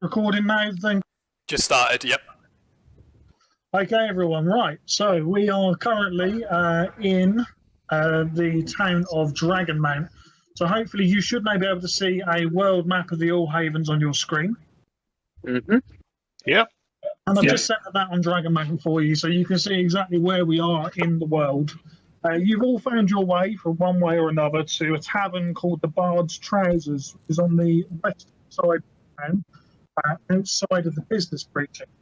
Recording now, then. Just started, yep. Okay, everyone, right. So we are currently in the town of Dragonmount. So hopefully you should now be able to see a world map of the All Havens on your screen. Mm-hmm. Yep. And I've just set that on Dragonmount for you so you can see exactly where we are in the world. You've all found your way from one way or another to a tavern called the Bard's Trousers, which is on the west side of town, outside of the business precinct.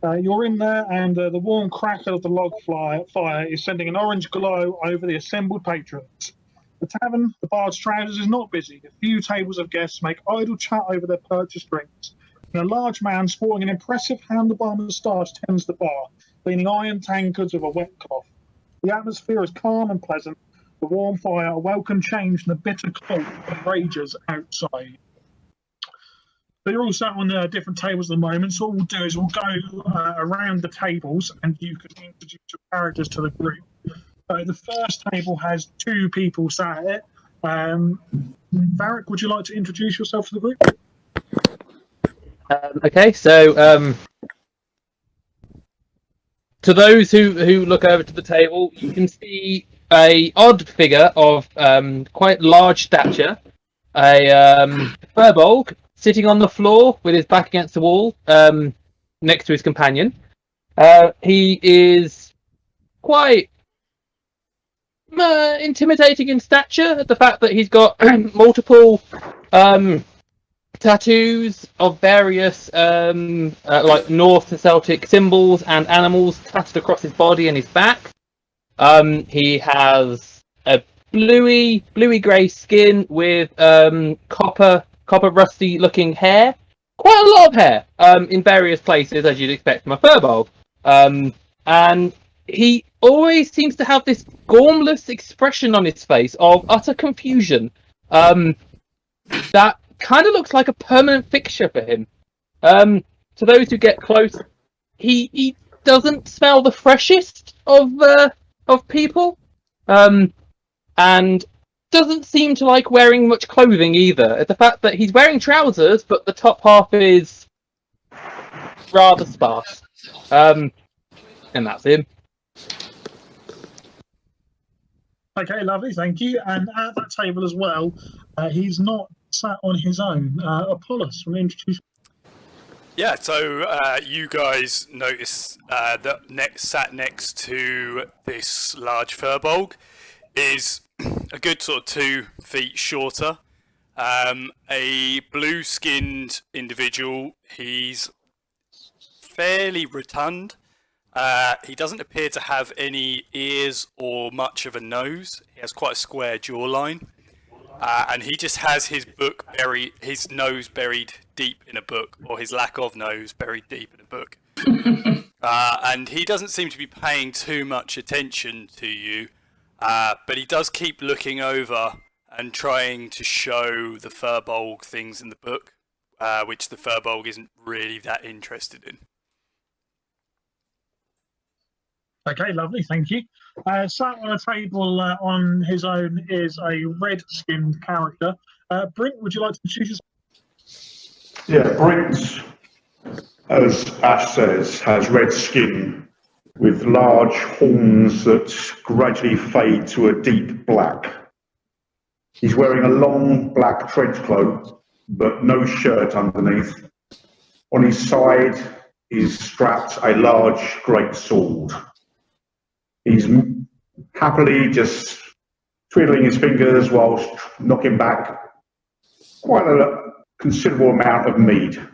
You're in there, and the warm crackle of the log fire is sending an orange glow over the assembled patrons. The tavern, the Bard's Trousers, is not busy. A few tables of guests make idle chat over their purchased drinks, and a large man sporting an impressive handlebar moustache tends the bar, cleaning iron tankards with a wet cloth. The atmosphere is calm and pleasant. The warm fire, a welcome change from the bitter cold that rages outside. So you're all sat on different tables at the moment. So what we'll do is we'll go around the tables and you can introduce your characters to the group. The first table has two people sat at it. Varric, would you like to introduce yourself to the group? Okay, so to those who look over to the table, you can see a odd figure of quite large stature, a furbolg sitting on the floor with his back against the wall, next to his companion. He is quite intimidating in stature. The fact that he's got multiple tattoos of various like North Celtic symbols and animals tattooed across his body and his back. He has a bluey grey skin with copper rusty looking hair. Quite a lot of hair in various places, as you'd expect from a furbolg. And he always seems to have this gormless expression on his face of utter confusion. That kind of looks like a permanent fixture for him. To those who get close, he doesn't smell the freshest of people, and doesn't seem to like wearing much clothing either. The fact that he's wearing trousers, but the top half is rather sparse. And that's him. Okay, lovely, thank you. And at that table as well, he's not sat on his own. Apollos, will you introduce? Yeah, so you guys notice that sat next to this large furbolg is a good sort of 2 feet shorter. A blue-skinned individual. He's fairly rotund. He doesn't appear to have any ears or much of a nose. He has quite a square jawline. And he just has his nose buried deep in a book, or his lack of nose buried deep in a book. And he doesn't seem to be paying too much attention to you, but he does keep looking over and trying to show the furbolg things in the book, which the furbolg isn't really that interested in. Okay, lovely, thank you. Sat on a table on his own is a red-skinned character. Brent, would you like to introduce yourself? Yeah, Brent, as Ash says, has red skin with large horns that gradually fade to a deep black. He's wearing a long black trench coat, but no shirt underneath. On his side is strapped a large great sword. He's happily just twiddling his fingers whilst knocking back quite a considerable amount of mead.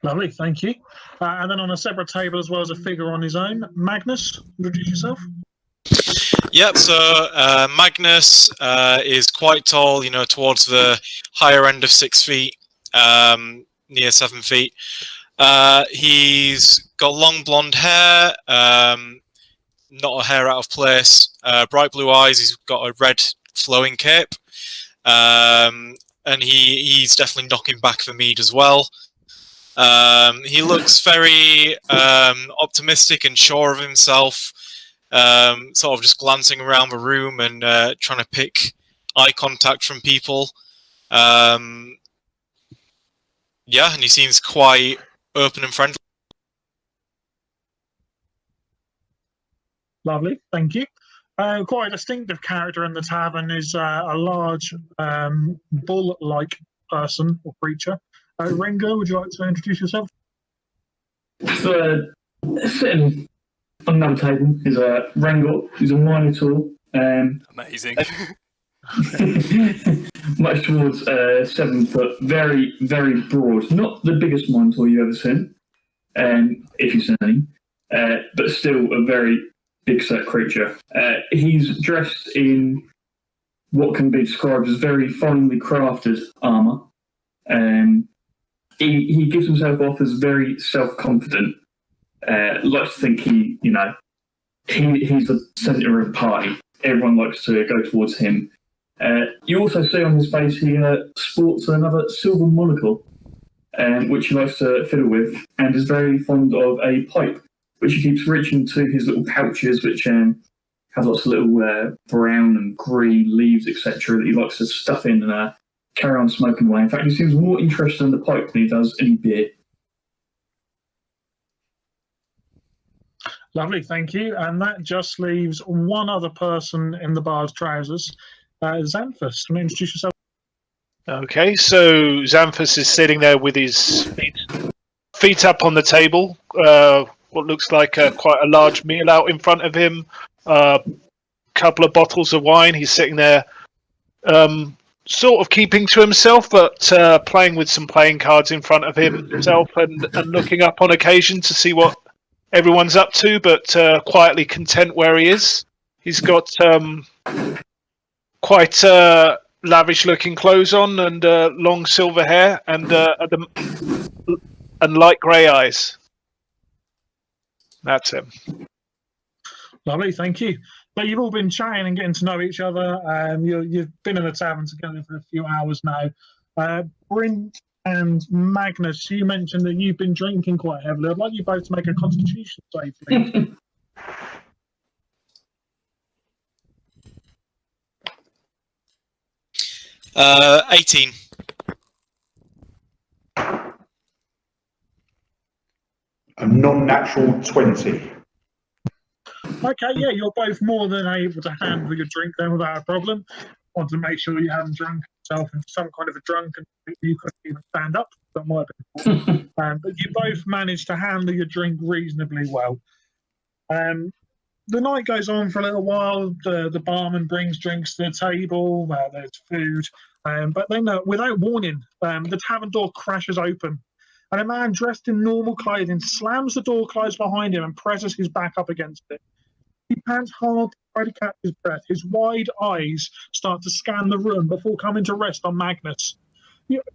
Lovely, thank you. And then on a separate table as well as a figure on his own, Magnus, introduce yourself. Yep, so Magnus is quite tall, towards the higher end of 6 feet, near 7 feet. He's got long blonde hair, not a hair out of place, bright blue eyes. He's got a red flowing cape, and he's definitely knocking back the mead as well. He looks very optimistic and sure of himself, sort of just glancing around the room and trying to pick eye contact from people. Yeah, and he seems quite open and friendly. Lovely, thank you. Quite a distinctive character in the tavern is a large bull-like person or creature. Ringo, would you like to introduce yourself? So, sitting on another table is a Rangot, who's a Minotaur, Amazing. much towards 7 foot, very, very broad. Not the biggest Minotaur you've ever seen, if you've seen any, but still a very big set creature. He's dressed in what can be described as very finely crafted armour. He gives himself off as very self-confident. Likes to think he's the centre of the party. Everyone likes to go towards him. You also see on his face he sports another silver monocle, which he likes to fiddle with, and is very fond of a pipe, which he keeps reaching to his little pouches, which have lots of little brown and green leaves, etc., that he likes to stuff in and carry on smoking away. In fact, he seems more interested in the pipe than he does any beer. Lovely, thank you. And that just leaves one other person in the bard's trousers. Xanthus, can you introduce yourself? Okay, so Xanthus is sitting there with his feet up on the table. What looks like quite a large meal out in front of him. Couple of bottles of wine. He's sitting there, sort of keeping to himself, but playing with some playing cards in front of himself and looking up on occasion to see what everyone's up to, but quietly content where he is. He's got quite lavish-looking clothes on and long silver hair and light grey eyes. That's him. Lovely, thank you. But you've all been chatting and getting to know each other. You've been in the tavern together for a few hours now. Brint and Magnus, you mentioned that you've been drinking quite heavily. I'd like you both to make a constitution save, please. 18. A non-natural 20. Okay, yeah, you're both more than able to handle your drink then without a problem. Want to make sure you haven't drunk yourself into some kind of a drunken you couldn't even stand up. That might have been but you both managed to handle your drink reasonably well. The night goes on for a little while. The barman brings drinks to the table. There's food. But then, without warning, the tavern door crashes open. And a man dressed in normal clothing slams the door closed behind him and presses his back up against it. He pants hard to try to catch his breath. His wide eyes start to scan the room before coming to rest on Magnus.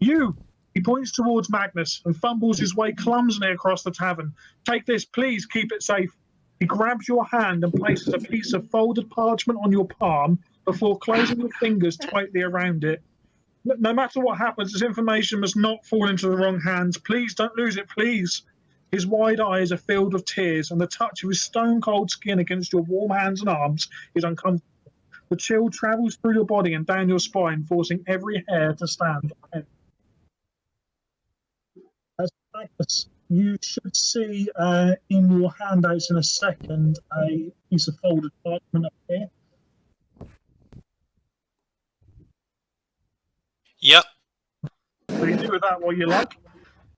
You! He points towards Magnus and fumbles his way clumsily across the tavern. Take this, please, keep it safe. He grabs your hand and places a piece of folded parchment on your palm before closing your fingers tightly around it. No matter what happens, this information must not fall into the wrong hands. Please don't lose it, please. His wide eyes are filled with tears, and the touch of his stone-cold skin against your warm hands and arms is uncomfortable. The chill travels through your body and down your spine, forcing every hair to stand on end. As you should see in your handouts in a second a piece of folded parchment up here. Yep. So you do with that what you like.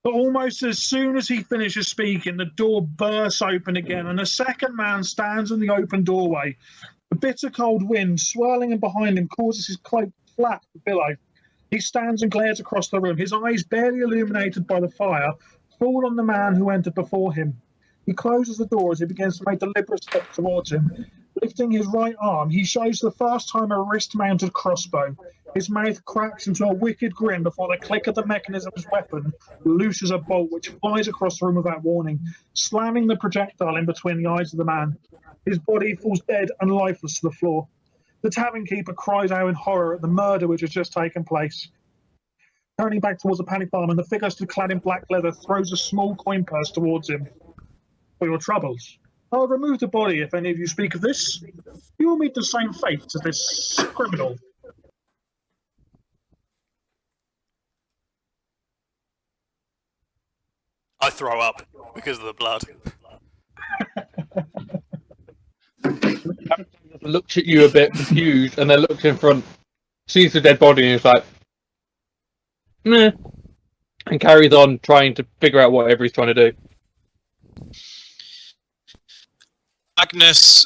But almost as soon as he finishes speaking, the door bursts open again, and a second man stands in the open doorway. The bitter cold wind swirling in behind him causes his cloak to flap to billow. He stands and glares across the room, his eyes barely illuminated by the fire, fall on the man who entered before him. He closes the door as he begins to make deliberate steps towards him. Lifting his right arm, he shows for the first time a wrist-mounted crossbow. His mouth cracks into a wicked grin before the click of the mechanism of his weapon looses a bolt which flies across the room without warning, slamming the projectile in between the eyes of the man. His body falls dead and lifeless to the floor. The tavern keeper cries out in horror at the murder which has just taken place. Turning back towards the panicked barman, the figure still clad in black leather throws a small coin purse towards him. For your troubles, I'll remove the body if any of you speak of this. You will meet the same fate as this criminal. I throw up because of the blood. Looks at you a bit confused, and then looks in front, sees the dead body, and is like, meh, and carries on trying to figure out whatever he's trying to do. Agnes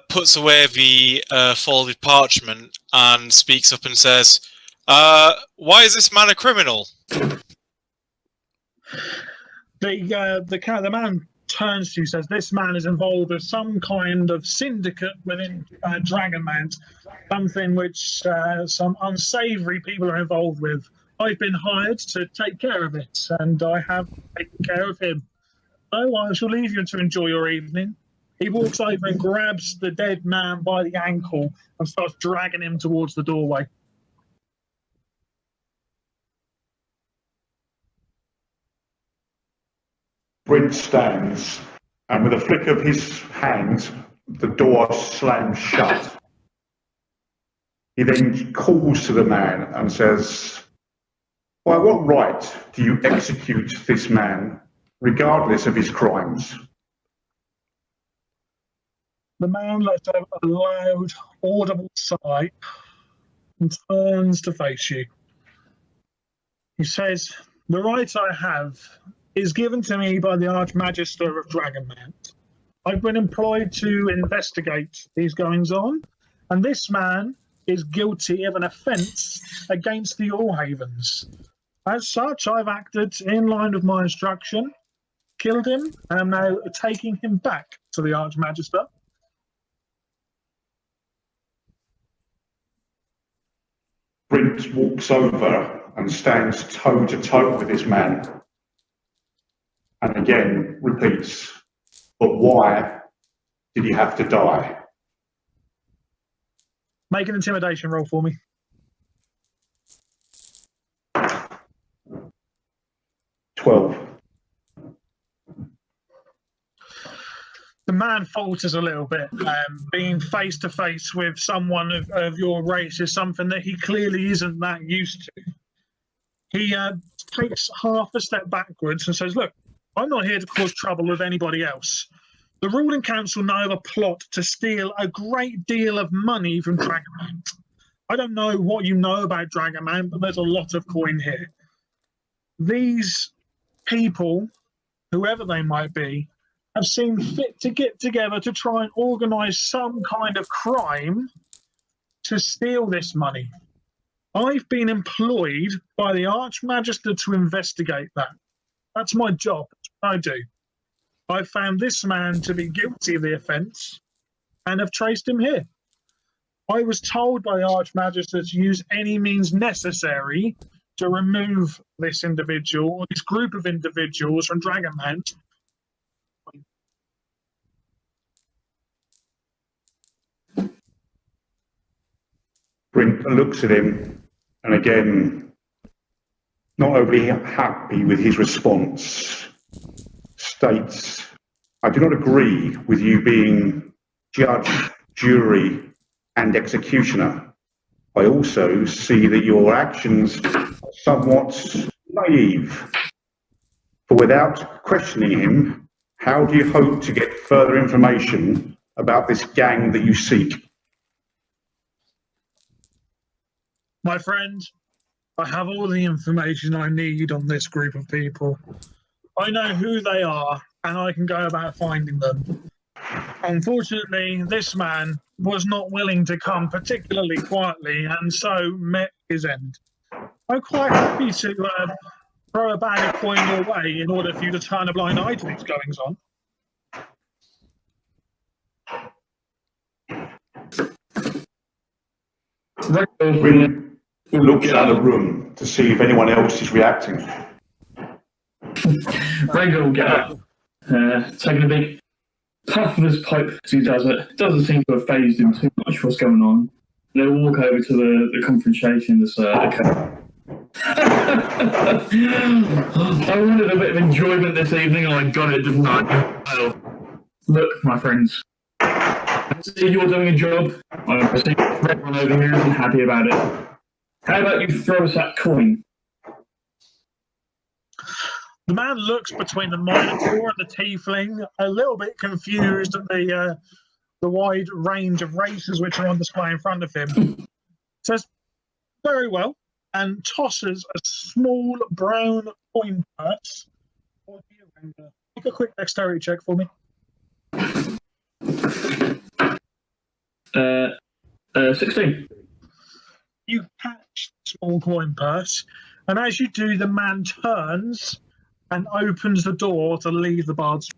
puts away the folded parchment and speaks up and says, "Why is this man a criminal?" The man turns to you, says, "This man is involved with some kind of syndicate within Dragonmount, something which some unsavoury people are involved with. I've been hired to take care of it, and I have taken care of him. So I shall leave you to enjoy your evening." He walks over and grabs the dead man by the ankle and starts dragging him towards the doorway. Brent stands, and with a flick of his hand, the door slams shut. He then calls to the man and says, "By what right do you execute this man, regardless of his crimes?" The man lets out a loud, audible sigh and turns to face you. He says, "The right I have is given to me by the Archmagister of Dragonmount. I've been employed to investigate these goings-on, and this man is guilty of an offence against the Allhavens. As such, I've acted in line with my instruction, killed him, and am now taking him back to the Archmagister." Brent walks over and stands toe to toe with this man, and again repeats, "But why did he have to die?" Make an intimidation roll for me. 12. The man falters a little bit. Being face to face with someone of your race is something that he clearly isn't that used to. He takes half a step backwards and says, "Look, I'm not here to cause trouble with anybody else. The ruling council know of a plot to steal a great deal of money from Dragonmount. I don't know what you know about Dragonmount, but there's a lot of coin here. These people, whoever they might be, have seen fit to get together to try and organise some kind of crime to steal this money. I've been employed by the Archmagister to investigate that. That's my job. That's what I do. I've found this man to be guilty of the offence and have traced him here. I was told by the Archmagister to use any means necessary to remove this individual or this group of individuals from Dragonmount." Brent looks at him, and again, not overly happy with his response, states, "I do not agree with you being judge, jury, and executioner. I also see that your actions are somewhat naive. For without questioning him, how do you hope to get further information about this gang that you seek?" My friend, I have all the information I need on this group of people. I know who they are, and I can go about finding them. Unfortunately, this man was not willing to come particularly quietly, and so met his end. I'm quite happy to throw a bag of coin your way in order for you to turn a blind eye to these goings on. Brent looks out of the room to see if anyone else is reacting. Rhaegar will get up, taking a big puff of his pipe as he does it. Doesn't seem to have phased him too much what's going on. They'll walk over to the confrontation. I wanted a bit of enjoyment this evening, and I got it, didn't I? Well, look, my friends. I see you're doing a job. I see everyone over here isn't happy about it. How about you throw us that coin? The man looks between the Minotaur and the Tiefling, a little bit confused at the wide range of races which are on display in front of him. Says, very well, and tosses a small brown coin purse. Make a quick dexterity check for me. 16. You catch the small coin purse, and as you do, the man turns and opens the door to leave the bard's.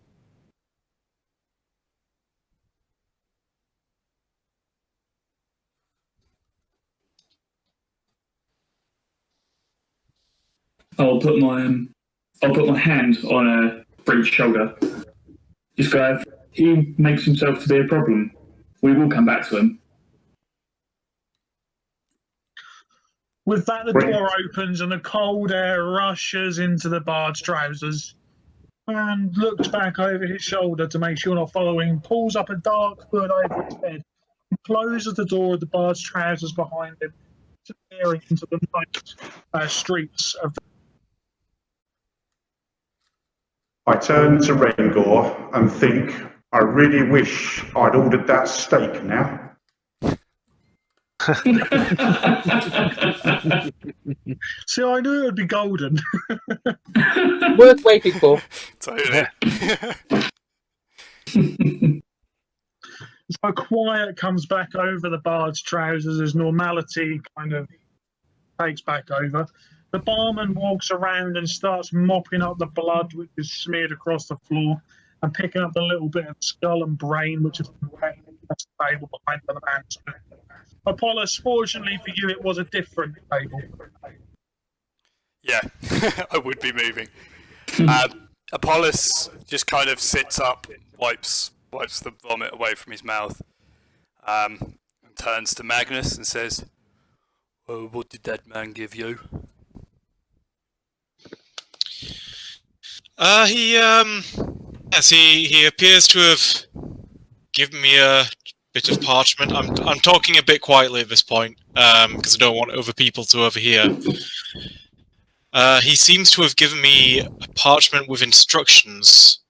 I'll put my hand on Brent's shoulder. This guy, he makes himself to be a problem. We will come back to him. With that, the door opens and the cold air rushes into the bard's trousers. And looks back over his shoulder to make sure not following, pulls up a dark hood over his head, and closes the door of the bard's trousers behind him, disappearing into the night streets of the. I turn to Rengor and think, I really wish I'd ordered that steak now. See, I knew it would be golden. Worth waiting for. Totally. So quiet comes back over the bard's trousers as normality kind of takes back over. The barman walks around and starts mopping up the blood which is smeared across the floor and picking up the little bit of skull and brain which is laying across the table behind the man's back. Apollos, fortunately for you, it was a different table. Yeah, I would be moving. Apollos just kind of sits up, wipes the vomit away from his mouth, and turns to Magnus and says, "Oh, what did that man give you?" He appears to have given me a bit of parchment. I'm talking a bit quietly at this point, because I don't want other people to overhear. He seems to have given me a parchment with instructions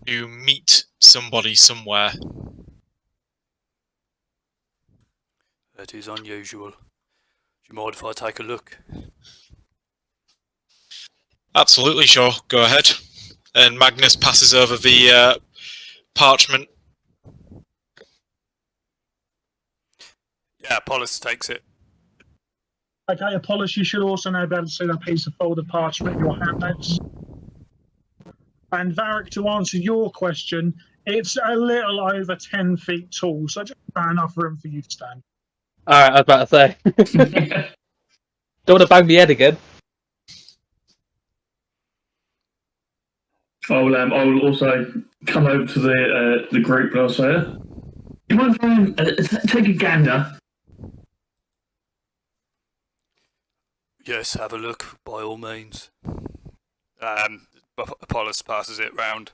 to meet somebody somewhere. That is unusual. Do you mind if I take a look? Absolutely, sure. Go ahead. And Magnus passes over the parchment. Yeah, Apollos takes it. Okay, Apollos, you should also now be able to see that piece of folded parchment in your handouts. And Varric, to answer your question, it's a little over 10 feet tall, so just about enough room for you to stand. Alright, I was about to say. Don't want to bang my head again. I'll also come over to the group and I'll say, you mind if I take a gander? Yes, have a look, by all means. Apollos passes it round.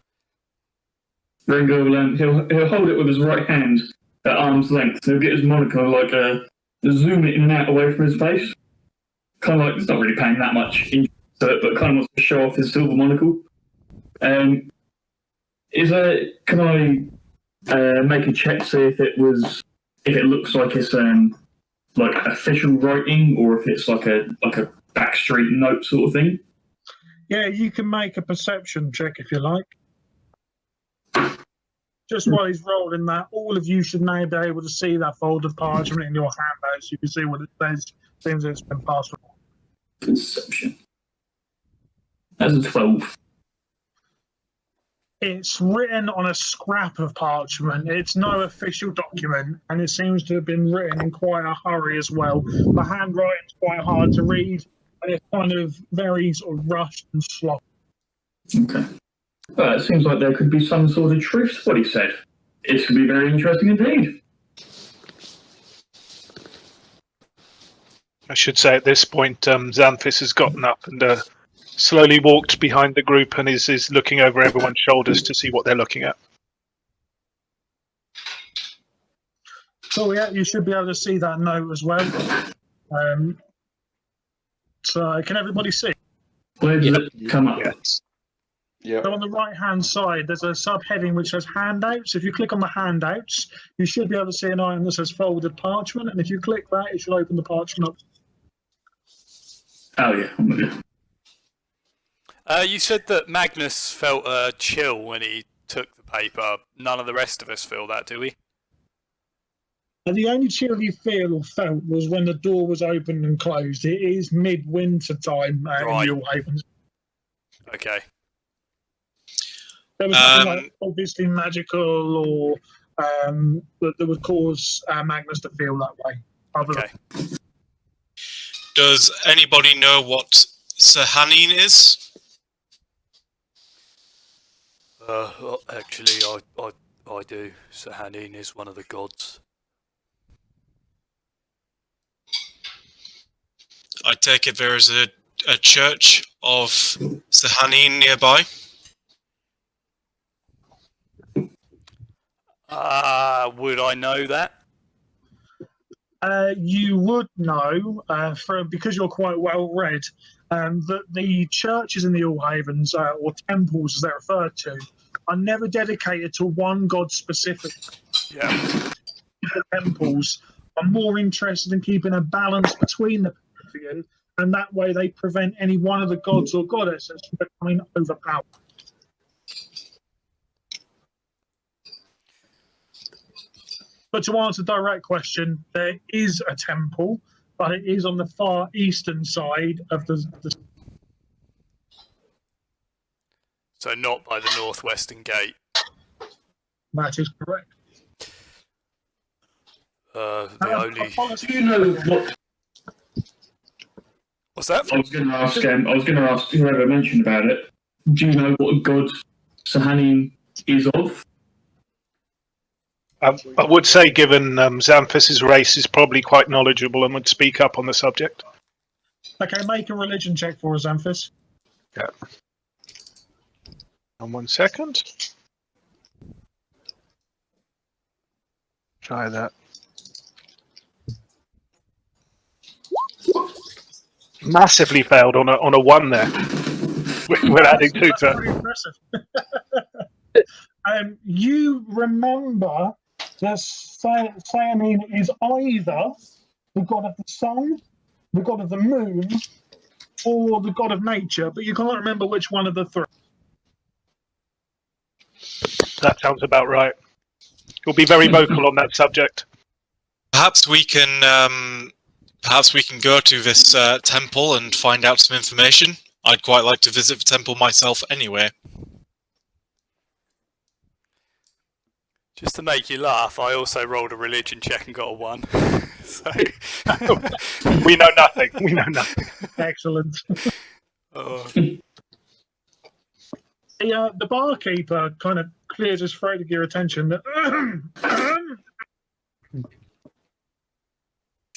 Ringo will he'll hold it with his right hand at arm's length. He'll get his monocle zoom it in and out away from his face. Kind of like it's not really paying that much into it, but kind of wants to show off his silver monocle. Can I make a check, see if it looks like it's like official writing, or if it's like a backstreet note sort of thing? Yeah, you can make a perception check if you like. Just while he's rolling that, all of you should now be able to see that folded parchment in your handouts. You can see what it says. Seems it's been passed around. Perception. That's a 12. It's written on a scrap of parchment. It's no official document, and it seems to have been written in quite a hurry as well. The handwriting's quite hard to read, and it's kind of very sort of rushed and sloppy. Okay. Well, it seems like there could be some sort of truth to what he said. It could be very interesting indeed. I should say at this point, Xanthus has gotten up and slowly walked behind the group and is looking over everyone's shoulders to see what they're looking at. So yeah, you should be able to see that note as well. So can everybody see? Where does it come up? Yes. Yeah. So on the right-hand side, there's a subheading which says handouts. If you click on the handouts, you should be able to see an item that says folded parchment. And if you click that, it should open the parchment up. Oh yeah, I'm with you. You said that Magnus felt a chill when he took the paper. None of the rest of us feel that, do we? And the only chill you feel or felt was when the door was opened and closed. It is midwinter time Right. in All Havens. Okay. There was nothing like obviously magical or that would cause Magnus to feel that way. Okay. Does anybody know what Sahanin is? Actually, I do. Sahanin is one of the gods. I take it there is a church of Sahanin nearby. Would I know that? You would know because you're quite well read that the churches in the All Havens, or temples as they're referred to, are never dedicated to one god specific. Yeah. The temples are more interested in keeping a balance between the pantheon, and that way they prevent any one of the gods or goddesses from becoming overpowered. But to answer the direct question, there is a temple, but it is on the far eastern side of the So not by the northwestern gate. that is correct. The only. Do you know what? What's that? I was going to ask whoever mentioned about it. Do you know what god Sahanin is of? I would say, given Xanthus's race is probably quite knowledgeable and would speak up on the subject. Okay, make a religion check for us, Xanthus. Yeah. And 1 second. Try that. Massively failed on a 1 there. We're adding 2 That's to pretty impressive. You remember that Sahanin is either the god of the sun, the god of the moon, or the god of nature, but you can't remember which one of the three. That sounds about right. You'll be very vocal on that subject. Perhaps we can go to this temple and find out some information. I'd quite like to visit the temple myself anyway. Just to make you laugh, I also rolled a religion check and got a 1. So We know nothing. We know nothing. Excellent. oh. The barkeeper kind of clears his throat to get your attention.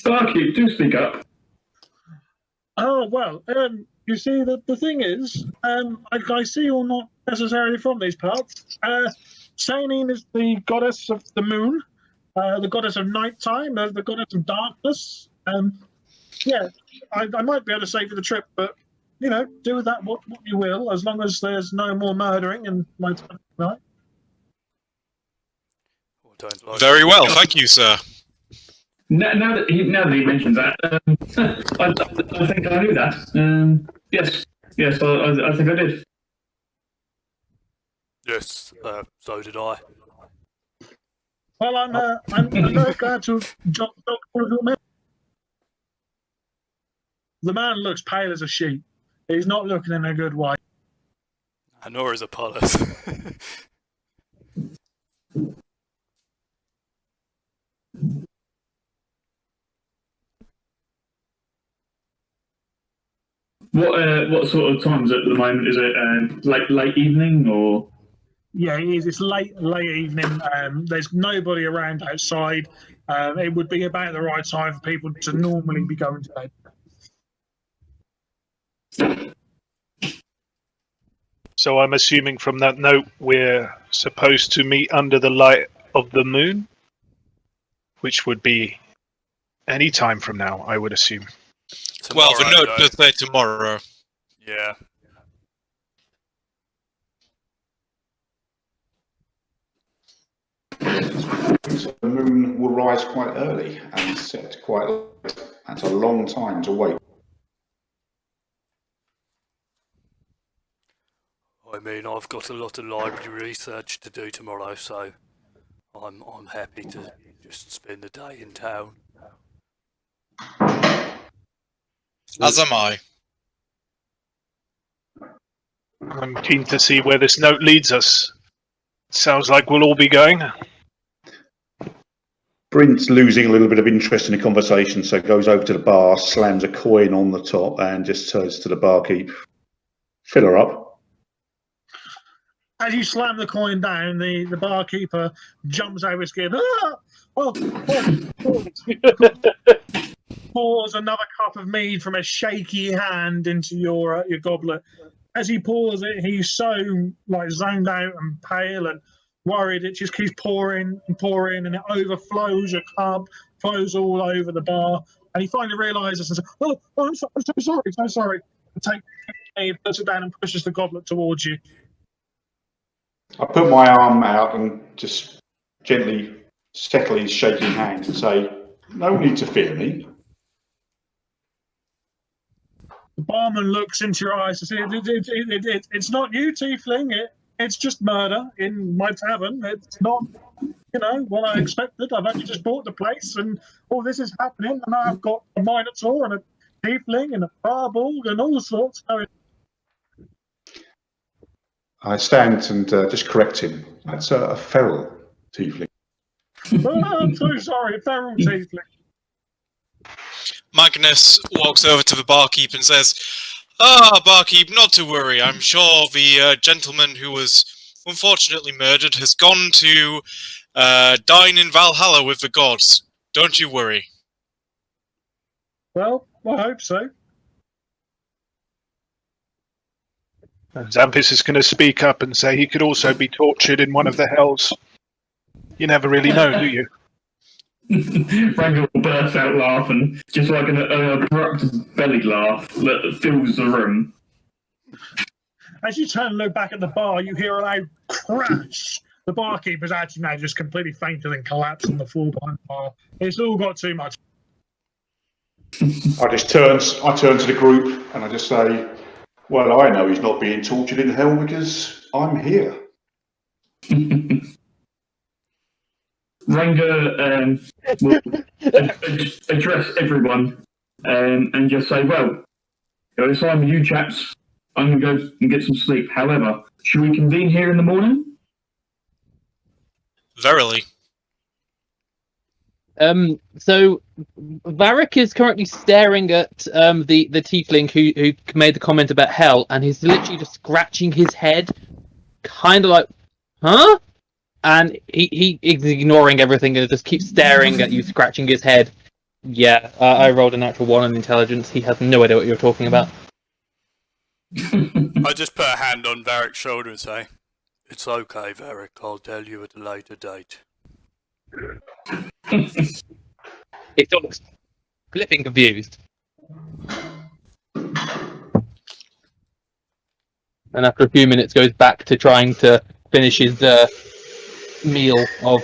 Barkeep, do speak up. Oh, well, you see, the thing is, I see you're not necessarily from these parts. Sahanin is the goddess of the moon, the goddess of nighttime, the goddess of darkness. Yeah, I might be able to save you the trip, but, you know, do with that what you will, as long as there's no more murdering and my time tonight. Don't like Very well, thank you, sir. Now that he mentions that, I think I knew that. Yes, I think I did. Yes, so did I. Well, I'm very glad to jot all of your men. The man looks pale as a sheet. He's not looking in a good way. Nor is Apollos. What sort of times at the moment? Is it late evening or? Yeah, it is. It's late evening. There's nobody around outside. It would be about the right time for people to normally be going to bed. So I'm assuming from that note we're supposed to meet under the light of the moon, which would be any time from now, I would assume. Well, the Tomorrow, note does say tomorrow. Yeah. The moon will rise quite early and set quite late. That's a long time to wait. I mean, I've got a lot of library research to do tomorrow, so I'm happy to just spend the day in town. As am I. I'm keen to see where this note leads us. Sounds like we'll all be going. Brint's losing a little bit of interest in the conversation, so goes over to the bar, slams a coin on the top, and just turns to the barkeep. Fill her up. As you slam the coin down, the barkeeper jumps over his skin. Ah! Pours another cup of mead from a shaky hand into your goblet. As he pours it, he's so zoned out and pale and worried. It just keeps pouring and pouring, and it overflows your cup, flows all over the bar. And he finally realizes and says, "Oh, I'm so sorry." And he puts it down and pushes the goblet towards you. I put my arm out and just gently settle his shaking hand and say, "No need to fear me." The barman looks into your eyes and says, "It's not you, Tiefling. It's just murder in my tavern. It's not, what I expected. I've only just bought the place, and all this is happening. And I've got a Minotaur and a Tiefling and a Firbolg and all sorts going." I stand and just correct him. That's a feral tiefling. "Oh, I'm so sorry, feral Tiefling." Magnus walks over to the barkeep and says, barkeep, not to worry. I'm sure the gentleman who was unfortunately murdered has gone to dine in Valhalla with the gods. Don't you worry." Well, I hope so. Xanthus is going to speak up and say he could also be tortured in one of the hells. You never really know, do you? Randall bursts out laughing, just like an abrupt belly laugh that fills the room. As you turn and look back at the bar, you hear a loud crash. The barkeeper's actually now just completely fainted and collapsed on the floor behind the bar. It's all got too much. I turn to the group and I just say, "Well, I know he's not being tortured in hell because I'm here." Ranga will address everyone and just say, "Well, it's time with you chaps. I'm going to go and get some sleep. However, should we convene here in the morning?" Verily. So Varric is currently staring at the tiefling who made the comment about hell, and he's literally just scratching his head, kind of like, huh? And he is ignoring everything and just keeps staring at you, scratching his head. Yeah, I rolled a natural 1 on intelligence. He has no idea what you're talking about. I just put a hand on Varric's shoulder and say, "It's okay, Varric. I'll tell you at a later date." It looks flipping confused. And after a few minutes goes back to trying to finish his meal of,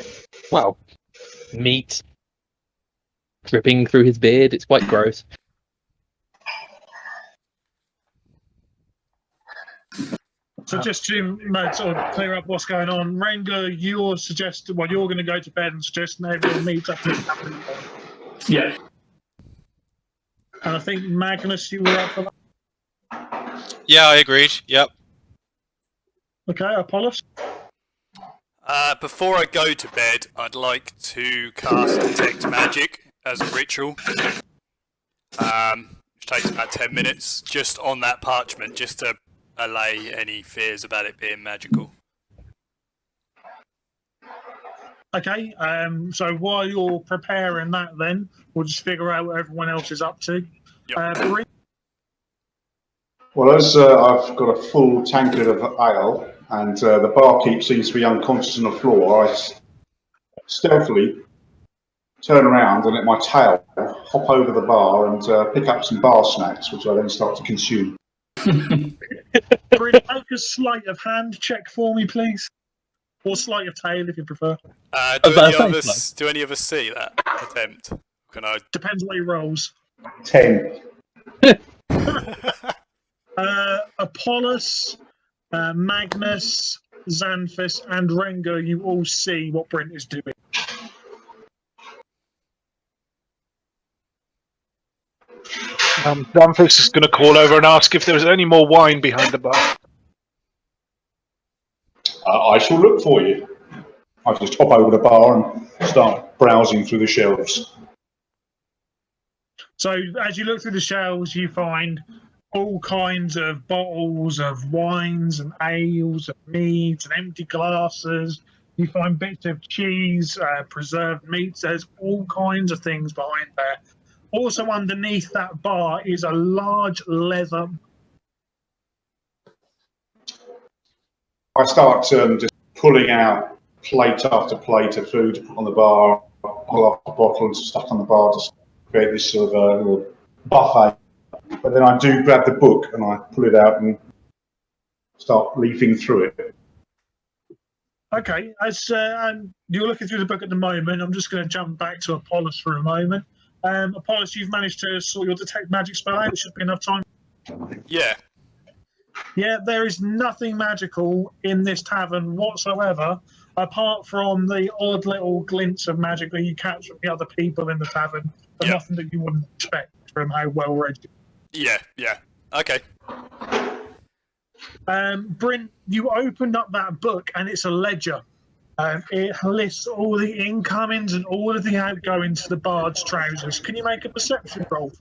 meat dripping through his beard. It's quite gross. So just to sort of clear up what's going on, Ranga, you're going to go to bed and suggest everyone meet up. Yeah. And I think Magnus, you were up for that. Yeah, I agreed. Yep. Okay, Apollos. Before I go to bed, I'd like to cast Detect Magic as a ritual. Which takes about 10 minutes, just on that parchment, just to allay any fears about it being magical. Okay, so while you're preparing that then, we'll just figure out what everyone else is up to. Yep. Bree? Well, as I've got a full tankard of ale and the barkeep seems to be unconscious on the floor, I stealthily turn around and let my tail hop over the bar and pick up some bar snacks, which I then start to consume. Bree, make a sleight of hand check for me, please. Or sleight of tail, if you prefer. Do any of us see that attempt? Can I? Depends what he rolls. 10. Apollos, Magnus, Xanthus, and Rengar, you all see what Brent is doing. Xanthus is going to call over and ask if there's any more wine behind the bar. I shall look for you. I just hop over the bar and start browsing through the shelves. So as you look through the shelves, you find all kinds of bottles of wines and ales and meads and empty glasses. You find bits of cheese, preserved meats. There's all kinds of things behind there. Also underneath that bar is a large leather. I start just pulling out plate after plate of food on the bar, pull up the bottles stuck on the bar to create this sort of a little buffet. But then I do grab the book and I pull it out and start leafing through it. Okay, as you're looking through the book at the moment, I'm just going to jump back to Apollos for a moment. Apollos, you've managed to sort your detect magic spell out. It should be enough time. Yeah. Yeah, there is nothing magical in this tavern whatsoever, apart from the odd little glints of magic that you catch from the other people in the tavern, but nothing that you wouldn't expect from how well read you. Yeah. Okay. Bryn, you opened up that book and it's a ledger. It lists all the incomings and all of the outgoings to the Bard's Trousers. Can you make a perception roll?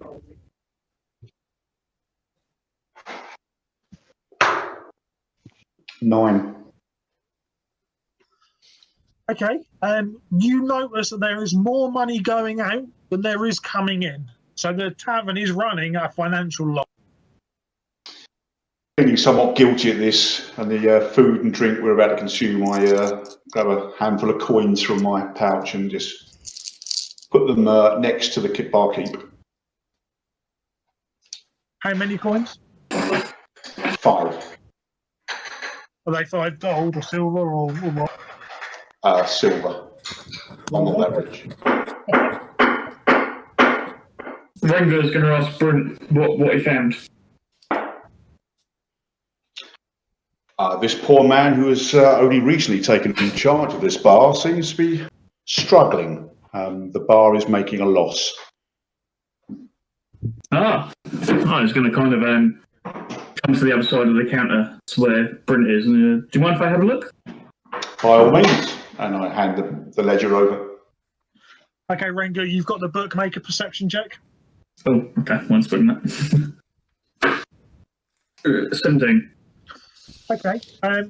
Nine. Okay. You notice that there is more money going out than there is coming in. So the tavern is running a financial loss. Feeling somewhat guilty at this and the food and drink we're about to consume, I grab a handful of coins from my pouch and just put them next to the barkeep. How many coins? 5. Are they 5 gold or silver or what? Silver. On the leverage. Rengar's going to ask Brent what he found. This poor man who has only recently taken charge of this bar seems to be struggling. The bar is making a loss. He's going to kind of come to the other side of the counter to where Brent is. And, do you mind if I have a look? By all means. And I hand the ledger over. Okay, Rengar, you've got the book. Make a perception check. Oh, okay. One's putting that. 17. Okay,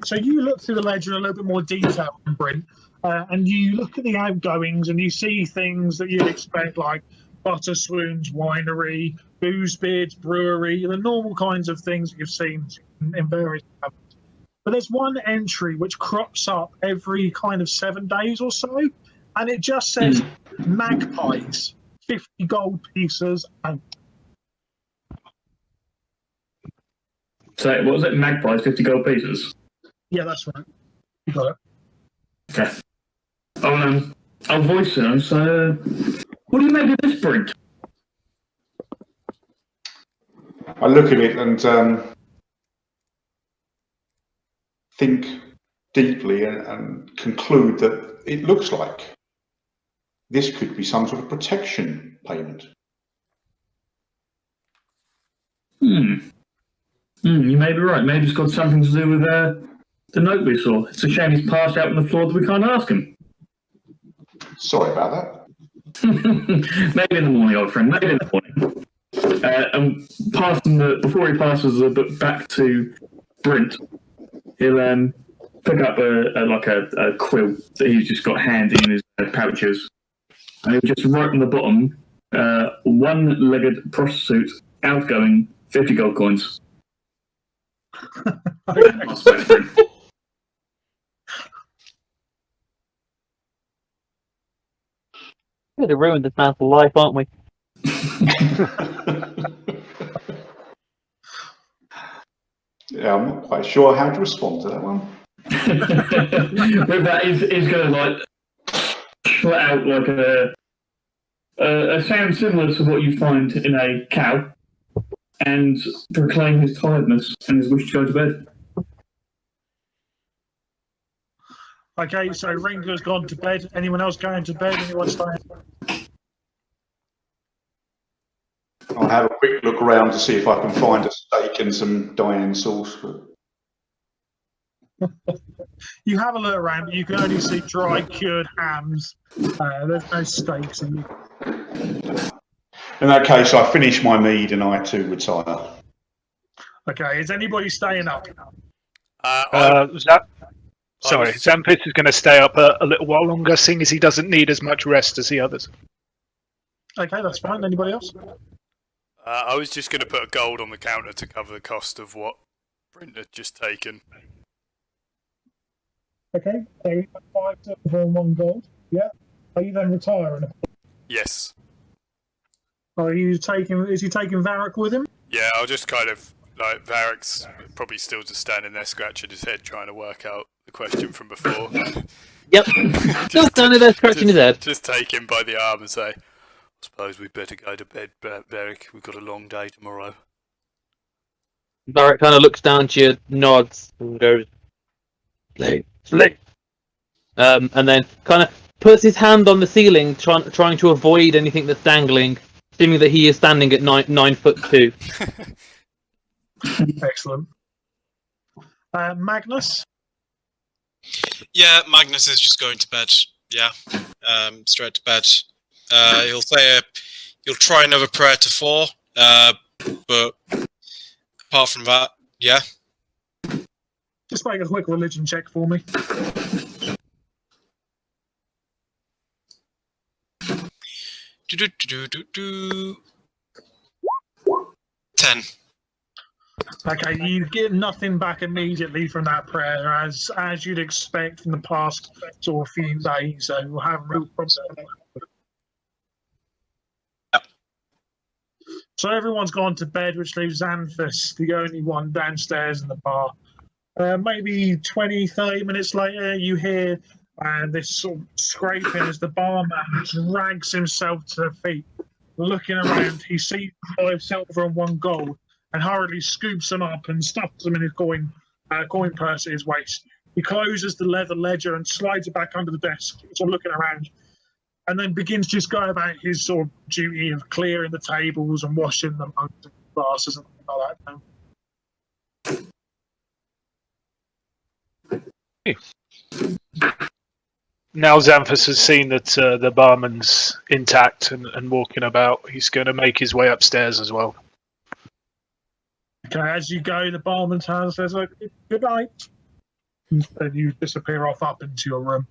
so you look through the ledger in a little bit more detail, Brent, and you look at the outgoings and you see things that you'd expect, like Butter Swoons Winery, Boozebeard's Brewery, the normal kinds of things that you've seen in various taverns. But there's one entry which crops up every kind of 7 days or so, and it just says Magpies, 50 gold pieces and... So what was it? Magpies, 50 gold pieces? Yeah, that's right. You got it. Okay. I'll voice it. So, what do you make of this, Brent? I look at it and think deeply and conclude that it looks like this could be some sort of protection payment. You may be right. Maybe it's got something to do with the note we saw. It's a shame he's passed out on the floor that we can't ask him. Sorry about that. Maybe in the morning, old friend. Maybe in the morning. And before he passes the book back to Brent, he'll pick up a quill that he's just got handy in his pouches, and he'll just write on the bottom, one-legged prostitute, outgoing, 50 gold coins. We'd have ruined this man's life, aren't we? Yeah, I'm not quite sure how to respond to that one. With that, he's going to let out like a sound similar to what you find in a cow, and proclaim his tiredness and his wish to go to bed. Okay, so Ringer's gone to bed. Anyone else going to bed? Anyone staying? I'll have a quick look around to see if I can find a steak and some dining sauce. You have a look around, but you can only see dry cured hams. There's no steaks. In In that case, I finish my mead and I too retire. Okay, is anybody staying up? Xanthus is going to stay up a little while longer, seeing as he doesn't need as much rest as the others. Okay, that's fine. Anybody else? I was just going to put a gold on the counter to cover the cost of what Brent had just taken. Okay, so 5 silver and 1 gold. Yeah. Are you then retiring? Yes. Are you taking? Is he taking Varric with him? Yeah, I'll just kind of like Varric's probably still just standing there scratching his head trying to work out the question from before. Yep. Still standing there scratching his head. Just take him by the arm and say, I suppose we'd better go to bed, Varric. We've got a long day tomorrow. Varric kind of looks down to you, nods, and goes, sleep. And then kind of puts his hand on the ceiling, trying to avoid anything that's dangling, assuming that he is standing at 9'2". Excellent. Magnus? Yeah, Magnus is just going to bed. Yeah, straight to bed. He'll try another prayer to 4, but apart from that, yeah. Just make a quick religion check for me. Do. 10. Okay, you get nothing back immediately from that prayer, as you'd expect from the past sort of few days. So we'll have real problems. Yep. So everyone's gone to bed, which leaves Xanthus, the only one downstairs in the bar. Maybe 20, 30 minutes later, you hear this sort of scraping as the barman drags himself to their feet. Looking around, he sees 5 silver and 1 gold, and hurriedly scoops them up and stuffs them in his coin purse at his waist. He closes the leather ledger and slides it back under the desk, sort of looking around, and then begins to just go about his sort of duty of clearing the tables and washing the mugs and glasses and things like that. Now Xanthus has seen that the barman's intact and walking about, he's going to make his way upstairs as well. Okay, as you go, the barman's hand says, "Good night." And you disappear off up into your room.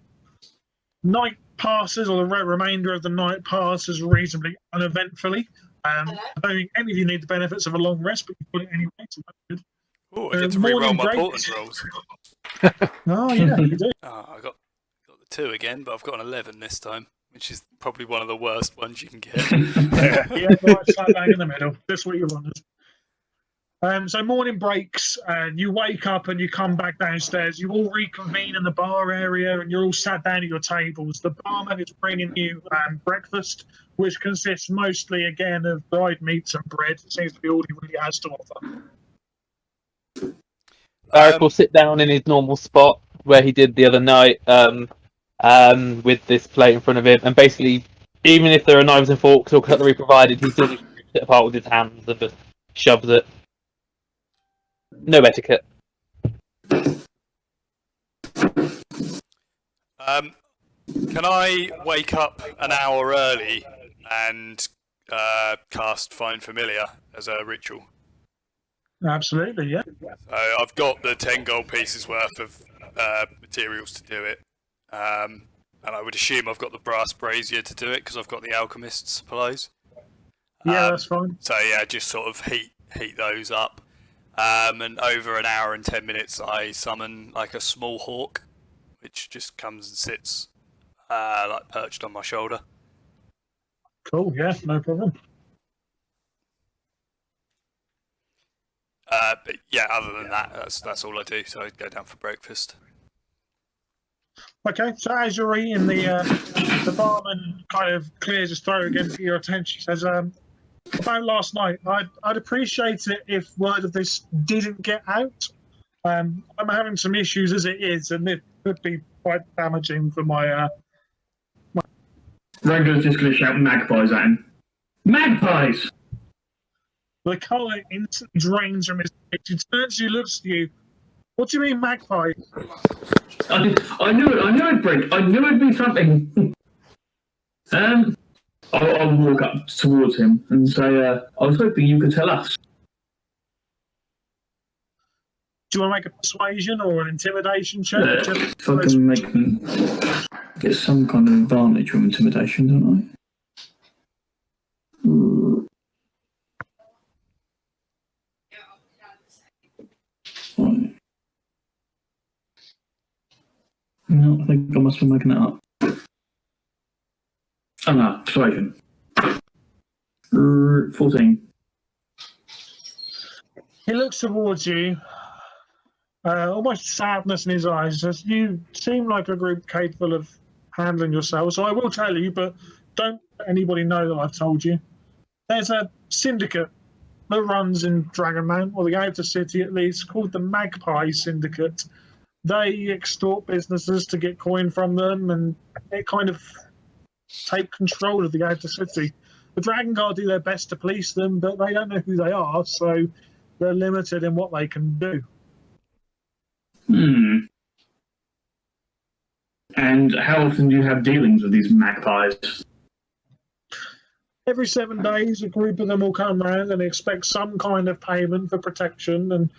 Night passes, or the remainder of the night passes reasonably uneventfully. I don't think any of you need the benefits of a long rest, but you've got it anyway, so that's good. Oh, I get to re-roll my morning portent rolls. Oh, yeah, you do. I got the 2 again, but I've got an 11 this time, which is probably one of the worst ones you can get. Yeah, right, slap bang in the middle. That's what you wanted. So morning breaks, and you wake up and you come back downstairs. You all reconvene in the bar area, and you're all sat down at your tables. The barman is bringing you breakfast, which consists mostly, again, of dried meats and bread. It seems to be all he really has to offer. Varric will sit down in his normal spot where he did the other night, with this plate in front of him, and basically, even if there are knives and forks or cutlery provided, he still just rips it apart with his hands and just shoves it. No etiquette. Can I wake up an hour early and cast Find Familiar as a ritual? Absolutely, yeah. So I've got the 10 gold pieces worth of materials to do it. And I would assume I've got the brass brazier to do it because I've got the alchemist's supplies. Yeah, that's fine. So yeah, just sort of heat those up. And over an hour and 10 minutes, I summon like a small hawk, which just comes and sits like perched on my shoulder. Cool, yeah, no problem. But yeah, other than that, that's all I do. So I go down for breakfast. Okay, so as you're eating, the barman kind of clears his throat again for your attention. He says, about last night, I'd appreciate it if word of this didn't get out. I'm having some issues as it is, and it could be quite damaging for my. Rango's just going to shout magpies at him. Magpies! The colour instantly drains from his face. He turns to you, looks at you. What do you mean, magpie? I knew it'd break. I knew it'd be something. I'll walk up towards him and say, I was hoping you could tell us. Do you want to make a persuasion or an intimidation check? If I can make them get some kind of advantage from intimidation, don't I? Right. No, I think I must be making that up. Oh no, persuasion. 14. He looks towards you, almost sadness in his eyes. Says, "You seem like a group capable of handling yourselves, so I will tell you, but don't let anybody know that I've told you. There's a syndicate that runs in Dragonmount, or the Outer City at least, called the Magpie Syndicate. They extort businesses to get coin from them, and they kind of take control of the Outer City. The Dragon Guard do their best to police them, but they don't know who they are, so they're limited in what they can do." And how often do you have dealings with these magpies? Every 7 days, a group of them will come round and expect some kind of payment for protection. And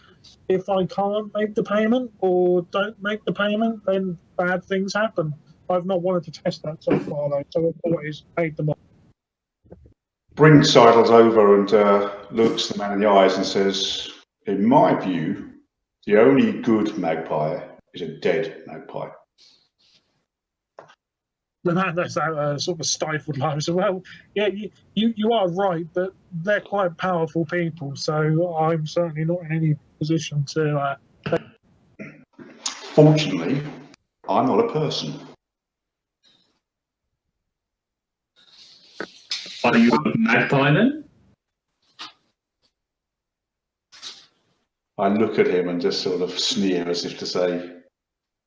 if I can't make the payment or don't make the payment, then bad things happen. I've not wanted to test that so far, though, so I've always paid them off. Brink sidles over and looks the man in the eyes and says, "In my view, the only good magpie is a dead magpie." The man lets out a sort of a stifled laugh. So, well, yeah, you are right, but they're quite powerful people, so I'm certainly not in any position to... Fortunately, I'm not a person. Are you a magpie then? I look at him and just sort of sneer as if to say,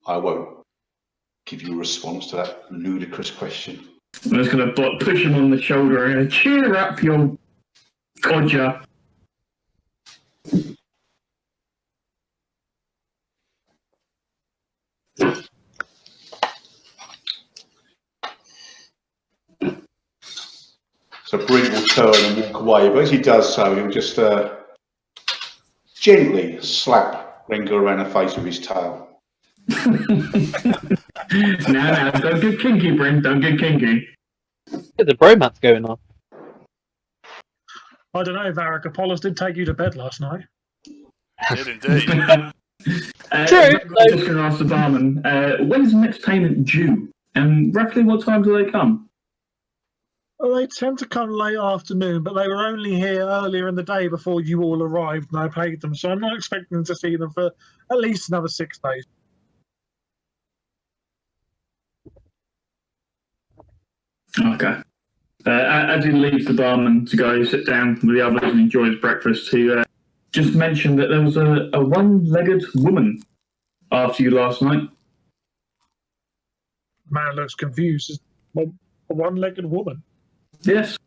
I won't give you a response to that ludicrous question. I'm just going to push him on the shoulder and cheer up, you codger. So Brink will turn and walk away, but as he does so, he'll just gently slap Ringo around the face with his tail. No, don't get kinky, Brent. Don't get kinky. There's a bromance going on. I don't know, Varric. Apollos did take you to bed last night. Did indeed. True. I'm just going to ask the barman, when's the next payment due? And roughly what time do they come? Well, they tend to come late afternoon, but they were only here earlier in the day before you all arrived, and I paid them. So I'm not expecting to see them for at least another 6 days. Okay. As he leaves the barman to go sit down with the others and enjoy his breakfast, he just mentioned that there was a one-legged woman after you last night. Man looks confused. A one-legged woman? Yes.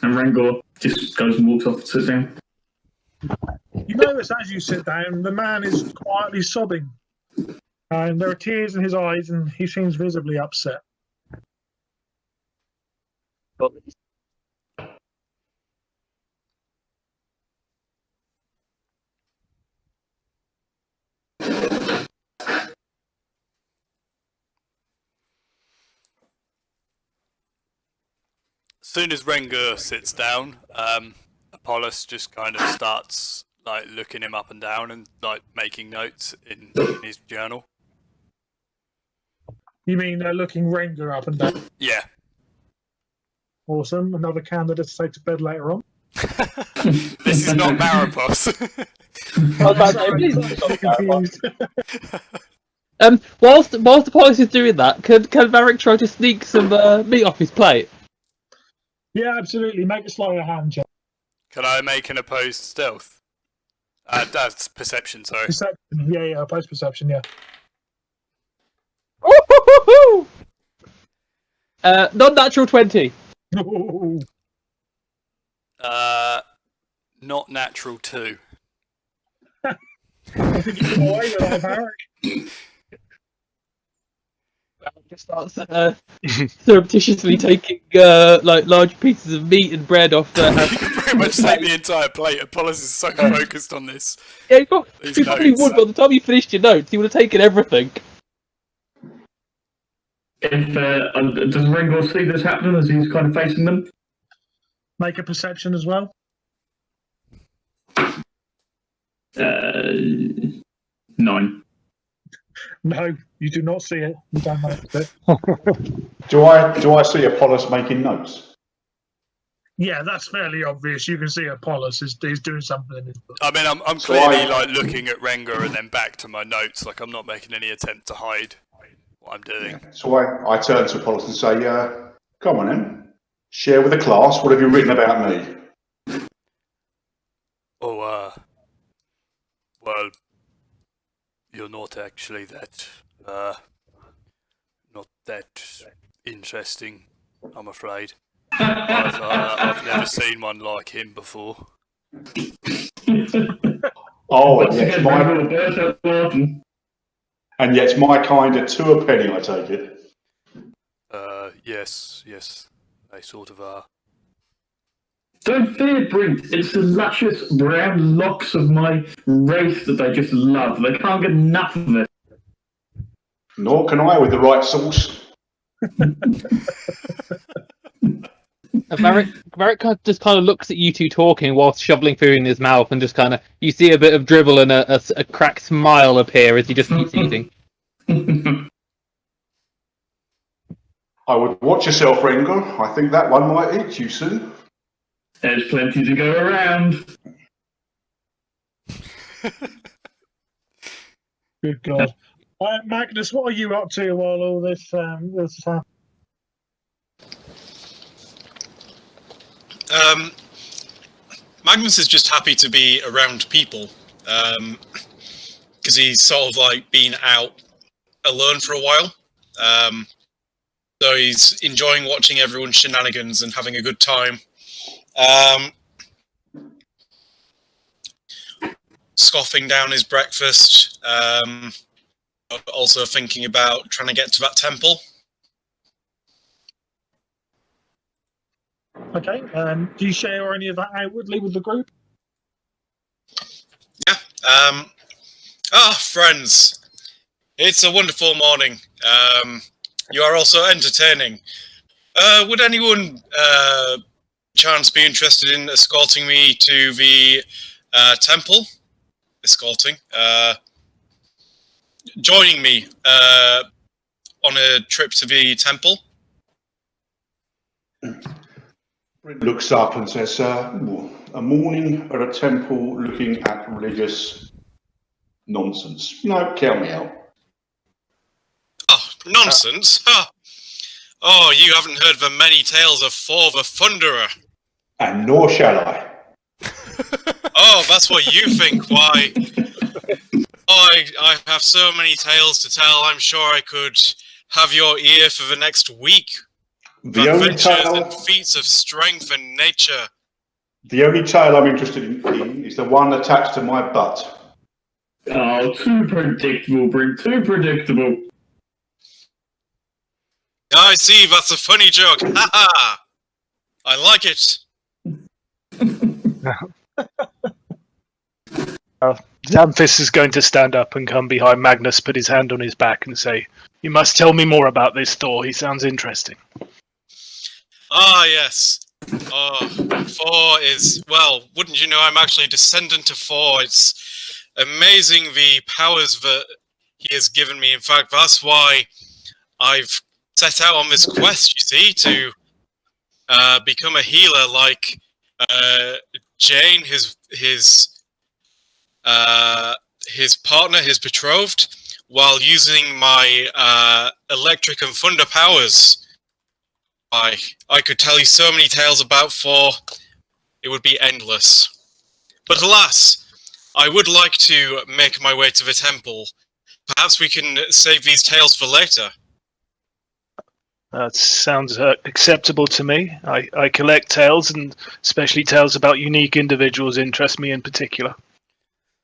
And Rangor just goes and walks off to sit down. You notice as you sit down, the man is quietly sobbing. And there are tears in his eyes, and he seems visibly upset. As soon as Rengar sits down, Apollos just kind of starts like looking him up and down and like making notes in his journal. You mean looking Rengar up and down? Yeah. Awesome. Another candidate to take to bed later on. This is not Maripos. I was about to say, please don't stop that one. Whilst the police is doing that, can Varric try to sneak some meat off his plate? Yeah, absolutely. Make a sleight of hand check. Can I make an opposed stealth? That's perception, sorry. Perception. Yeah, opposed perception. Yeah. Woo-hoo-hoo-hoo! Non-natural 20. Not natural 2. I think you come away with that, Varric. Just starts surreptitiously taking like large pieces of meat and bread off the. You can pretty much take the entire plate. Apollos is so focused on this. Yeah, you probably These would. notes. By the time you finished your notes, you would have taken everything. If does Ringor see this happening as he's kind of facing them? Make a perception as well. 9. No, you do not see it. You don't notice it. Do I see Apollos making notes? Yeah, that's fairly obvious. You can see Apollos is doing something in his book. I mean, I'm So clearly like looking at Rengar and then back to my notes. Like I'm not making any attempt to hide what I'm doing. So I turn to Apollos and say, come on then, share with the class, what have you written about me? Oh, well, you're not actually that, not that interesting, I'm afraid. I've never seen one like him before. Oh, Once again, Ringor burst out laughing. and yet my kind are 2 a penny, I take it. Yes, they sort of are. Don't fear, Brent. It's the luscious brown locks of my race that they just love. They can't get enough of it. Nor can I with the right sauce. Varric just kind of looks at you two talking whilst shoveling food in his mouth, and just kind of you see a bit of dribble and a cracked smile appear as he just keeps eating. I would watch yourself, Rengar. I think that one might eat you soon. There's plenty to go around. Good God. Magnus, what are you up to while all this this is happening? Magnus is just happy to be around people, because he's sort of like been out alone for a while. So he's enjoying watching everyone's shenanigans and having a good time. Scoffing down his breakfast, also thinking about trying to get to that temple. Okay. Do you share any of that outwardly with the group? Yeah. Friends, it's a wonderful morning. You are also entertaining. Would anyone chance be interested in escorting me to the temple? Escorting. Joining me on a trip to the temple? Looks up and says, a morning at a temple looking at religious nonsense. No, count me out. Oh, nonsense! Huh. Oh, you haven't heard the many tales of Thor the Thunderer. And nor shall I. Oh, that's what you think. Why? Oh, I have so many tales to tell. I'm sure I could have your ear for the next week. The only Adventures tale, and feats of strength and nature. the only tale I'm interested in is the one attached to my butt. Oh, too predictable, Brent. Too predictable. I see, that's a funny joke. Ha ha! I like it. Xanthus is going to stand up and come behind Magnus, put his hand on his back, and say, "You must tell me more about this Thor. He sounds interesting." Ah, yes. Oh, Thor is, well, wouldn't you know, I'm actually a descendant of Thor. It's amazing the powers that he has given me. In fact, that's why I've set out on this quest, you see, to become a healer like Jane, his partner, his betrothed. while using my electric and thunder powers. I could tell you so many tales about For. It would be endless. But alas, I would like to make my way to the temple. Perhaps we can save these tales for later. That sounds acceptable to me. I collect tales, and especially tales about unique individuals interest me in particular.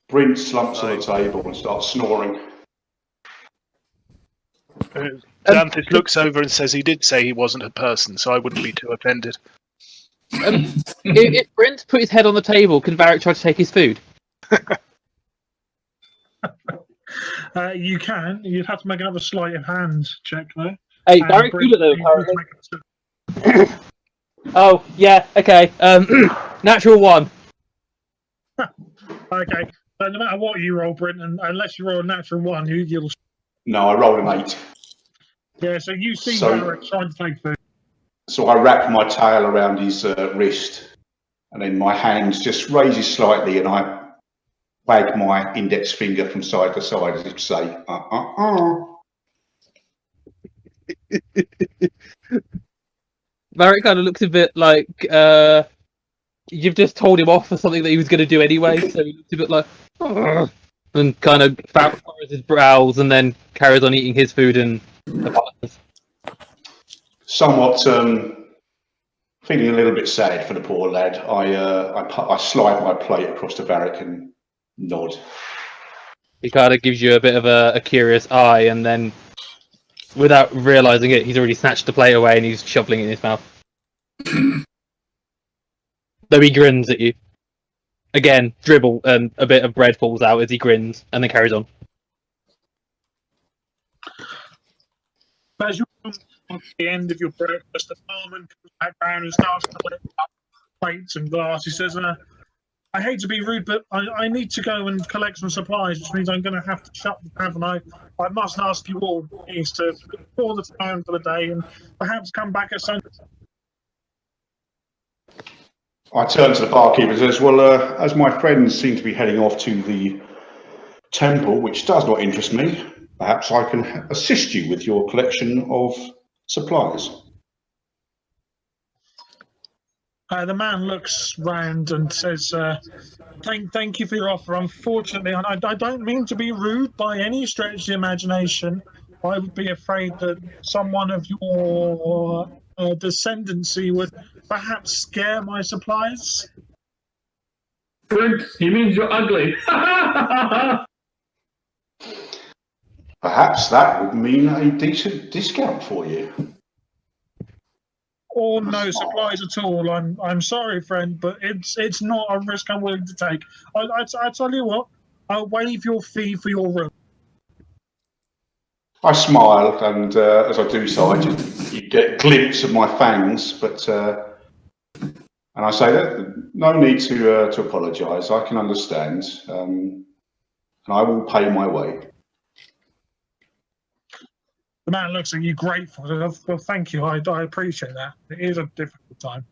Bryn slumps on the table and starts snoring. Xanthus looks over and says he did say he wasn't a person, so I wouldn't be too offended. If Brent put his head on the table, can Varric try to take his food? You can. You'd have to make another sleight of hand check, though. Hey, Varric, Bryn- you look though, apparently. Oh, yeah, okay. Natural 1. Okay. But no matter what you roll, Bryn, and unless you roll a natural 1, you'll. No, I rolled an 8. Yeah, so you see So- Varric trying to take food. So I wrap my tail around his wrist, and then my hand just raises slightly, and I wag my index finger from side to side as if to say, Varric kind of looks a bit like you've just told him off for something that he was going to do anyway, so he looks a bit like "Ugh," and kind of furrows his brows and then carries on eating his food and apologizes. Somewhat feeling a little bit sad for the poor lad. I slide my plate across the barrack and nod. He kind of gives you a bit of a curious eye, and then, without realizing it, he's already snatched the plate away and he's shoveling it in his mouth. Though he grins at you. Again, dribble, and a bit of bread falls out as he grins, and then carries on. As you come to the end of your breakfast, the barman comes back round and starts to lift up plates and glass. He says, I hate to be rude, but I need to go and collect some supplies, which means I'm going to have to shut the tavern. I must ask you all please to call the time for the day and perhaps come back at some. I turn to the barkeeper and says, well, as my friends seem to be heading off to the temple, which does not interest me, perhaps I can assist you with your collection of supplies. The man looks round and says, thank you for your offer. Unfortunately, I don't mean to be rude by any stretch of the imagination. I would be afraid that someone of your descendancy would perhaps scare my supplies. Brent, he means you're ugly. Perhaps that would mean a decent discount for you. Or no supplies at all. I'm sorry, friend, but it's not a risk I'm willing to take. I tell you what, I'll waive your fee for your room. I smile, and as I do so, you get a glimpse of my fangs, but and I say that no need to apologise. I can understand, and I will pay my way. The man looks at you grateful. Well, thank you. I appreciate that. It is a difficult time.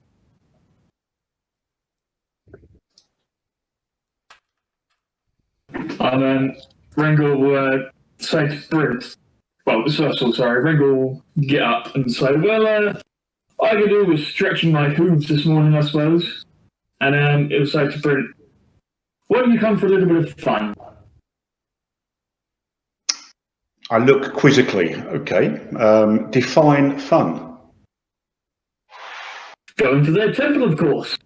And then Rengel will say to Brent, well, first of all, sorry, Rengel will get up and say, well, all I could do was stretching my hooves this morning, I suppose. And it'll say to Brent, why don't you come for a little bit of fun? I look quizzically. Okay. Define fun. Going to their temple, of course.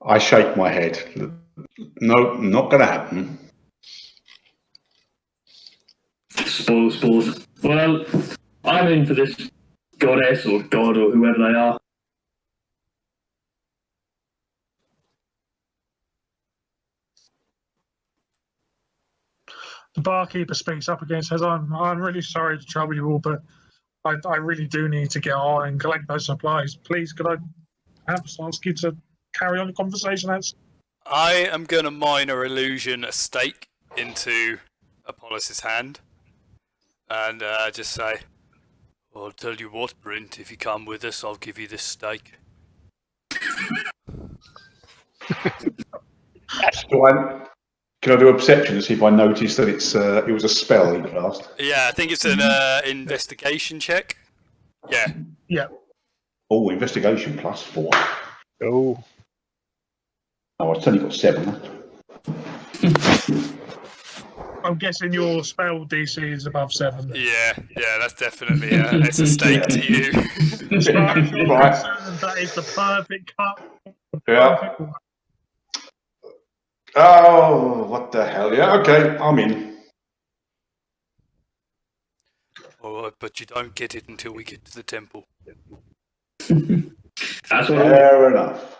I shake my head. No, not going to happen. Spoils. Well, I'm in for this goddess or god or whoever they are. The barkeeper speaks up again and says, I'm really sorry to trouble you all, but I really do need to get on and collect those supplies. Please, could I perhaps ask you to carry on the conversation as? I am going to minor illusion a stake into Apollos' hand and just say, I'll tell you what, Brent, if you come with us, I'll give you this stake. Do Can I do a perception to see if I notice that it was a spell he cast? Yeah, I think it's an investigation check. Yeah. Yeah. Oh, investigation +4. Oh. Oh, it's only got 7. I'm guessing your spell DC is above 7. Yeah, that's definitely it's a stake to you. As far as you're Right. concerned, that is the perfect cut. Yeah. Oh, what the hell? Yeah, okay, I'm in. Oh, but you don't get it until we get to the temple. That's what Fair enough.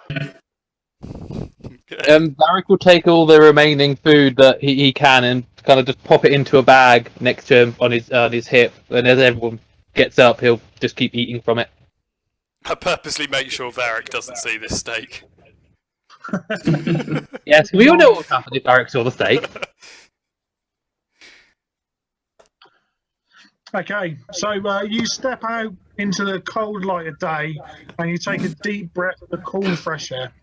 Varric will take all the remaining food that he can and kind of just pop it into a bag next to him on his hip. And as everyone gets up, he'll just keep eating from it. I purposely make sure Varric doesn't see this steak. Yes, we all know what would happen if Varric saw the steak. Okay, so you step out into the cold light of day and you take a deep breath of the cool, fresh air.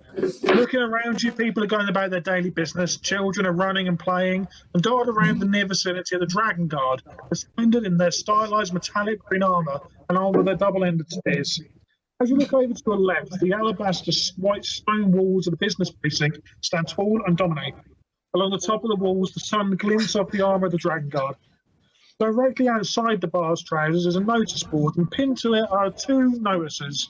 Looking around you, people are going about their daily business. Children are running and playing, and dotted around the near vicinity of the Dragon Guard, splendid in their stylized metallic green armor and armed with their double-ended spears. As you look over to the left, the alabaster white stone walls of the business precinct stand tall and dominate. Along the top of the walls, the sun glints off the armor of the Dragon Guard. Directly outside the bar's trousers is a notice board, and pinned to it are 2 notices.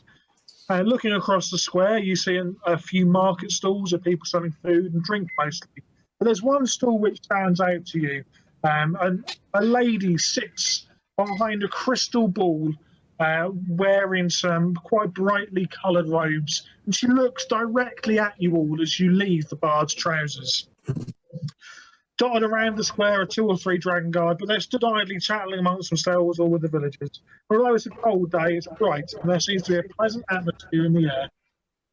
Looking across the square, you see a few market stalls of people selling food and drink mostly. But there's one stall which stands out to you. A lady sits behind a crystal ball, wearing some quite brightly coloured robes, and she looks directly at you all as you leave the bard's trousers. Dotted around the square are 2 or 3 Dragon Guard, but they're stood idly chatting amongst themselves or with the villagers. Although it's a cold day, it's bright, and there seems to be a pleasant atmosphere in the air.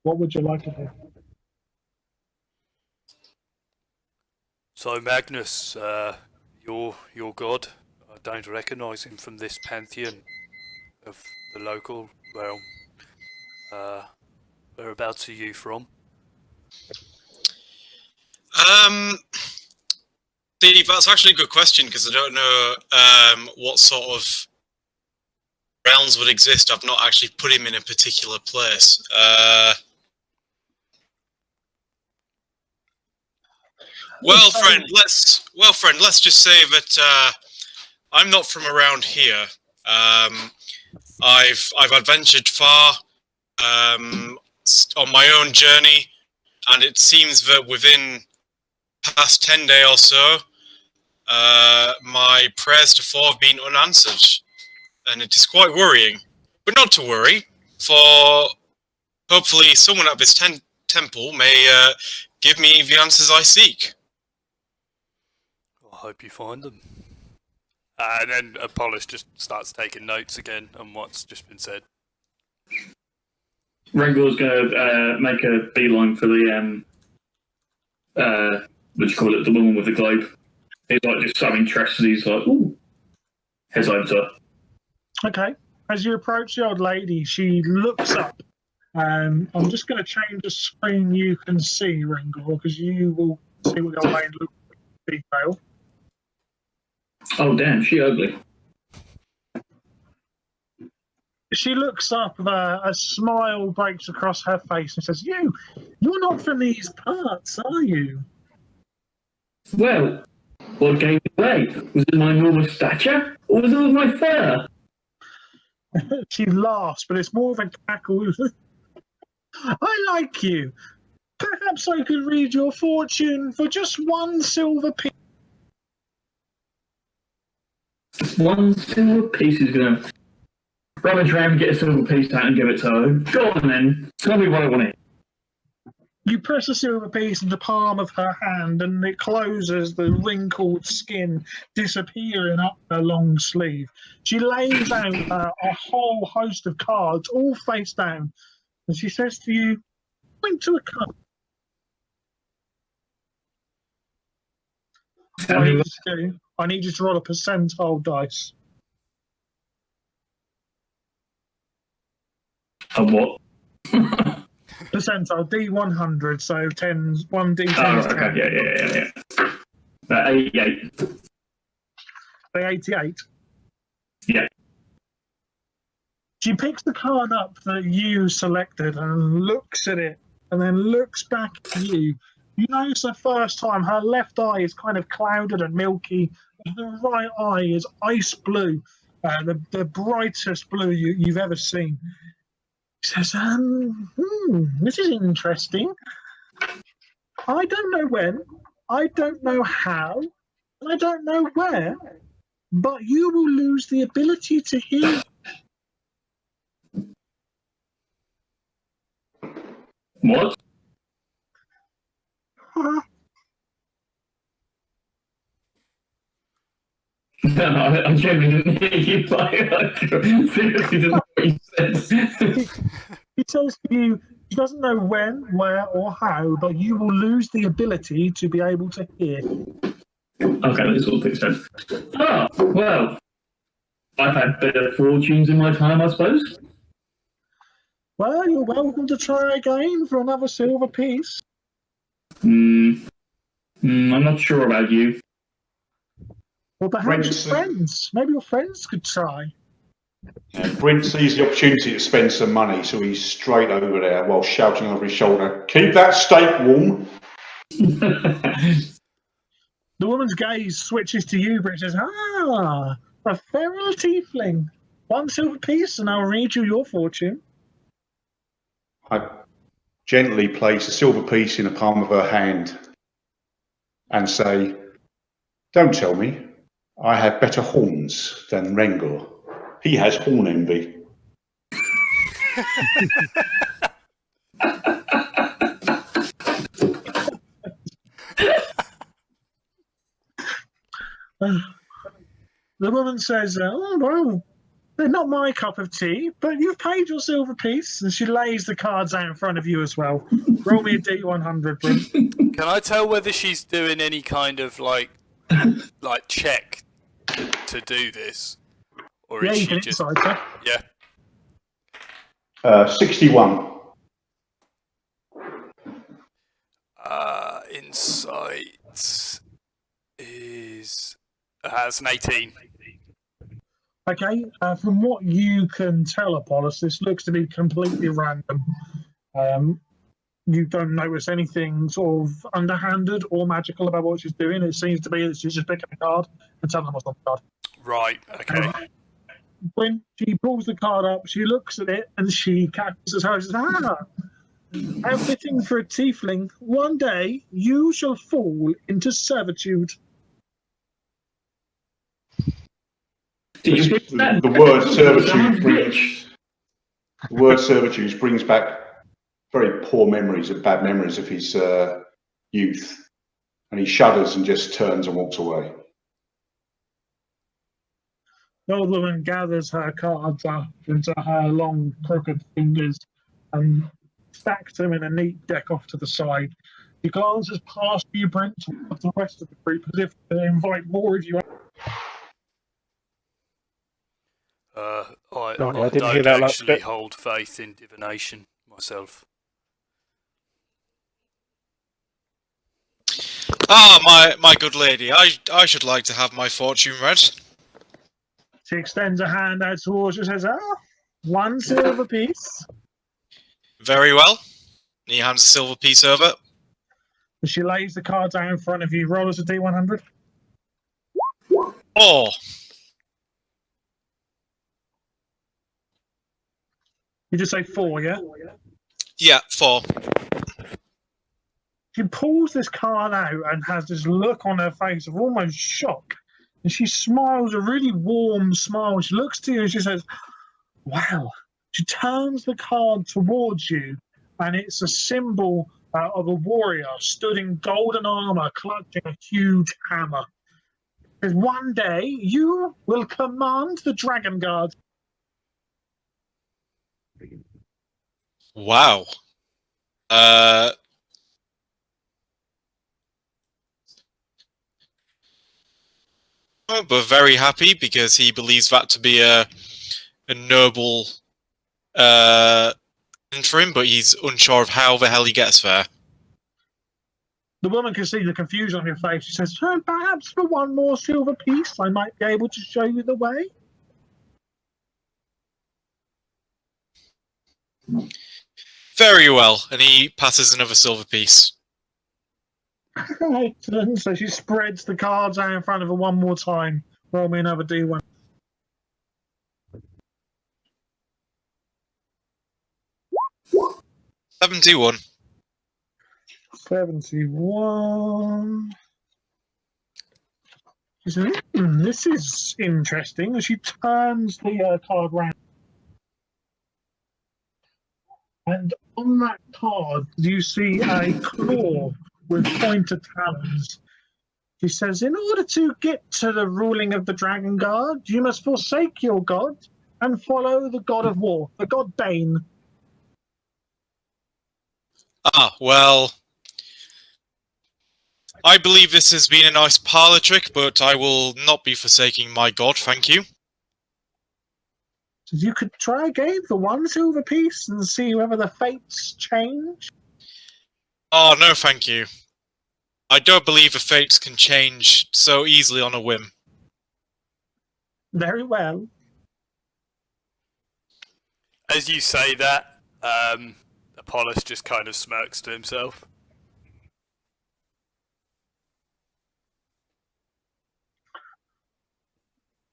What would you like to do? So Magnus, your god, I don't recognise him from this pantheon of the local realm. Whereabouts are you from? Steve, that's actually a good question because I don't know what sort of realms would exist. I've not actually put him in a particular place. Well, friend, let's just say that I'm not from around here. I've adventured far on my own journey, and it seems that within past 10 days or so, my prayers to Thor have been unanswered, and it is quite worrying. But not to worry, for hopefully someone at this temple may give me the answers I seek. I hope you find them. And then Apollos just starts taking notes again on what's just been said. Rengor's going to make a beeline for the what do you call it? The woman with the globe. He's like just so interested. He's like, ooh, heads over to her. Okay. As you approach the old lady, she looks up. I'm just going to change the screen you can see, Rengor, because you will see what the old lady looks like in detail. Oh, damn, she ugly. She looks up, a smile breaks across her face and says, you're not from these parts, are you? Well, what gave me away? Was it my normal stature, or was it my fur? She laughs, but it's more of a cackle. I like you. Perhaps I could read your fortune for just 1 silver piece. 1 silver piece is going to rummage around, get a silver piece out and give it to her. Go on then, tell me what I want to hear. You press a silver piece in the palm of her hand and it closes, the wrinkled skin disappearing up her long sleeve. She lays out a whole host of cards, all face down, and she says to you, point to a card. I need you to roll a percentile dice. A what? Percentile, D100, so 10s, 1D10 Oh, is 10. okay, yeah. 88. The 88. Yeah. She picks the card up that you selected and looks at it, and then looks back at you. You notice the first time her left eye is kind of clouded and milky. Her right eye is ice blue, the brightest blue you've ever seen. She says, this is interesting. I don't know when, I don't know how, and I don't know where, but you will lose the ability to hear. What? No, I genuinely didn't hear you. I seriously didn't know what you said. He says to you, he doesn't know when, where, or how, but you will lose the ability to be able to hear. Okay, this all makes sense. Ah, well, I've had better fortunes in my time, I suppose. Well, you're welcome to try again for another silver piece. I'm not sure about you. Or perhaps Prince- your friends. Maybe your friends could try. Brent sees the opportunity to spend some money, so he's straight over there while shouting over his shoulder, "Keep that steak warm." The woman's gaze switches to you, but it says, a feral tiefling. 1 silver piece, and I'll read you your fortune. I gently place a silver piece in the palm of her hand and say, "Don't tell me. I have better horns than Rengor. He has horn envy." The woman says, well, they're not my cup of tea, but you've paid your silver piece. And she lays the cards out in front of you as well. Roll me a D100, Bryn. Can I tell whether she's doing any kind of like check to do this, or Yeah, is you she can just inside check. yeah? 61. Insight is it's an 18. Okay, from what you can tell, Apollos, this looks to be completely random. You don't notice anything sort of underhanded or magical about what she's doing. It seems to be that she's just picking a card and telling them what's on the card. Right. Okay. When she pulls the card up, she looks at it and she cackles her and says, how fitting for a tiefling. One day you shall fall into servitude. Did you hear that? The word Someone's servitude rich. brings back very poor memories and bad memories of his youth, and he shudders and just turns and walks away. The old woman gathers her cards up into her long, crooked fingers and stacks them in a neat deck off to the side. She glances past you, Brent, towards the rest of the group as if to invite more of you. I didn't don't hear that last actually bit. hold faith in divination myself. My good lady, I should like to have my fortune read. She extends a hand out towards you and says, 1 silver piece. Very well. He hands a silver piece over. And she lays the cards out in front of you. Roll us a D100. Oh, You just say 4, yeah? yeah, 4. She pulls this card out and has this look on her face of almost shock. And she smiles a really warm smile. She looks to you and she says, wow. She turns the card towards you, and it's a symbol of a warrior stood in golden armor, clutching a huge hammer. Because one day you will command the Dragon Guard. Wow. But very happy because he believes that to be a noble thing for him, but he's unsure of how the hell he gets there. The woman can see the confusion on your face. She says, perhaps for one more silver piece, I might be able to show you the way. Very well. And he passes another silver piece. Excellent. So she spreads the cards out in front of her one more time. Roll me another D1. 71. 71. She says, this is interesting. She turns the card round. And on that card, you see a claw with pointed talons. She says, in order to get to the ruling of the Dragon Guard, you must forsake your god and follow the god of war, the god Bane. Ah, well. I believe this has been a nice parlor trick, but I will not be forsaking my god, thank you. So you could try again for one silver piece and see whether the fates change. Oh, no thank you. I don't believe the fates can change so easily on a whim. Very well. As you say that, Apollos just kind of smirks to himself.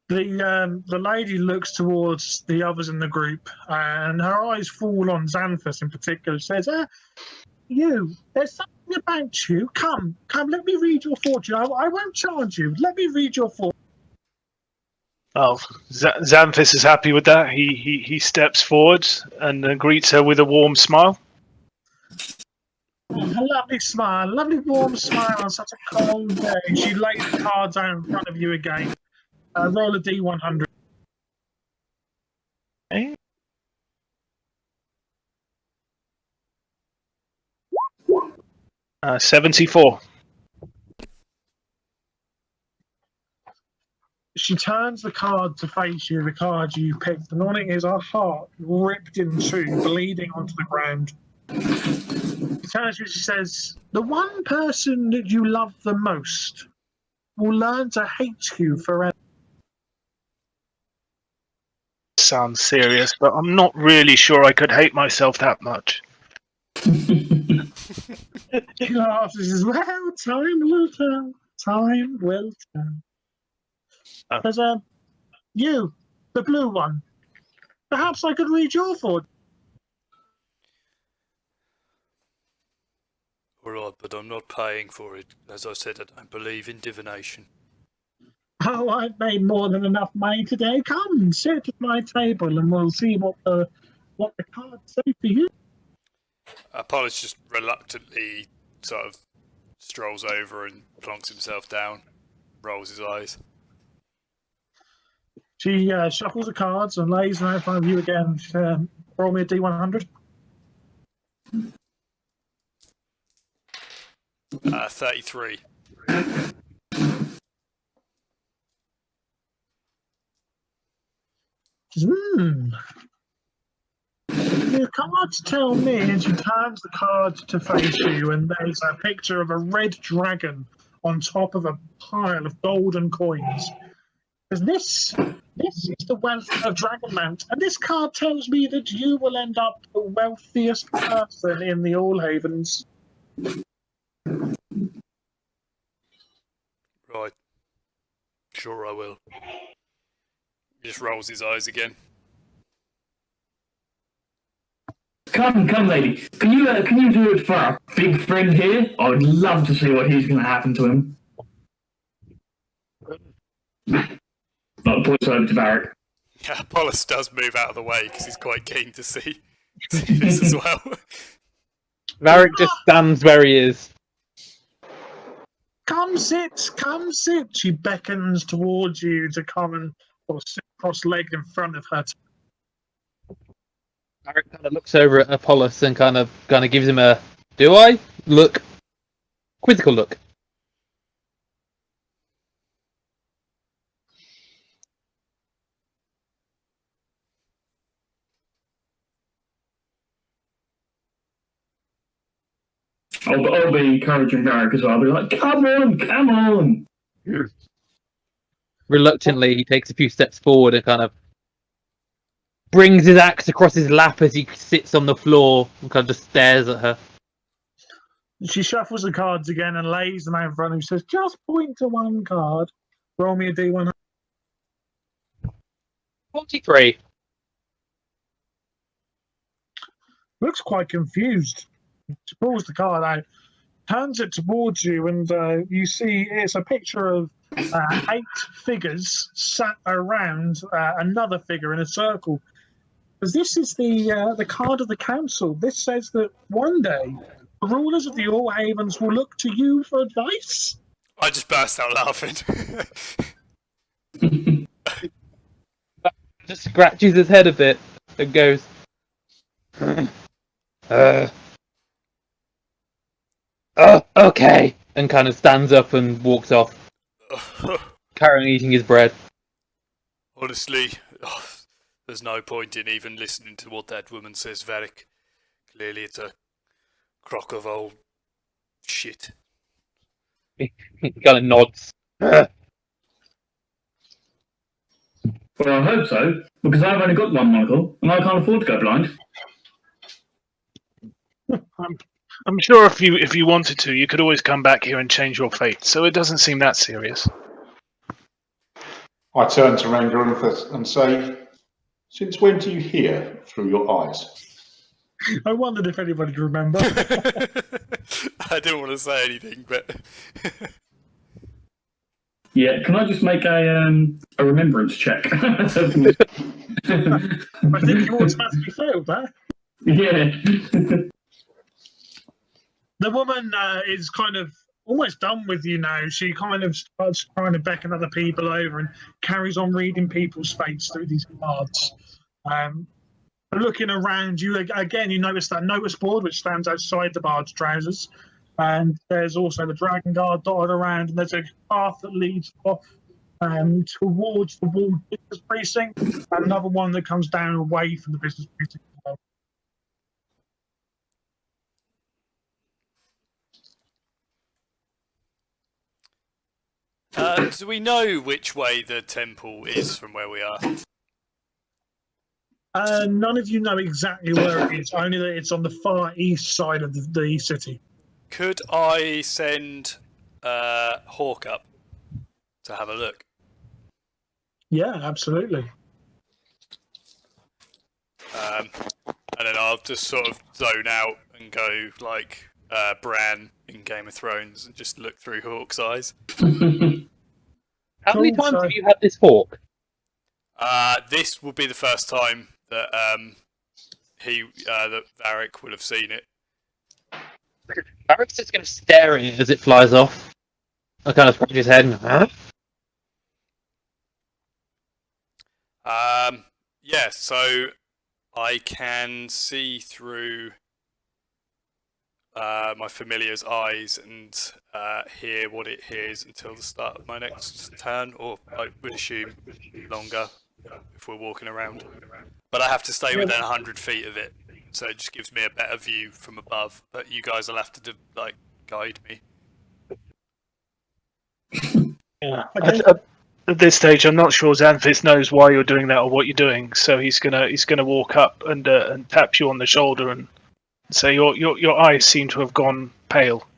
The lady looks towards the others in the group, and her eyes fall on Xanthus in particular. She says, you, there's something about you. Come, let me read your fortune. I won't charge you. Let me read your fortune. Oh, Xanthus is happy with that. He steps forward and greets her with a warm smile. A lovely smile, a lovely warm smile on such a cold day. She lays the cards out in front of you again. Roll a D100. Okay. 74. She turns the card to face you, the card you picked, and on it is a heart ripped in two, bleeding onto the ground. She turns to you, she says, the one person that you love the most will learn to hate you forever. Sounds serious, but I'm not really sure I could hate myself that much. He laughs and says, well, time will tell. Time will tell. Oh. There's you, the blue one. Perhaps I could read your fortune. Alright, but I'm not paying for it. As I said, I don't believe in divination. Oh, I've made more than enough money today. Come, sit at my table and we'll see what the cards say for you. Apollos just reluctantly sort of strolls over and plonks himself down, rolls his eyes. She shuffles the cards and lays them out in front of you again. Roll me a D100. 33. The cards tell me, and she turns the cards to face you, and there's a picture of a red dragon on top of a pile of golden coins. Because this is the wealth of Dragonmount, and this card tells me that you will end up the wealthiest person in the All Havens. Right. Sure I will. He just rolls his eyes again. Come, lady. Can you do it for our big friend here? I would love to see what he's going to happen to him. Points over to Varric. Yeah, Apollos does move out of the way because he's quite keen to see this as well. Varric just stands where he is. Come sit. She beckons towards you to come and sit cross-legged in front of her. Varric kind of looks over at Apollos and kind of gives him a "do I?" look, quizzical look. I'll be encouraging Varric as well. I'll be like, come on! Reluctantly, he takes a few steps forward and kind of brings his axe across his lap as he sits on the floor and kind of just stares at her. She shuffles the cards again and lays them out in front of him. Says, "Just point to one card. Roll me a D100." 43. Looks quite confused. She pulls the card out, turns it towards you, and you see it's a picture of 8 figures sat around another figure in a circle. Because this is the card of the council. This says that one day the rulers of the All Havens will look to you for advice. I just burst out laughing. Just scratches his head a bit and goes, okay, and kind of stands up and walks off, carrying eating his bread. Honestly, there's no point in even listening to what that woman says, Varric. Clearly it's a crock of old shit. He kind of nods. Well, I hope so, because I've only got one, Michael, and I can't afford to go blind. I'm sure if you wanted to, you could always come back here and change your fate. So it doesn't seem that serious. I turn to Rangaruntha and say, "Since when do you hear through your eyes?" I wondered if anybody could remember. I didn't want to say anything, but Yeah, can I just make a remembrance check? I think you automatically failed that. Yeah. The woman is kind of almost done with you now. She kind of starts trying to beckon other people over and carries on reading people's fates through these cards. Looking around you, again, you notice that notice board which stands outside the bard's trousers. And there's also the Dragon Guard dotted around, and there's a path that leads off towards the walled business precinct, and another one that comes down away from the business precinct. do we know which way the temple is from where we are? None of you know exactly where it is, only that it's on the far east side of the city. Could I send Hawk up to have a look? Yeah, absolutely. And then I'll just sort of zone out and go like Bran in Game of Thrones and just look through Hawk's eyes. How many Cool, times so- have you had this hawk? This will be the first time that that Varric will have seen it. Varric's just going to stare at it as it flies off. I kind of scratch his head and, huh? Yeah, so I can see through my familiar's eyes and hear what it hears until the start of my next turn, or I would assume longer if we're walking around. But I have to stay within 100 feet of it, so it just gives me a better view from above. But you guys will have to guide me. Yeah. Okay. At this stage, I'm not sure Xanthus knows why you're doing that or what you're doing. So he's gonna walk up and tap you on the shoulder and say, "Your eyes seem to have gone pale.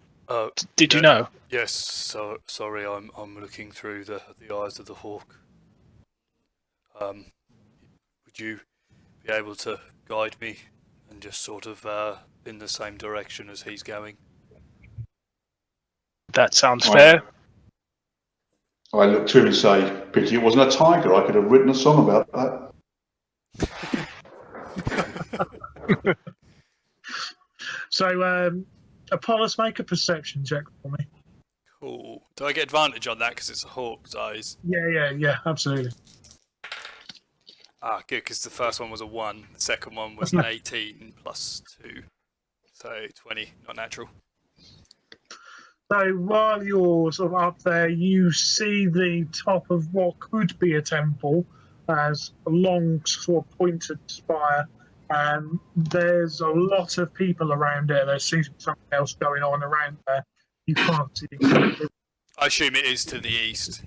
Did you know?" Yes. So sorry, I'm looking through the eyes of the hawk. Would you be able to guide me and just sort of in the same direction as he's going? That sounds Right. fair. I look to him and say, "Pity it wasn't a tiger. I could have written a song about that." So, Apollos, make a perception check for me. Cool. Do I get advantage on that because it's a hawk's eyes? Yeah, absolutely. Ah, good, because the first one was a 1, the second one was an 18 plus 2. So 20, not natural. So while you're sort of up there, you see the top of what could be a temple as a long sort of pointed spire, There's a lot of people around there. There seems to be something else going on around there. You can't see exactly. I assume it is to the east.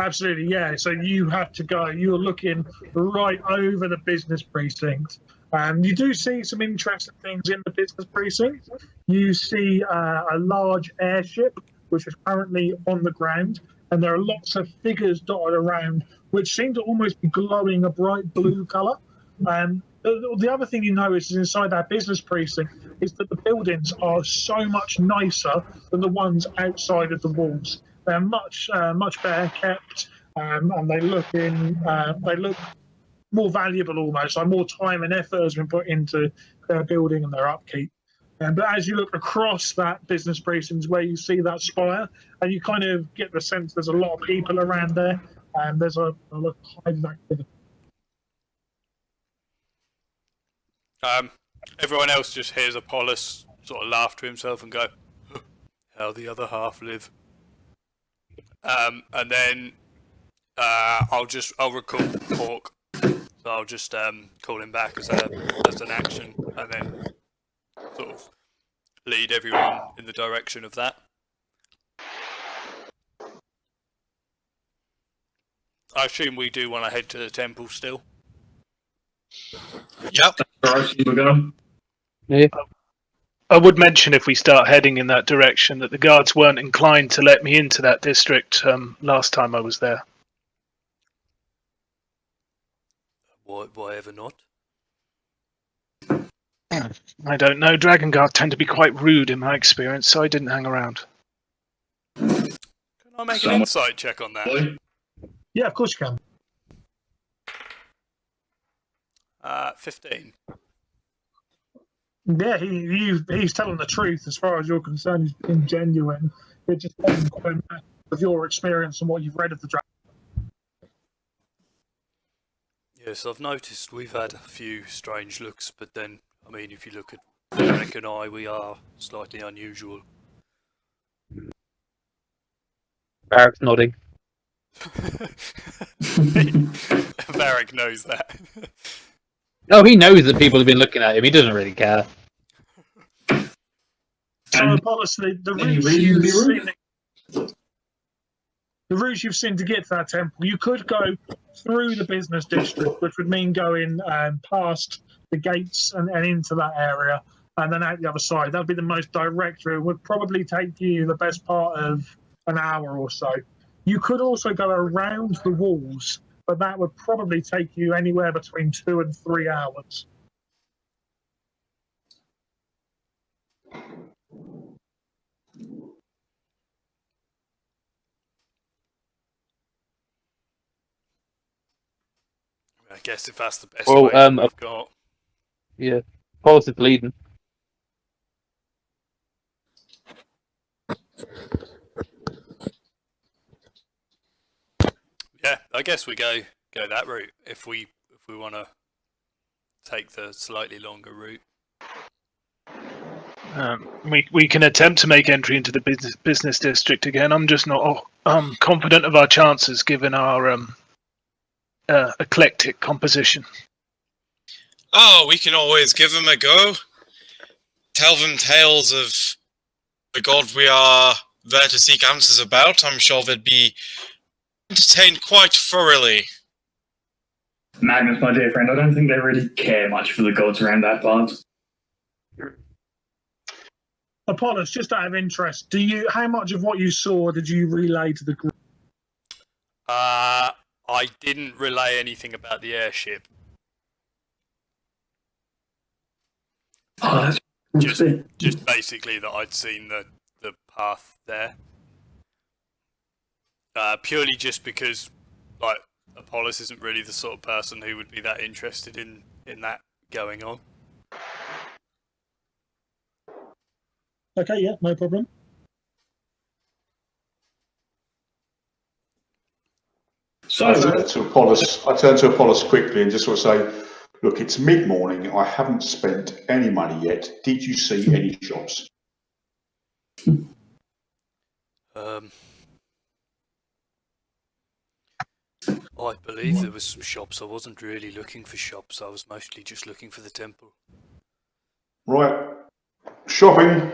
Absolutely, yeah. So you have to go. You're looking right over the business precinct. You do see some interesting things in the business precinct. You see a large airship, which is currently on the ground, and there are lots of figures dotted around, which seem to almost be glowing a bright blue colour. The other thing you notice is inside that business precinct is that the buildings are so much nicer than the ones outside of the walls. They're much better kept, and they look more valuable almost. Like more time and effort has been put into their building and their upkeep. But as you look across that business precinct where you see that spire, and you kind of get the sense there's a lot of people around there, and there's a lot of hive activity. Everyone else just hears Apollos sort of laugh to himself and go, "How the other half live?" And then I'll recall Hawk. So I'll just call him back as an action, and then sort of lead everyone in the direction of that. I assume we do want to head to the temple still. Yep. We're going. Yeah. I would mention if we start heading in that direction that the guards weren't inclined to let me into that district last time I was there. Why ever not? I don't know. Dragon Guard tend to be quite rude in my experience, so I didn't hang around. Can I make an insight check on that? Yeah, of course you can. 15. Yeah, he's telling the truth as far as you're concerned. He's being genuine. It just doesn't quite match with your experience and what you've read of the dragon. Yes, I've noticed we've had a few strange looks, but then, I mean, if you look at Varric and I, we are slightly unusual. Barrack's nodding. Varric knows that. Oh, he knows that people have been looking at him. He doesn't really care. So, Apollos, the route you've seen to get to that temple, you could go through the business district, which would mean going past the gates and into that area, and then out the other side. That would be the most direct route. It would probably take you the best part of an hour or so. You could also go around the walls, but that would probably take you anywhere between 2 and 3 hours. I guess if that's the best Well, way that we've got. Yeah, Apollos is bleeding. Yeah, I guess we go that route if we want to take the slightly longer route. We can attempt to make entry into the business district again. I'm just not confident of our chances given our eclectic composition. Oh, we can always give them a go. Tell them tales of the god we are there to seek answers about. I'm sure they'd be entertained quite thoroughly. Magnus, my dear friend, I don't think they really care much for the gods around that part. Apollos, just out of interest, how much of what you saw did you relay to the group? I didn't relay anything about the airship. Oh, that's Just basically that I'd seen the path there. Purely just because, like, Apollos isn't really the sort of person who would be that interested in that going on. Okay, yeah, no problem. so. I turn to Apollos quickly and just sort of say, look, it's mid-morning. I haven't spent any money yet. Did you see any shops? I believe there was some shops. I wasn't really looking for shops. I was mostly just looking for the temple. Right. Shopping.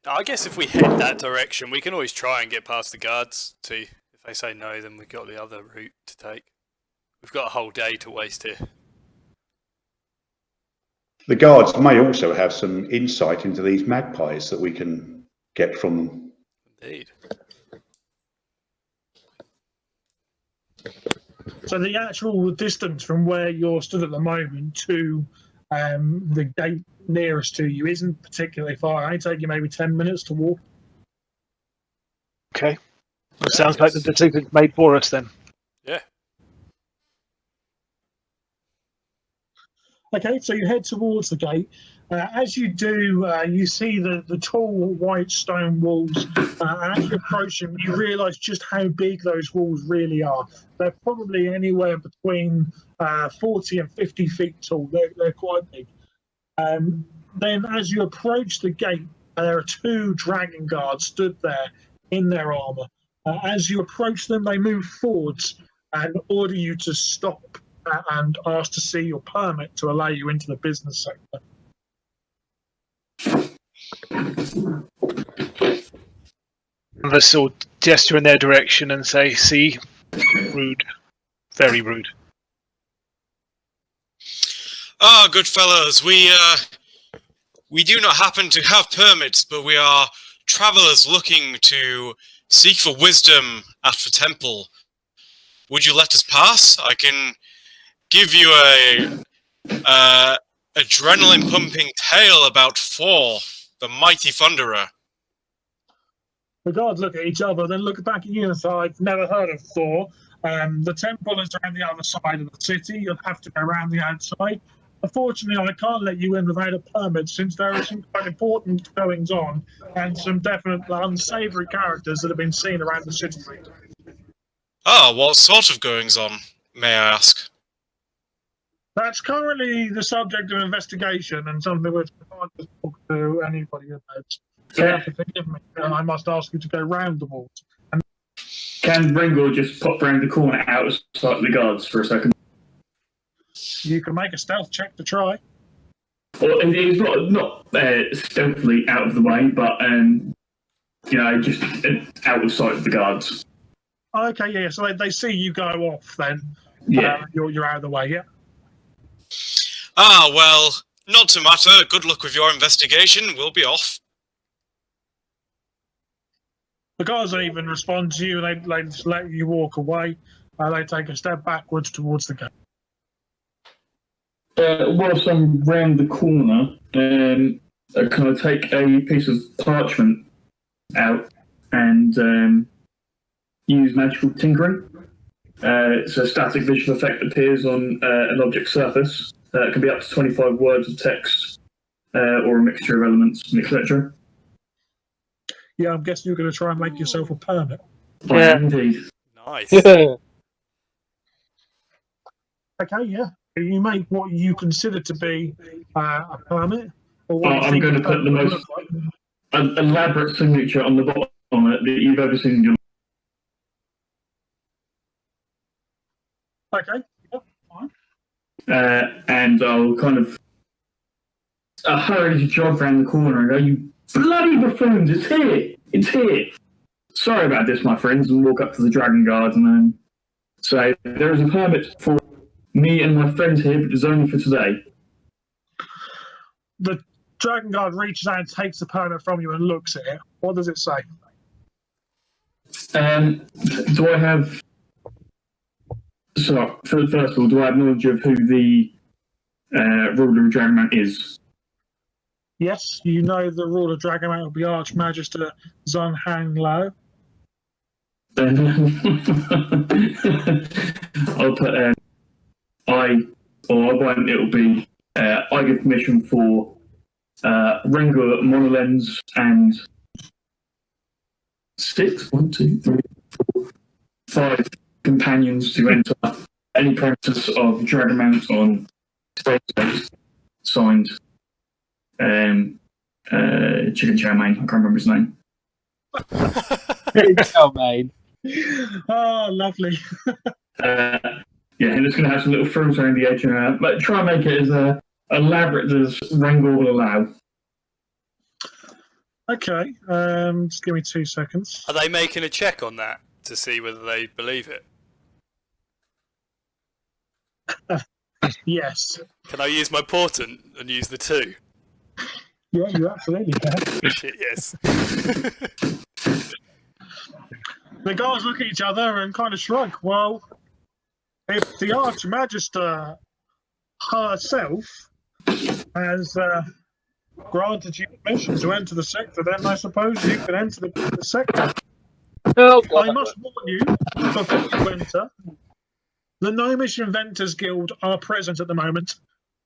I guess if we head that direction, we can always try and get past the guards. See, if they say no, then we've got the other route to take. We've got a whole day to waste here. The guards may also have some insight into these magpies that we can get from them. Indeed. So the actual distance from where you're stood at the moment to the gate nearest to you isn't particularly far. It'll take you maybe 10 minutes to walk. Okay. It sounds like the decision's made for us then. Yeah. Okay, so you head towards the gate. As you do, you see the tall white stone walls. And as you approach them, you realise just how big those walls really are. They're probably anywhere between 40 and 50 feet tall. They're quite big. Then as you approach the gate, there are two dragon guards stood there in their armour. As you approach them, they move forwards and order you to stop and ask to see your permit to allow you into the business sector. Canvas will gesture in their direction and say, "See, rude, very rude." Ah, good fellows, we do not happen to have permits, but we are travelers looking to seek for wisdom at the temple. Would you let us pass? I can give you a adrenaline-pumping tale about Thor, the mighty thunderer. The guards look at each other, then look back at you and say, "I've never heard of Thor. The temple is around the other side of the city. You'll have to go around the outside. Unfortunately, I can't let you in without a permit, since there are some quite important goings on and some definite unsavoury characters that have been seen around the city." Ah, what sort of goings on, may I ask? That's currently the subject of investigation and something which I can't just talk to anybody about. So you have to forgive me, and I must ask you to go round the walls. Can Ringo just pop round the corner out of sight of the guards for a second? You can make a stealth check to try. Well, it's not stealthily out of the way, but just out of sight of the guards. Okay, yeah. So they see you go off, then Yeah. you're out of the way. Yeah. Ah, well, not to matter. Good luck with your investigation. We'll be off. The guards don't even respond to you. They just let you walk away. They take a step backwards towards the gate. Whilst I'm round the corner, can I take a piece of parchment out and use magical tinkering? It's a static visual effect that appears on an object surface. It can be up to 25 words of text or a mixture of elements, etc. Yeah, I'm guessing you're going to try and make yourself a permit. Yeah. Indeed. Nice. Okay, yeah. You make what you consider to be a permit. Or what you I'm think going a to put the permit most looks like. elaborate signature on the bottom of it that you've ever seen in your Okay, yeah, fine. and I'll kind of hurry to jog around the corner and go, "You bloody buffoons, it's here! It's here! Sorry about this, my friends," and walk up to the Dragon Guard and then say, "There is a permit for me and my friends here, but it's only for today." The Dragon Guard reaches out and takes the permit from you and looks at it. What does it say? Do I have... So, first of all, do I have knowledge of who the ruler of Dragonmount is? Yes, you know the ruler of Dragonmount will be Archmagister Zun Hang Lo. I'll put it'll be I give permission for Rengar Monolens and 5 companions to enter any premises of Dragonmount on today's signed Chicken Chow Mein. I can't remember his name. Oh, mate. Oh, lovely. Yeah, and it's going to have some little frills around the edge, but try and make it as elaborate as Rangor will allow. Okay, just give me 2 seconds. Are they making a check on that to see whether they believe it? Yes. Can I use my portent and use the 2? Yeah, you absolutely can. Shit, yes. The guys look at each other and kind of shrug. Well, if the Archmagister herself has granted you permission to enter the sector, then I suppose you can enter the sector. Oh, I must warn you, before you enter, the Gnomish Inventors Guild are present at the moment.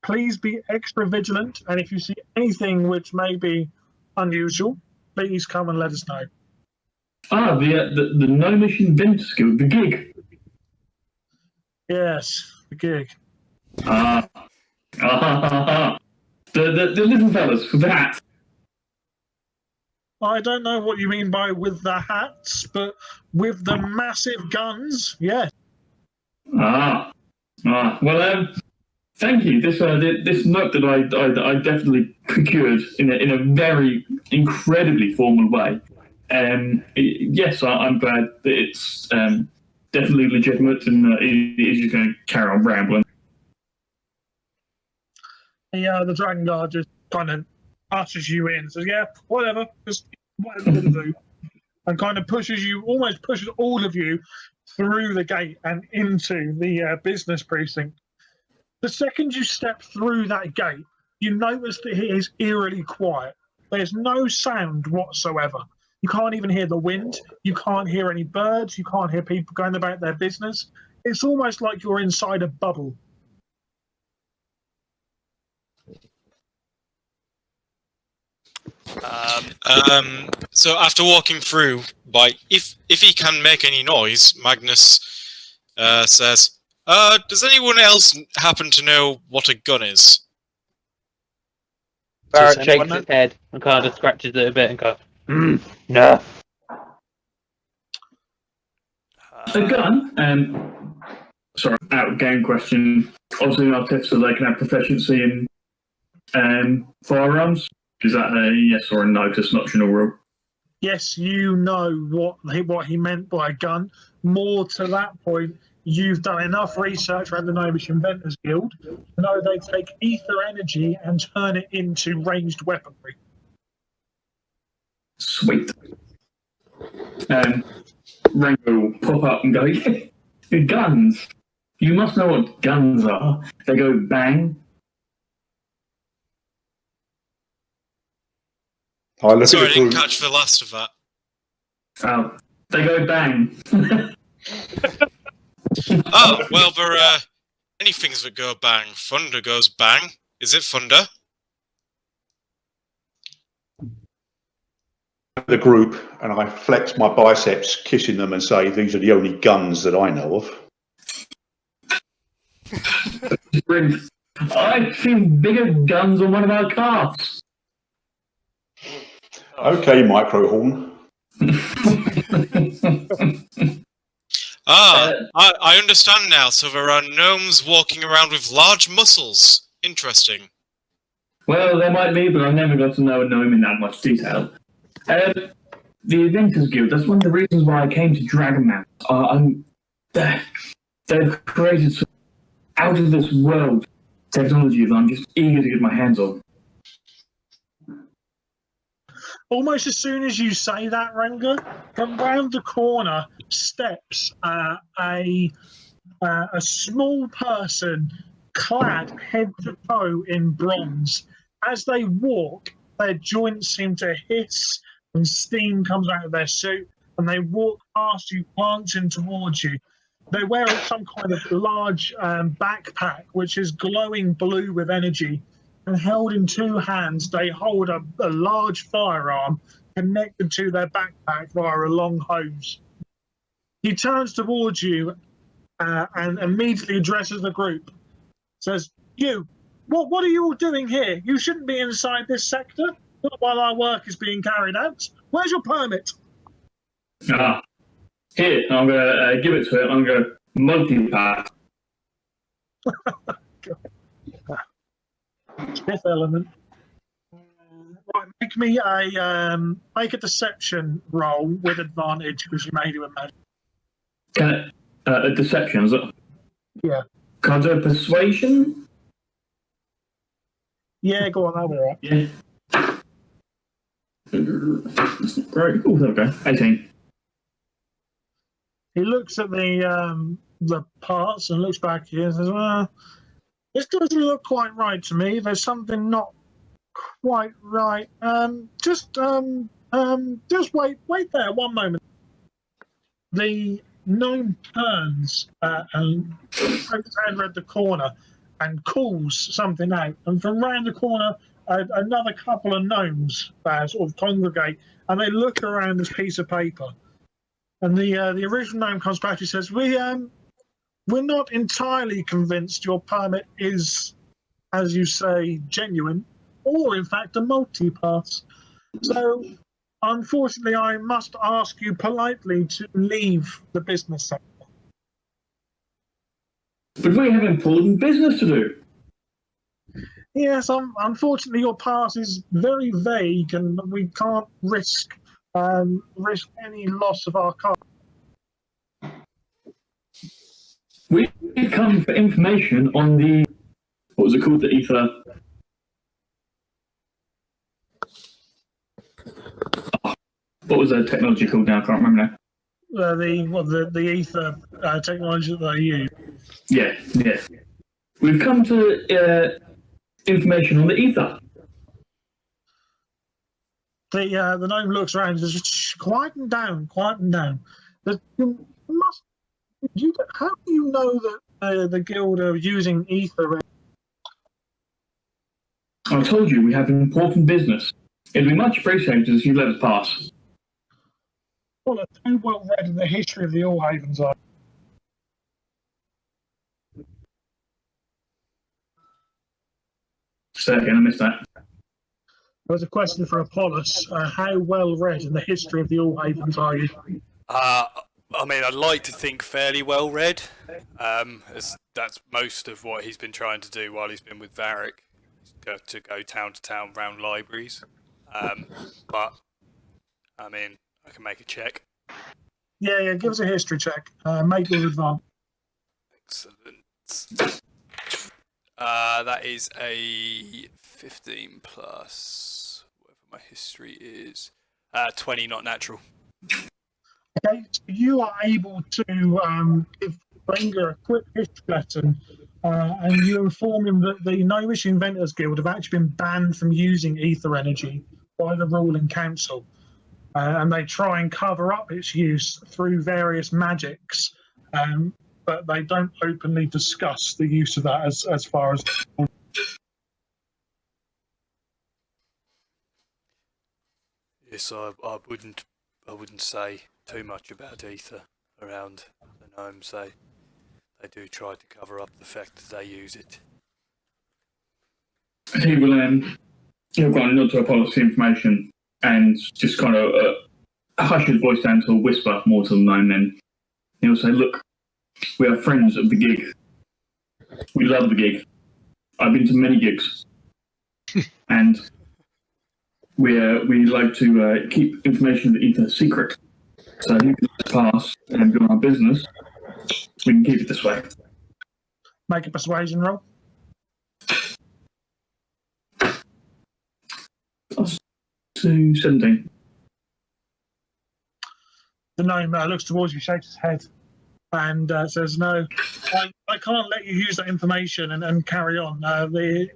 Please be extra vigilant, and if you see anything which may be unusual, please come and let us know. The Gnomish Inventors Guild, the gig. Yes, the gig. The little fellas with the hats. I don't know what you mean by with the hats, but with the massive guns, yes. Well, thank you. This note that I definitely procured in a very incredibly formal way. Yes, I'm glad that it's definitely legitimate and it is just going to carry on rambling. Yeah, the Dragon Guard just kind of ushers you in, says, yeah, whatever, just whatever you do. And kind of almost pushes all of you through the gate and into the business precinct. The second you step through that gate, you notice that it is eerily quiet. There's no sound whatsoever. You can't even hear the wind. You can't hear any birds. You can't hear people going about their business. It's almost like you're inside a bubble. So after walking through, if he can make any noise, Magnus says, does anyone else happen to know what a gun is? Barrett Does shakes anyone his head and kind of scratches it a bit and goes, no. A gun? Sorry, out of game question. Obviously, our tips so they can have proficiency in firearms. Is that a yes or a no? Because it's an optional rule. Yes, you know what he meant by a gun. More to that point, you've done enough research around the Gnomish Inventors Guild to know they take ether energy and turn it into ranged weaponry. Sweet. Rango will pop up and go, yeah, guns. You must know what guns are. They go bang. I look Sorry, at I the didn't group. catch the last of that. Oh, they go bang. Oh, well, there are many things that go bang. Thunder goes bang. Is it thunder? The group, and I flex my biceps, kissing them, and say, "These are the only guns that I know of." I've seen bigger guns on one of our calves. Okay, Microhorn. I understand now. So there are gnomes walking around with large muscles. Interesting. Well, there might be, but I've never got to know a gnome in that much detail. The Inventors Guild, that's one of the reasons why I came to Dragonmount. They've created some out-of-this-world technology that I'm just eager to get my hands on. Almost as soon as you say that, Ranger, from round the corner steps a small person clad head to toe in bronze. As they walk, their joints seem to hiss and steam comes out of their suit, and they walk past you, glancing towards you. They wear some kind of large backpack, which is glowing blue with energy. And held in two hands, they hold a large firearm connected to their backpack via a long hose. He turns towards you and immediately addresses the group. Says, "You, what are you all doing here? You shouldn't be inside this sector, not while our work is being carried out. Where's your permit?" Here, I'm going to give it to him. I'm going to multi-pass. Fifth element. Right, make a deception roll with advantage because you made it with magic. Can a deception, is it? Yeah. Can I do a persuasion? Yeah, go on, that'll be right. Yeah. That's not great. Oh, there we go. 18. He looks at the parts and looks back here and says, "Well, this doesn't look quite right to me. There's something not quite right. Just wait there one moment." The gnome turns and pokes his hand around the corner and calls something out. And from round the corner, another couple of gnomes sort of congregate, and they look around this piece of paper. And the original gnome comes back and says, we're not entirely convinced your permit is, as you say, genuine, or in fact a multi-pass. So, unfortunately, I must ask you politely to leave the business sector. But we have important business to do. Yes, unfortunately, your pass is very vague, and we can't risk any loss of our car. We come for information on the, what was it called, the ether? What was the technology called now? I can't remember now. The ether technology that they use. Yeah. We've come to information on the ether. The gnome looks around and says, "Shh, quieten down. How do you know that the guild are using ether?" I told you we have important business. It'd be much appreciated if you let us pass. Well, it's too well read in the history of the All Havens. Say again, I missed that. There was a question for Apollos. How well read in the history of the All Havens are you? I mean, I'd like to think fairly well read, as that's most of what he's been trying to do while he's been with Varric, to go town to town round libraries. But, I mean, I can make a check. Yeah, give us a history check. Make it with advantage. Excellent. That is a 15 plus whatever my history is. 20, not natural. Okay, so you are able to give Ranger a quick history lesson, and you inform him that the Gnomish Inventors Guild have actually been banned from using ether energy by the ruling council, and they try and cover up its use through various magics, but they don't openly discuss the use of that as far as. Yes, I wouldn't say too much about ether around the gnomes. They do try to cover up the fact that they use it. He will he'll go and nod to Apollos the information and just kind of hush his voice down to a whisper more to the gnome. Then he'll say, "Look, we are friends of the gig. We love the gig. I've been to many gigs, and we like to keep information of the ether secret. So if you can pass and do our business, we can keep it this way." Make a persuasion roll. Plus 17. The gnome looks towards you, shakes his head, and says, "No, I can't let you use that information and carry on.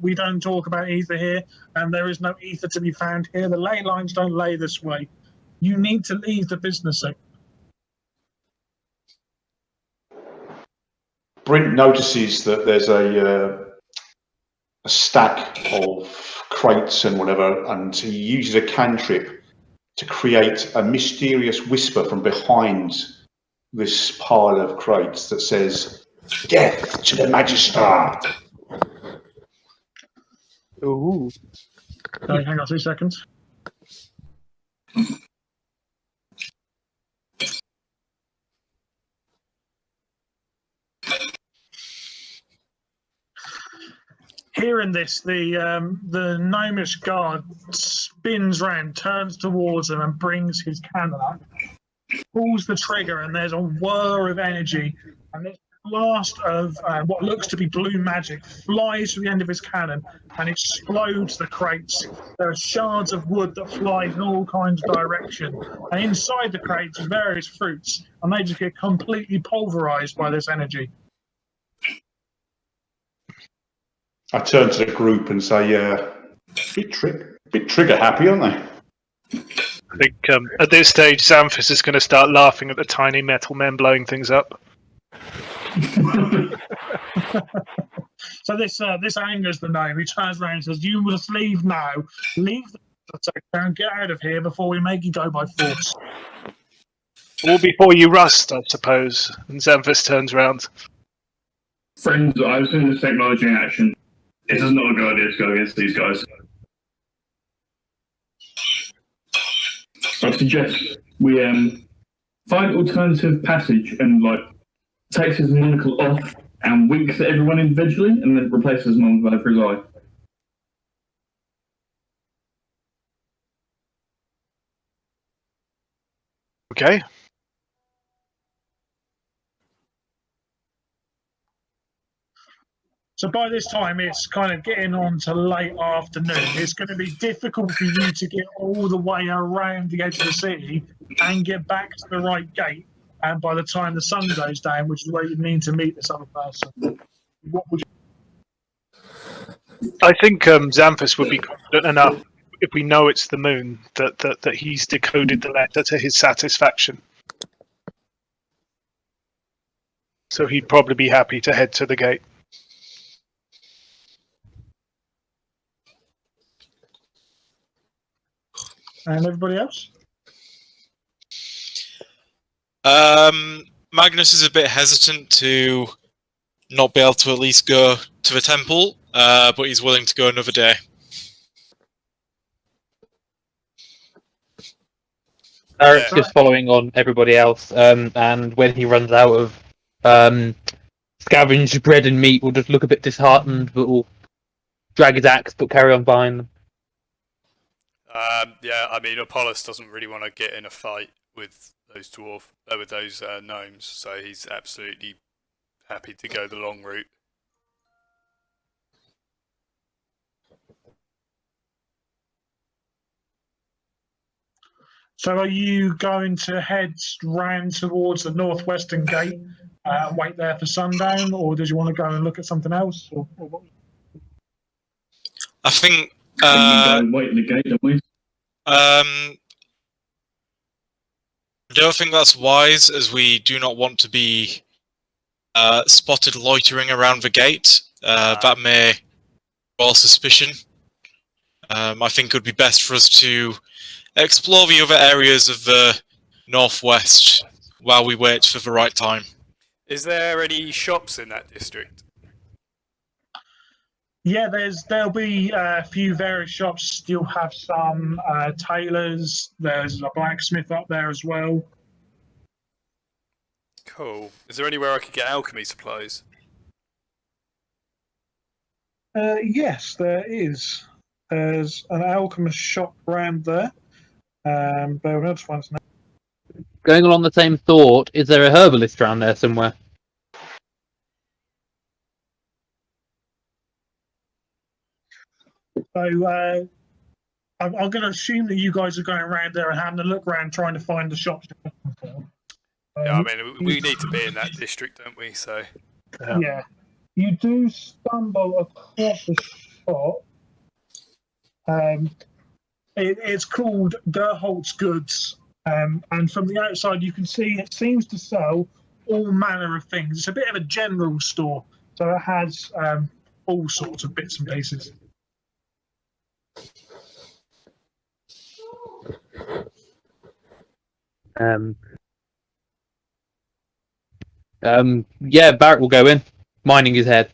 We don't talk about ether here, and there is no ether to be found here. The ley lines don't lay this way. You need to leave the business sector." Brint notices that there's a stack of crates and whatever, and he uses a cantrip to create a mysterious whisper from behind this pile of crates that says, "Death to the Magister." Ooh. Okay, hang on 2 seconds. Hearing this, the gnomish guard spins round, turns towards him, and brings his cannon up. Pulls the trigger, and there's a whir of energy, and this blast of what looks to be blue magic flies to the end of his cannon and explodes the crates. There are shards of wood that fly in all kinds of directions, and inside the crates are various fruits, and they just get completely pulverized by this energy. I turn to the group and say, bit trigger happy, aren't they? I think at this stage, Xanthus is going to start laughing at the tiny metal men blowing things up. So this angers the gnome. He turns around and says, "You must leave now. Leave the sector and get out of here before we make you go by force." Or before you rust, I suppose. And Xanthus turns around. Friends, I was doing this technology in action. It is not a good idea to go against these guys. I suggest we find alternative passage and takes his monocle off and winks at everyone individually and then replaces them over his eye. Okay. So by this time, it's kind of getting on to late afternoon. It's going to be difficult for you to get all the way around the edge of the city and get back to the right gate. And by the time the sun goes down, which is where you need to meet this other person, what would you? I think Xanthus would be confident enough, if we know it's the moon, that he's decoded the letter to his satisfaction. So he'd probably be happy to head to the gate. And everybody else? Magnus is a bit hesitant to not be able to at least go to the temple, but he's willing to go another day. Eric's just following on everybody else, and when he runs out of scavenged bread and meat, will just look a bit disheartened, but will drag his axe, but carry on behind them. Yeah, I mean, Apollos doesn't really want to get in a fight with those gnomes, so he's absolutely happy to go the long route. So are you going to head round towards the northwestern gate and wait there for sundown, or did you want to go and look at something else? Or what? I think... we go and wait in the gate, don't we? I don't think that's wise, as we do not want to be spotted loitering around the gate. That may draw suspicion. I think it would be best for us to explore the other areas of the northwest while we wait for the right time. Is there any shops in that district? Yeah, there'll be a few various shops. You'll have some tailors. There's a blacksmith up there as well. Cool. Is there anywhere I could get alchemy supplies? Yes, there is. There's an alchemist shop around there. But I just want to know. Going along the same thought, is there a herbalist around there somewhere? So I'm going to assume that you guys are going around there and having a look around, trying to find the shops. Yeah, I mean, we need to be in that district, don't we? So yeah, you do stumble across a shop. It's called Gerholt's Goods, and from the outside you can see it seems to sell all manner of things. It's a bit of a general store, so it has all sorts of bits and pieces. Yeah, Barrett will go in, mining his head.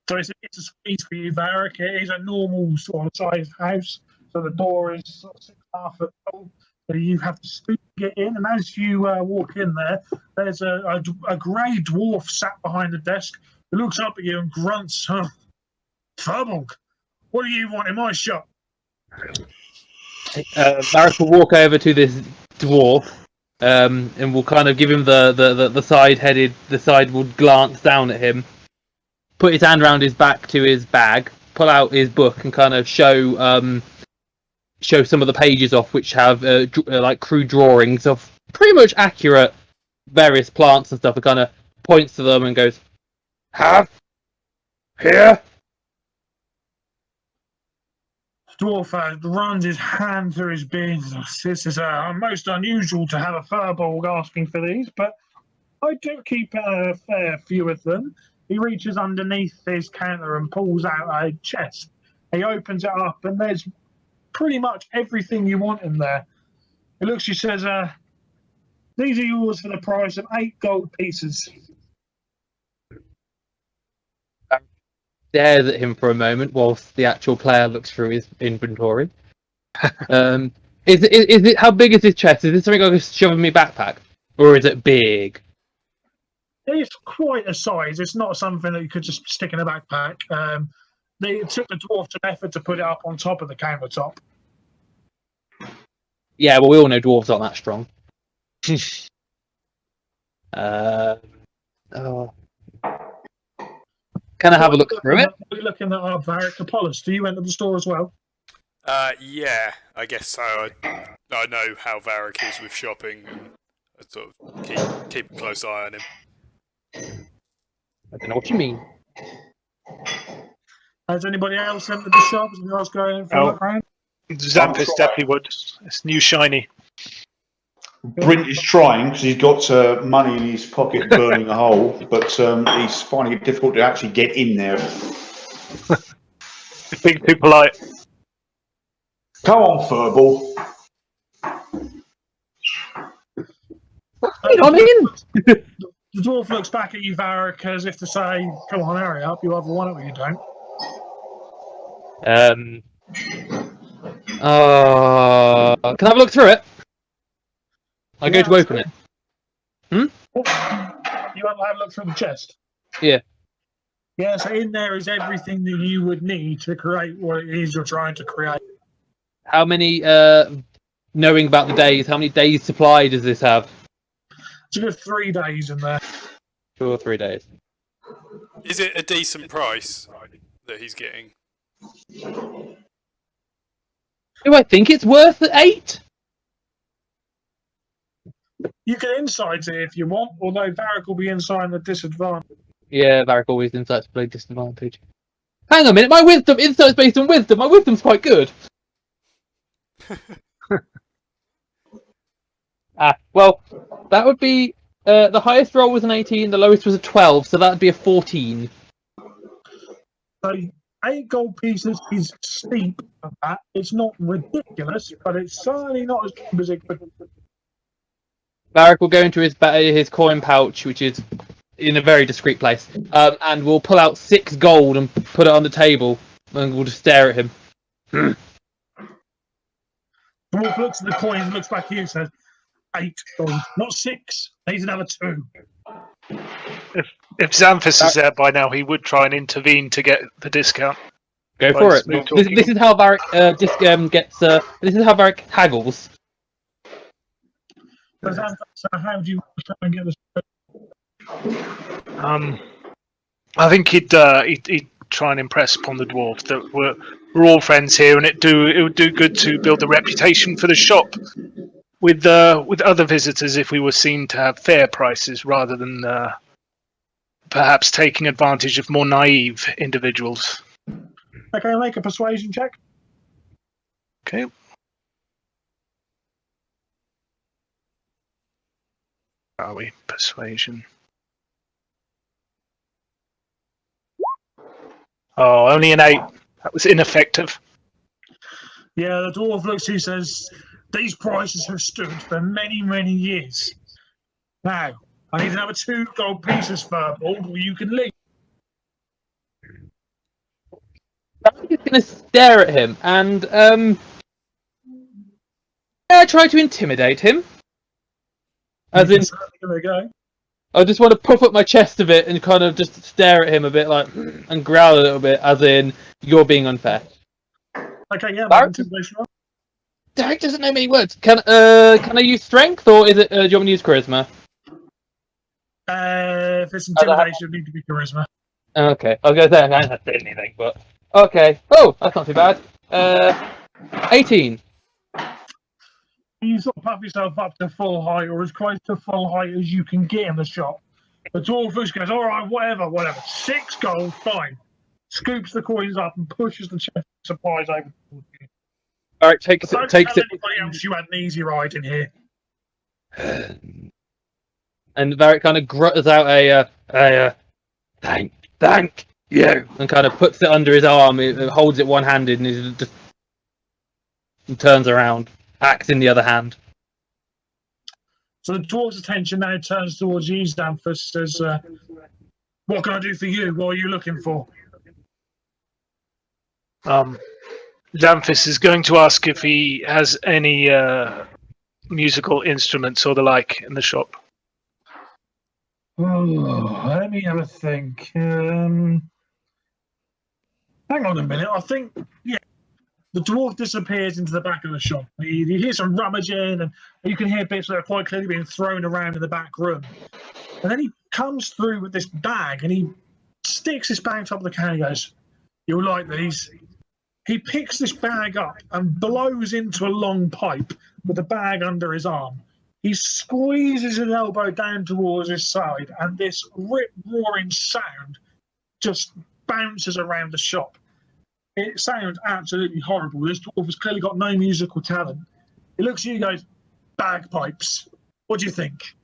So it's a squeeze for you, Varric. It is a normal sort of sized house, so the door is sort of 6.5 foot tall. So you have to stoop to get in, and as you walk in there, there's a grey dwarf sat behind the desk who looks up at you and grunts. Furbolg, what do you want in my shop? Varric will walk over to this dwarf, and will kind of give him the sideward glance down at him, put his hand around his back to his bag, pull out his book, and kind of show some of the pages off which have like crude drawings of pretty much accurate various plants and stuff, and kind of points to them and goes, "Have here." Dwarf runs his hand through his beard. This is most unusual to have a Furbolg asking for these, but I do keep a fair few of them. He reaches underneath his counter and pulls out a chest. He opens it up, and there's pretty much everything you want in there. He looks, he says, these are yours for the price of 8 gold pieces. Stares at him for a moment whilst the actual player looks through his inventory. Is it how big is his chest? Is this something I can shove in my backpack, or is it big? It's quite a size. It's not something that you could just stick in a backpack. It took the dwarf some effort to put it up on top of the countertop. Yeah, well, we all know dwarves aren't that strong. Can I have a look through it? We're looking at our Varric Apollos. Do you enter the store as well? Yeah, I guess so. I know how Varric is with shopping, and I sort of keep a close eye on him. I don't know what you mean. Has anybody else entered the shop? Is anyone else going in for a look around? Xanthus definitely would. It's new shiny. Brint is trying because he's got money in his pocket burning a hole, but he's finding it difficult to actually get in there. Being too polite. Come on, Furball. Come on in! The dwarf looks back at you, Varric, as if to say, come on, hurry up, you either want it or you don't. Can I have a look through it? I go to open it. You want to have a look through the chest? Yeah. Yeah, so in there is everything that you would need to create what it is you're trying to create. How many, knowing about the days, how many days supply does this have? It's a good 3 days in there. 2 or 3 days. Is it a decent price that he's getting? Do I think it's worth 8? You can insight it if you want, although Varric will be inside the disadvantage. Yeah, Varric always insights play disadvantage. Hang on a minute, my insight's based on wisdom. My wisdom's quite good. Well, that would be the highest roll was an 18, the lowest was a 12, so that would be a 14. So 8 gold pieces is steep of that. It's not ridiculous, but it's certainly not as cheap as it could be. Varric will go into his coin pouch, which is in a very discreet place, and we'll pull out 6 gold and put it on the table, and we'll just stare at him. The dwarf looks at the coins and looks back at you and says, 8 gold, not 6. Needs another 2. If Xanthus is there by now, he would try and intervene to get the discount. Go By for it. smooth talking. This is how Varric this is how Varric haggles. So how do you try and get this? I think he'd try and impress upon the dwarf that we're all friends here, and it would do good to build a reputation for the shop with other visitors if we were seen to have fair prices rather than perhaps taking advantage of more naive individuals. Okay, make a persuasion check. Okay. Are we persuasion? Oh, only an 8. That was ineffective. Yeah, the dwarf looks, he says, these prices have stood for many, many years. Now, I need another 2 gold pieces, Furball, or you can leave. I'm just going to stare at him and try to intimidate him. As in, There we go. I just want to puff up my chest a bit and kind of just stare at him a bit, like, and growl a little bit, as in, you're being unfair. Okay, yeah, Barrett? intimidation roll. Derek doesn't know many words. Can I use strength, or is it? Do you want me to use charisma? If it's intimidation, it would need to be charisma. Okay, I was going to say I don't have to say anything, but okay. Oh, that's not too bad. 18. You sort of puff yourself up to full height, or as close to full height as you can get in the shop. The dwarf just goes, all right, whatever. 6 gold, fine. Scoops the coins up and pushes the chest of supplies over towards you. All right, takes Don't it. Takes tell it. anybody else you had an easy ride in here. And Varric kind of grutters out a thank you, and kind of puts it under his arm. He holds it one-handed, and he just turns around, axe in the other hand. So the dwarf's attention now turns towards you, Xanthus, says, what can I do for you? What are you looking for? Xanthus is going to ask if he has any musical instruments or the like in the shop. Oh, let me have a think. Hang on a minute. I think, yeah, the dwarf disappears into the back of the shop. You hear some rummaging, and you can hear bits that are quite clearly being thrown around in the back room. And then he comes through with this bag, and he sticks this bag on top of the can and goes, you'll like these. He picks this bag up and blows into a long pipe with the bag under his arm. He squeezes his elbow down towards his side, and this rip-roaring sound just bounces around the shop. It sounds absolutely horrible. This dwarf has clearly got no musical talent. He looks at you and goes, bagpipes. What do you think?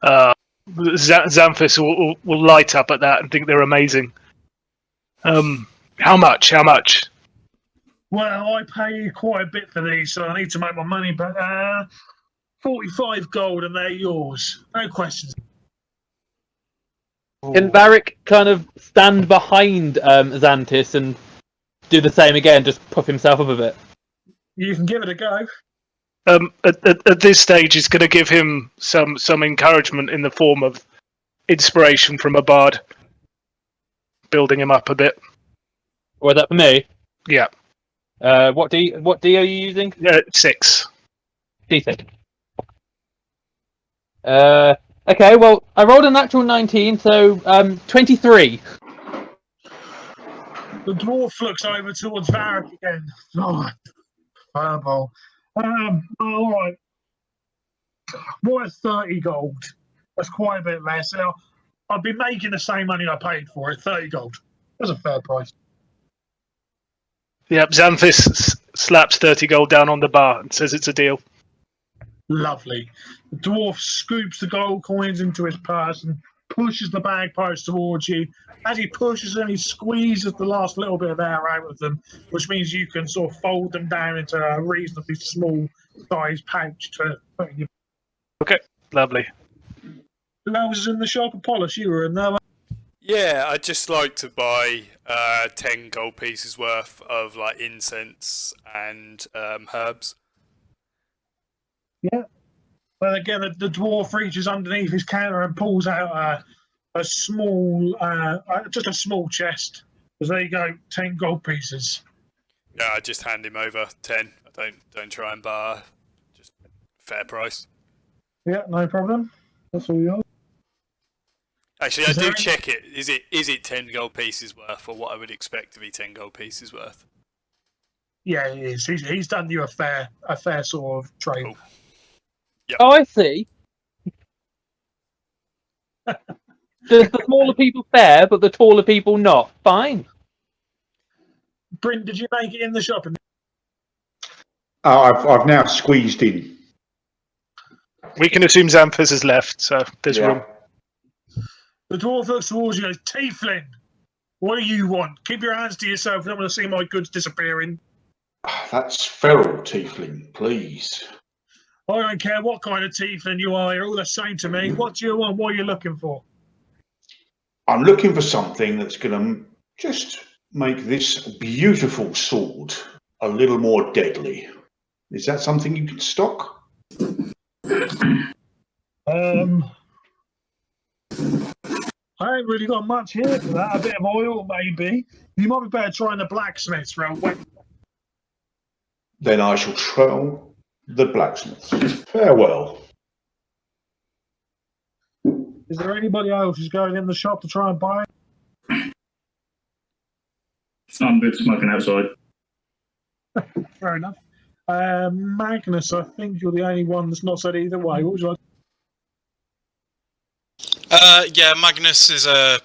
Xanthus will light up at that and think they're amazing. How much? How much? Well, I pay quite a bit for these, so I need to make my money back. 45 gold, and they're yours. No questions. Can Varric kind of stand behind Xanthus and do the same again, just puff himself up a bit? You can give it a go. At this stage, it's going to give him some encouragement in the form of inspiration from a bard, building him up a bit. Or is that for me? Yeah. What D are you using? 6. D6. Okay, well, I rolled a natural 19, so 23. The dwarf looks over towards Varric again. Oh, fireball. All right. Worth 30 gold. That's quite a bit less. Now, I'd be making the same money I paid for it, 30 gold. That's a fair price. Yep, Xanthus slaps 30 gold down on the bar and says it's a deal. Lovely. The dwarf scoops the gold coins into his purse and pushes the bagpipes towards you. As he pushes them, he squeezes the last little bit of air out of them, which means you can sort of fold them down into a reasonably small size pouch to put in your... Okay, lovely. Who else is in the shop? Apollos, you were in there. Yeah, I'd just like to buy 10 gold pieces worth of like incense and herbs. Yeah. Well, again, the dwarf reaches underneath his counter and pulls out a small, just a small chest. So there you go, 10 gold pieces. Yeah, I just hand him over 10. I don't try and bar, just fair price. Yeah, no problem. That's all yours. Actually, I do check it. Is it 10 gold pieces worth, or what I would expect to be 10 gold pieces worth? Yeah, it is. He's done you a fair sort of trade. Cool. Yep. Oh, I see. The smaller people fair, but the taller people not. Fine. Bryn, did you make it in the shop? I've now squeezed in. We can assume Xanthus has left, so there's room. The dwarf looks towards you and goes, Tiefling, what do you want? Keep your hands to yourself. I don't want to see my goods disappearing. That's feral tiefling, please. I don't care what kind of tiefling you are. You're all the same to me. What do you want? What are you looking for? I'm looking for something that's going to just make this beautiful sword a little more deadly. Is that something you can stock? I ain't really got much here for that. A bit of oil, maybe. You might be better trying the blacksmith's for a wet. Then I shall tell the blacksmiths. Farewell. Is there anybody else who's going in the shop to try and buy it? I'm good smoking outside. Fair enough. Magnus, I think you're the only one that's not said either way. What would you like? Yeah, Magnus is a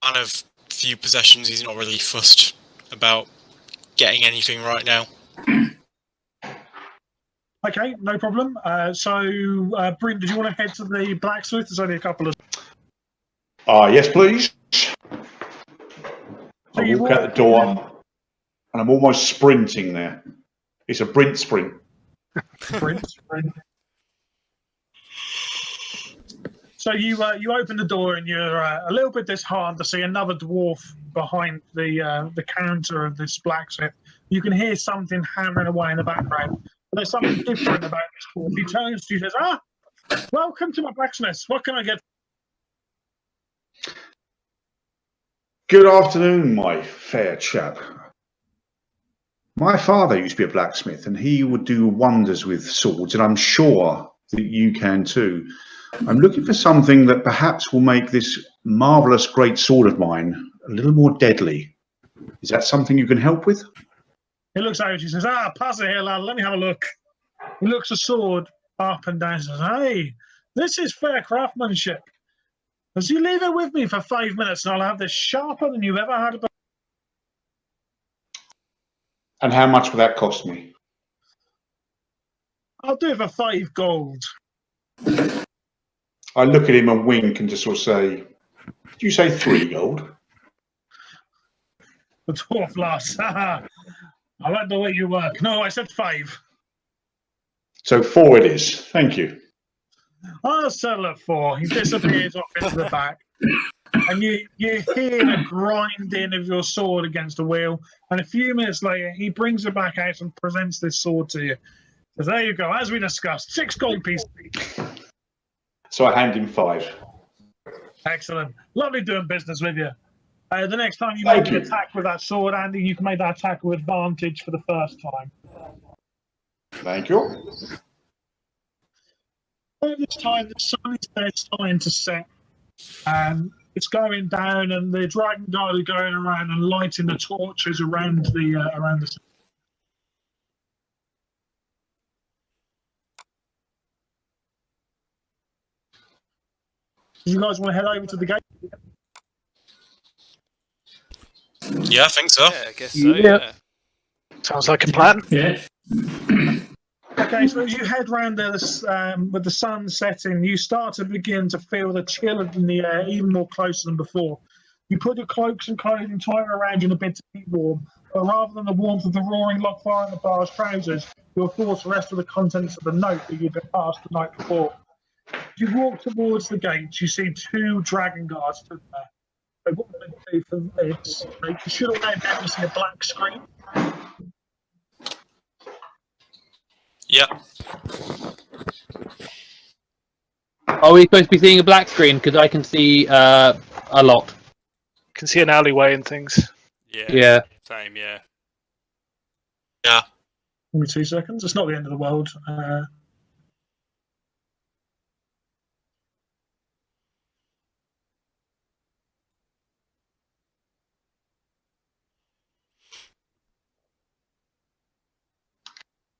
man of few possessions. He's not really fussed about getting anything right now. Okay, no problem. Bryn, did you want to head to the blacksmith? There's only a couple of. Yes, please. I you walk out the walk door, in- and I'm almost sprinting there. It's a Brint sprint. Bryn. So you open the door and you're a little bit disheartened to see another dwarf behind the counter of this blacksmith. You can hear something hammering away in the background. But there's something different about this dwarf. He turns to you and says, welcome to my blacksmith. What can I get? Good afternoon, my fair chap. My father used to be a blacksmith, and he would do wonders with swords, and I'm sure that you can too. I'm looking for something that perhaps will make this marvellous great sword of mine a little more deadly. Is that something you can help with? He looks at you and he says, pass it here, lad. Let me have a look. He looks the sword up and down and says, hey, this is fair craftsmanship. As you leave it with me for 5 minutes and I'll have this sharper than you've ever had. And how much will that cost me? I'll do it for 5 gold. I look at him and wink and just sort of say, did you say 3 gold? The dwarf laughs. I like the way you work. No, I said 5. So 4 it is. Thank you. I'll settle at 4. He disappears off into the back. And you hear the grinding of your sword against the wheel. And a few minutes later, he brings it back out and presents this sword to you. So there you go. As we discussed, 6 gold pieces. So I hand him 5. Excellent. Lovely doing business with you. The next time you Thank make an you. attack with that sword, Andy, you can make that attack with advantage for the first time. Thank you. Over this time, the sun is there starting to set. It's going down, and the dragon guard is going around and lighting the torches around the. Do you guys want to head over to the gate? Yeah, I think so. Yeah, I guess so. Yeah. Yeah. Sounds like a plan. Yeah. Okay, so as you head round there with the sun setting, you start to begin to feel the chill in the air even more closer than before. You put your cloaks and clothing tighter around you in a bit to keep warm, but rather than the warmth of the roaring log fire in the bar's trousers, you're forced to rest with the contents of the note that you'd been passed the night before. As you walk towards the gate, you see 2 dragon guards stood there. So what I'm going to do for this, you should have now to see a black screen. Yeah. Are we supposed to be seeing a black screen? Because I can see a lot. Can see an alleyway and things. Yeah. Yeah. Same, yeah. Yeah. Give me 2 seconds. It's not the end of the world.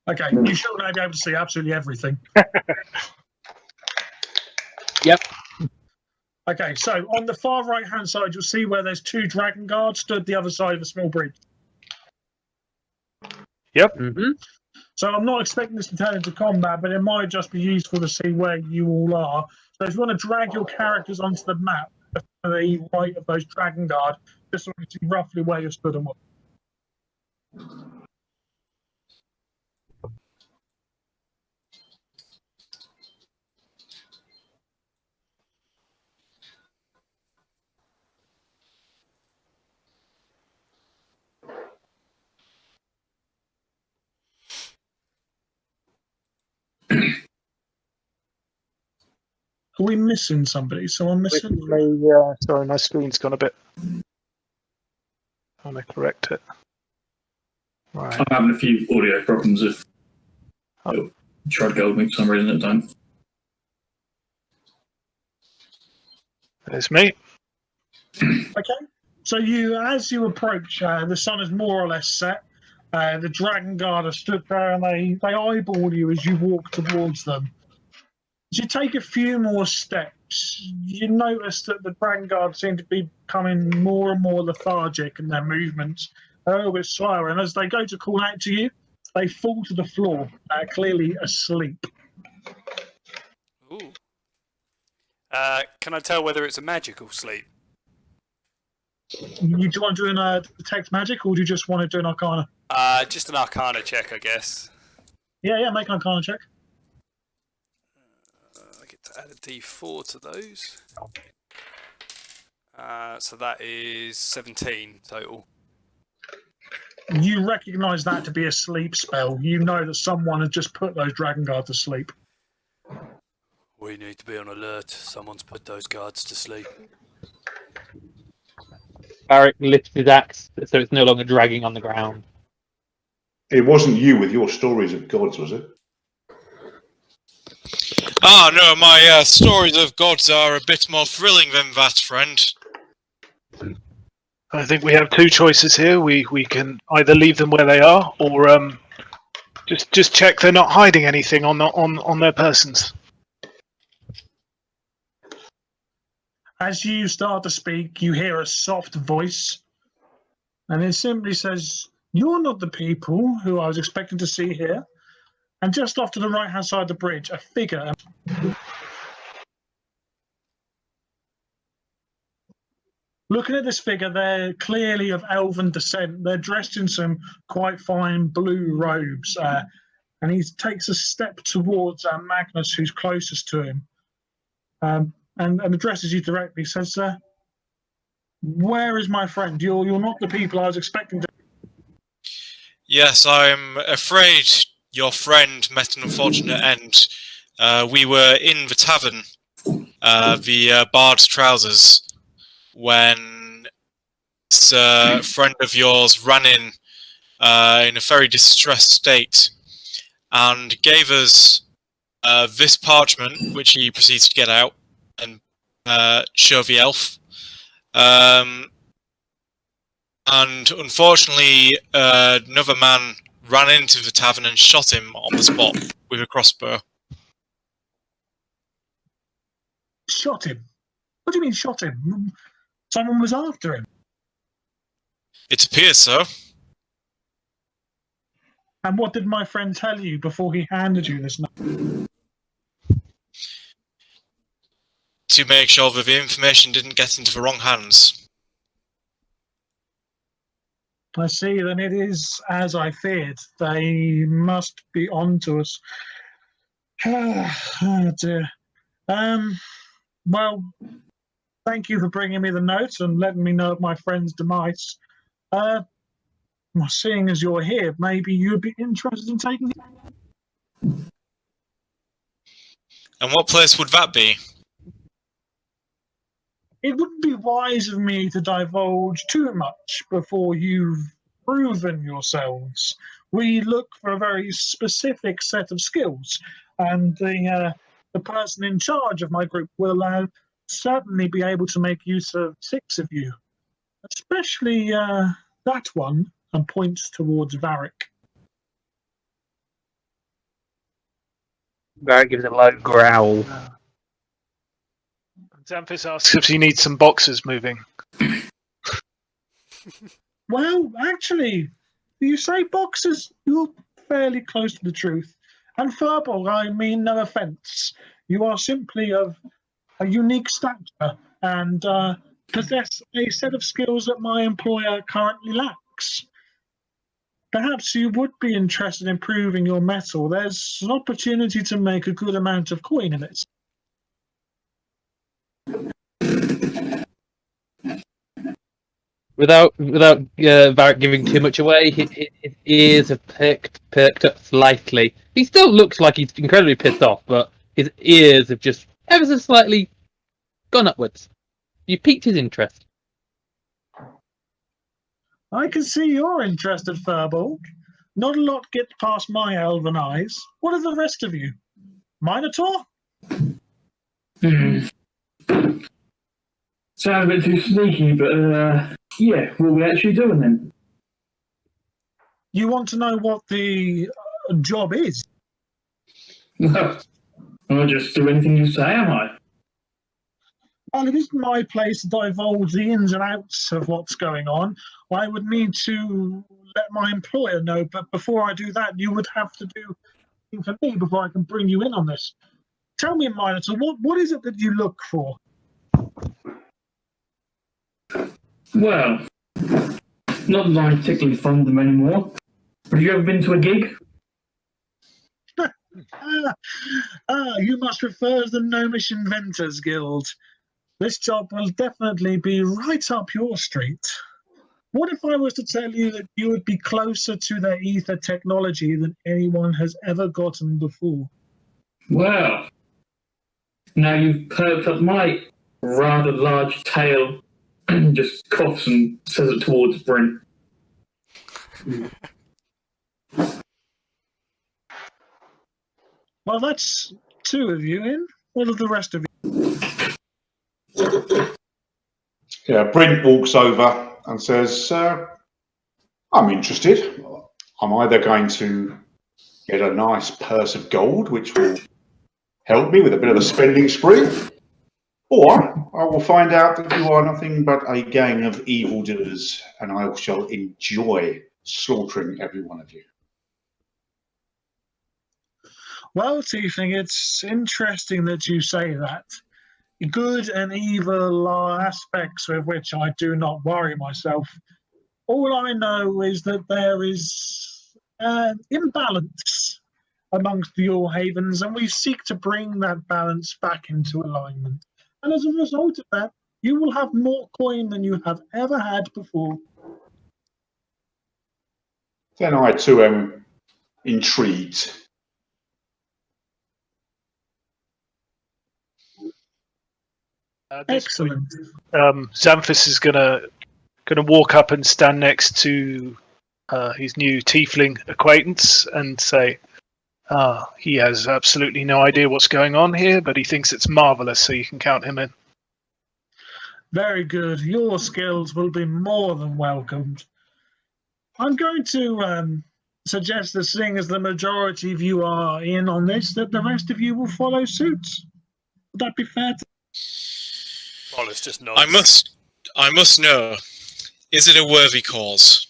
Okay, you should now be able to see absolutely everything. Yep. Okay, so on the far right-hand side, you'll see where there's 2 dragon guards stood the other side of a small bridge. Mm-hmm. So I'm not expecting this to turn into combat, but it might just be useful to see where you all are. So if you want to drag your characters onto the map, to the right of those dragon guard, just so you can see roughly where you're stood and what. Are we missing somebody? Someone missing? Sorry, my screen's gone a bit. I'm going to correct it. Right. I'm having a few audio problems if you try to go with me for some reason at the time. There's me. Okay. So as you approach, the sun is more or less set. The Dragon Guard are stood there and they eyeball you as you walk towards them. As you take a few more steps, you notice that the Dragon Guard seem to be becoming more and more lethargic in their movements, a little bit slower. And as they go to call out to you, they fall to the floor, clearly asleep. Ooh. Can I tell whether it's a magical sleep? Do you want to do a detect magic, or do you just want to do an arcana? Just an arcana check, I guess. Yeah, make an arcana check. I get to add a d4 to those. So that is 17 total. You recognise that to be a sleep spell. You know that someone has just put those Dragon Guard to sleep. We need to be on alert. Someone's put those guards to sleep. Varric lifts his axe so it's no longer dragging on the ground. It wasn't you with your stories of gods, was it? Ah, no, my stories of gods are a bit more thrilling than that, friend. I think we have two choices here. We can either leave them where they are, or just check they're not hiding anything on their persons. As you start to speak, you hear a soft voice, and it simply says, "You're not the people who I was expecting to see here." And just off to the right-hand side of the bridge, a figure. Looking at this figure, they're clearly of elven descent. They're dressed in some quite fine blue robes, and he takes a step towards Magnus, who's closest to him. And addresses you directly, says, "Where is my friend? You're not the people I was expecting to." Yes, I'm afraid your friend met an unfortunate end. We were in the tavern, the Bard's Trousers, when this friend of yours ran in a very distressed state and gave us this parchment, which he proceeds to get out and show the elf. And unfortunately, another man ran into the tavern and shot him on the spot with a crossbow. Shot him? What do you mean shot him? Someone was after him. It appears so. And what did my friend tell you before he handed you this note? To make sure that the information didn't get into the wrong hands. I see, then it is as I feared. They must be on to us. Oh dear. Well, thank you for bringing me the note and letting me know of my friend's demise. Well, seeing as you're here, maybe you'd be interested in taking it. And what place would that be? It wouldn't be wise of me to divulge too much before you've proven yourselves. We look for a very specific set of skills, and the person in charge of my group will certainly be able to make use of 6 of you, especially that one, and points towards Varric. Varric gives a low growl. Xanthus asks if he needs some boxes moving. Well, actually, you say boxers, you're fairly close to the truth. And Firbolg, I mean no offence. You are simply of a unique stature and possess a set of skills that my employer currently lacks. Perhaps you would be interested in proving your mettle. There's an opportunity to make a good amount of coin in it. Without Varric giving too much away, his ears have perked up slightly. He still looks like he's incredibly pissed off, but his ears have just ever so slightly gone upwards. You piqued his interest. I can see you're interested, Firbolg. Not a lot gets past my elven eyes. What are the rest of you? Minotaur? Sounds a bit too sneaky, but yeah, what are we actually doing then? You want to know what the job is? Well, I'll just do anything you say, am I? Well, it isn't my place to divulge the ins and outs of what's going on. I would need to let my employer know, but before I do that, you would have to do something for me before I can bring you in on this. Tell me, Minotaur, what is it that you look for? Well, not that I'm particularly fond of them anymore. Have you ever been to a gig? You must refer to the Gnomish Inventors Guild. This job will definitely be right up your street. What if I was to tell you that you would be closer to their ether technology than anyone has ever gotten before? Well, now you've perked up my rather large tail and just coughs and says it towards Brent. Well, that's two of you in. What are the rest of you? Yeah, Brent walks over and says, I'm interested. I'm either going to get a nice purse of gold, which will help me with a bit of a spending spree, or I will find out that you are nothing but a gang of evildoers, and I shall enjoy slaughtering every one of you. Well, Tiefling, it's interesting that you say that. Good and evil are aspects with which I do not worry myself. All I know is that there is an imbalance amongst the All Havens, and we seek to bring that balance back into alignment. And as a result of that, you will have more coin than you have ever had before. Then I too am intrigued. Excellent. Xanthus is gonna walk up and stand next to his new tiefling acquaintance and say, he has absolutely no idea what's going on here, but he thinks it's marvelous, so you can count him in. Very good. Your skills will be more than welcomed. I'm going to suggest that seeing as the majority of you are in on this, that the rest of you will follow suit. Would that be fair? Wallace just nods. I must know, is it a worthy cause?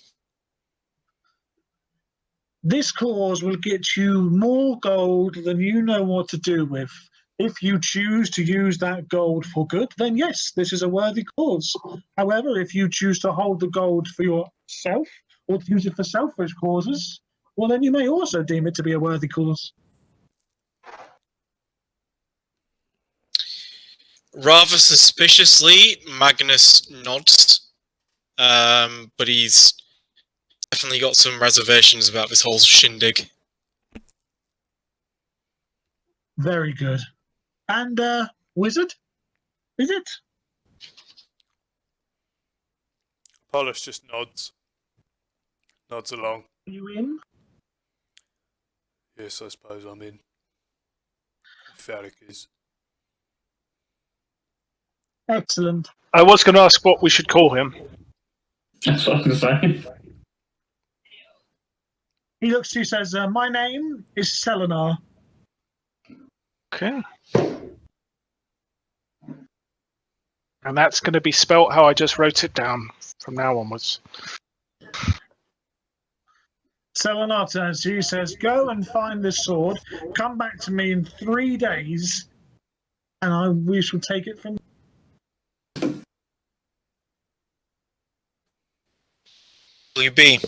This cause will get you more gold than you know what to do with. If you choose to use that gold for good, then yes, this is a worthy cause. However, if you choose to hold the gold for yourself or to use it for selfish causes, well, then you may also deem it to be a worthy cause. Rather suspiciously, Magnus nods, but he's definitely got some reservations about this whole shindig. Very good. And, wizard? Is it? Polish just nods. Nods along. Are you in? Yes, I suppose I'm in. Ferric is. Excellent. I was going to ask what we should call him. That's what I was saying. He looks to you, says, my name is Selenar. Okay. And that's going to be spelt how I just wrote it down from now onwards. Selenar turns to you, says, go and find this sword, come back to me in 3 days, and we shall take it from Will you be?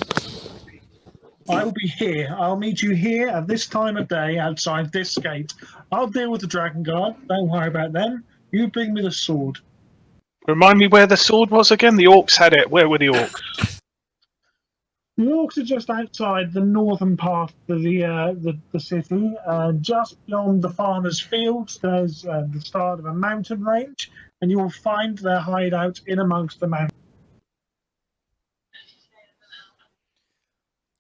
I will be here. I'll meet you here at this time of day outside this gate. I'll deal with the Dragon Guard. Don't worry about them. You bring me the sword. Remind me where the sword was again? The orcs had it. Where were the orcs? The orcs are just outside the northern part of the city. Just beyond the farmers' fields, there's the start of a mountain range, and you will find their hideout in amongst the mountains.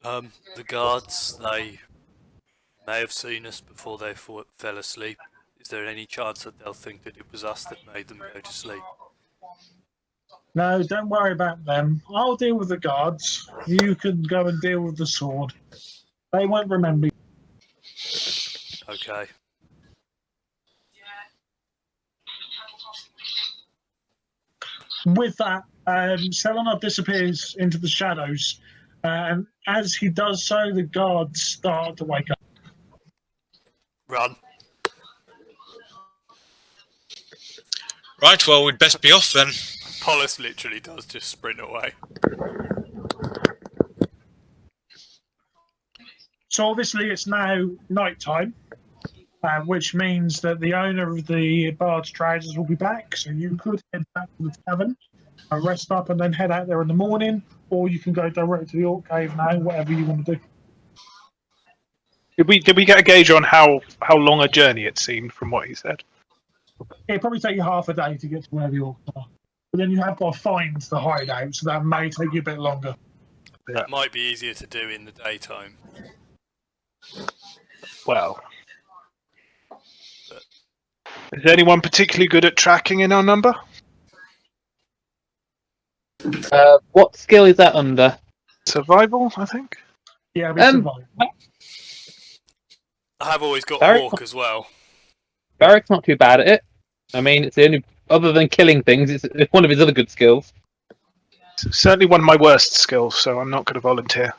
The guards, they may have seen us before they fell asleep. Is there any chance that they'll think that it was us that made them go to sleep? No, don't worry about them. I'll deal with the guards. You can go and deal with the sword. They won't remember you. Okay. With that, Selenar disappears into the shadows. And as he does so, the guards start to wake up. Run. Right, well, we'd best be off then. Polis literally does just sprint away. So obviously it's now night time, which means that the owner of the Bard's Trousers will be back. So you could head back to the tavern and rest up and then head out there in the morning, or you can go direct to the Orc Cave now, whatever you want to do. Did we get a gauge on how long a journey it seemed from what he said? It'll probably take you half a day to get to where the Orcs are. But then you have got to find the hideout, so that may take you a bit longer. That might be easier to do in the daytime. Well, is anyone particularly good at tracking in our number? What skill is that under? Survival, I think. Yeah, we survive. I have always got Barrack- Orc as well. Barrack's not too bad at it. I mean, it's the only, other than killing things, it's one of his other good skills. It's certainly one of my worst skills, so I'm not going to volunteer.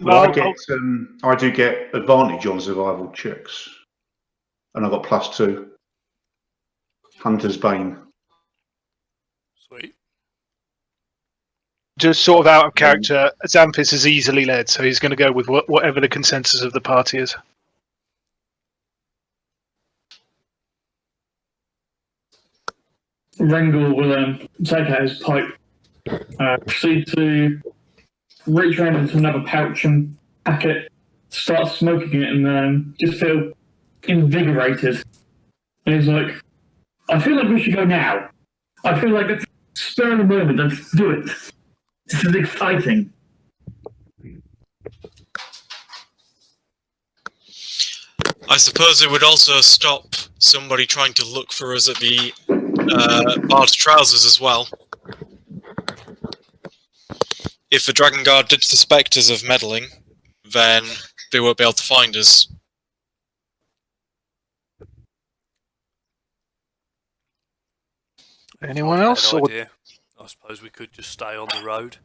Well, Well, I do get advantage on survival checks, and I've got +2. Hunter's Bane. Sweet. just sort of out of character, Xanthus is easily led, so he's going to go with whatever the consensus of the party is. Rengel will take out his pipe, proceed to reach around into another pouch and pack it, start smoking it, and just feel invigorated. And he's like, I feel like we should go now. I feel like it's spur of the moment, let's do it. This is exciting. I suppose it would also stop somebody trying to look for us at the Bard's Trousers as well. If the Dragon Guard did suspect us of meddling, then they won't be able to find us. Anyone else? No Or idea. I suppose we could just stay on the road.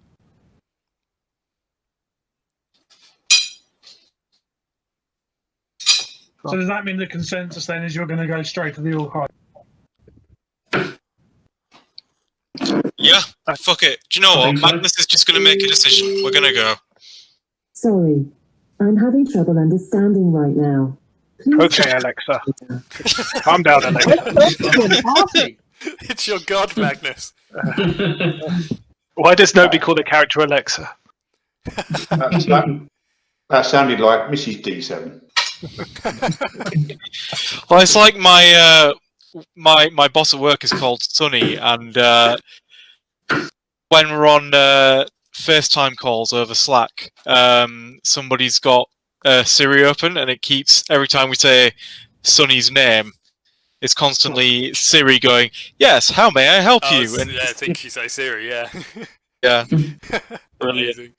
So does that mean the consensus then is you're going to go straight to the Orc Hide? Yeah, fuck it. Do you know what? Magnus is just going to make a decision. We're going to go. Sorry, I'm having trouble understanding right now. okay, Alexa. Calm down, Alexa. It's your god, Magnus. Why does nobody call the character Alexa? That sounded like Mrs. D7. Well, it's like my boss at work is called Sonny, and when we're on FaceTime calls over Slack, somebody's got Siri open, and it keeps, every time we say Sonny's name, it's constantly Siri going, "Yes, how may I help you?" And Yeah, I think you say Siri, yeah. yeah, Amazing.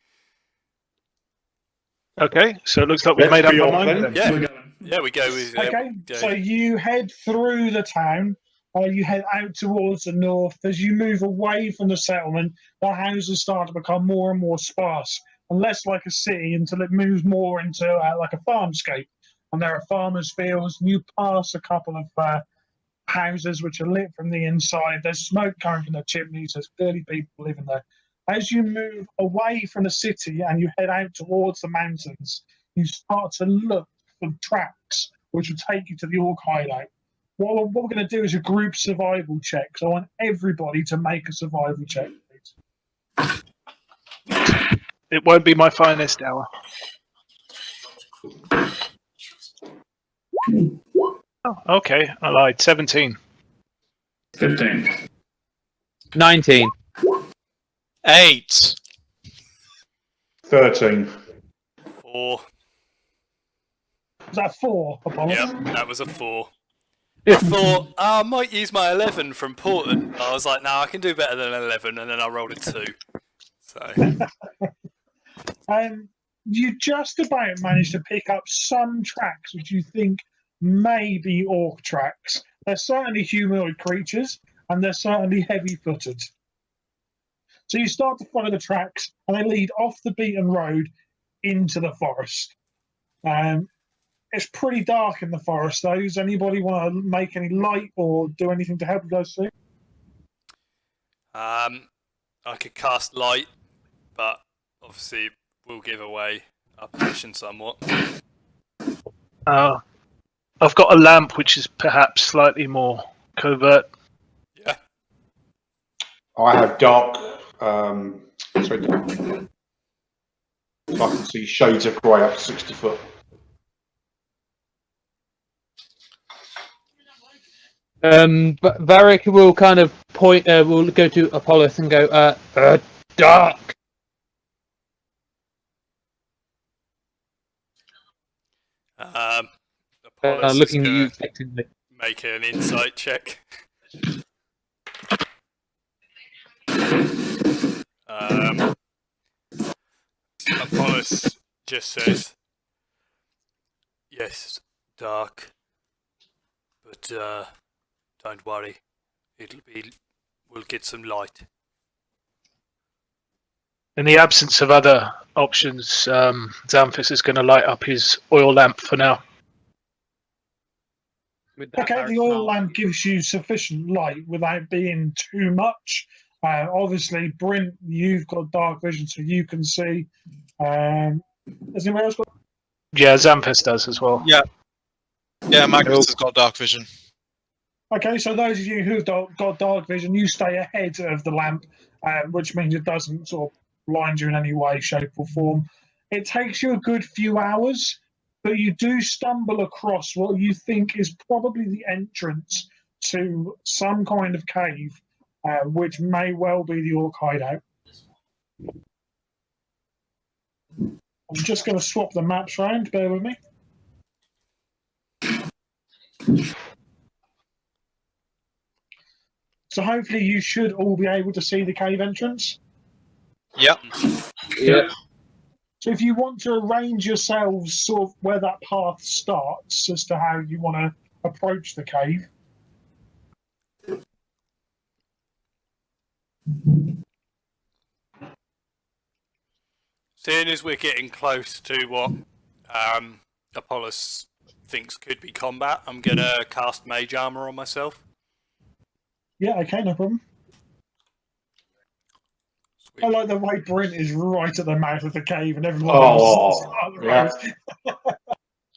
Okay, so it looks like we've Let's made up be our off mind then. then. Yeah, We're going. yeah, we go with... Okay, go. so you head through the town, you head out towards the north. As you move away from the settlement, the houses start to become more and more sparse, and less like a city until it moves more into like a farmscape. And there are farmers' fields, and you pass a couple of houses which are lit from the inside. There's smoke coming from the chimneys, there's clearly people living there. As you move away from the city and you head out towards the mountains, you start to look for tracks which will take you to the Orc hideout. What we're going to do is a group survival check. So I want everybody to make a survival check, please. It won't be my finest hour. Oh, okay, I lied. 17. 15. 19. 8. 13. 4. Was that 4, Apollo? Yep, that was a 4. I thought, I might use my 11 from Portland. I was like, no, I can do better than 11, and then I rolled a 2. So, You just about managed to pick up some tracks which you think may be orc tracks. They're certainly humanoid creatures, and they're certainly heavy-footed. So you start to follow the tracks, and they lead off the beaten road into the forest. It's pretty dark in the forest, though. Does anybody want to make any light or do anything to help you guys see? I could cast light, but obviously we'll give away our position somewhat. I've got a lamp which is perhaps slightly more covert. Yeah. I have dark. Sorry, dark. So I can see shades of grey up to 60 foot. But Varric will kind of point. Will go to Apollos and go, dark. Apollos is Looking at gonna you expectantly. make an insight check. Apollos just says, yes, dark, but don't worry, we'll get some light. In the absence of other options, Xanthus is going to light up his oil lamp for now. Okay, the oil lamp gives you sufficient light without being too much. Obviously, Brent, you've got dark vision, so you can see. Has anyone else got? Yeah, Xanthus does as well. Yeah, Magnus has got dark vision. Okay, so those of you who've got dark vision, you stay ahead of the lamp, which means it doesn't sort of blind you in any way, shape, or form. It takes you a good few hours, but you do stumble across what you think is probably the entrance to some kind of cave, which may well be the orc hideout. I'm just going to swap the maps around, bear with me. So hopefully you should all be able to see the cave entrance. Yep. Yeah. So if you want to arrange yourselves sort of where that path starts as to how you want to approach the cave. Seeing as we're getting close to what Apollos thinks could be combat, I'm going to cast Mage Armor on myself. Yeah, okay, no problem. Sweet. I like the way Brent is right at the mouth of the cave and everyone Oh, else is on the yeah. road.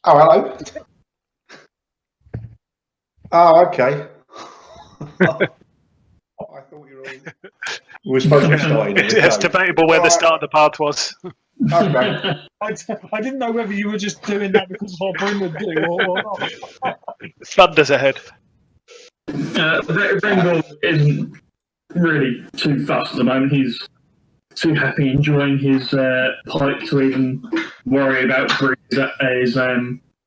Oh, hello. Oh, okay. I thought you were all... We were supposed to be starting. It's debatable where the start of the path was. Okay. I didn't know whether you were just doing that because of what Brent would do or not. Thunder's ahead. Bengal isn't really too fussed at the moment. He's too happy enjoying his pipe to even worry about his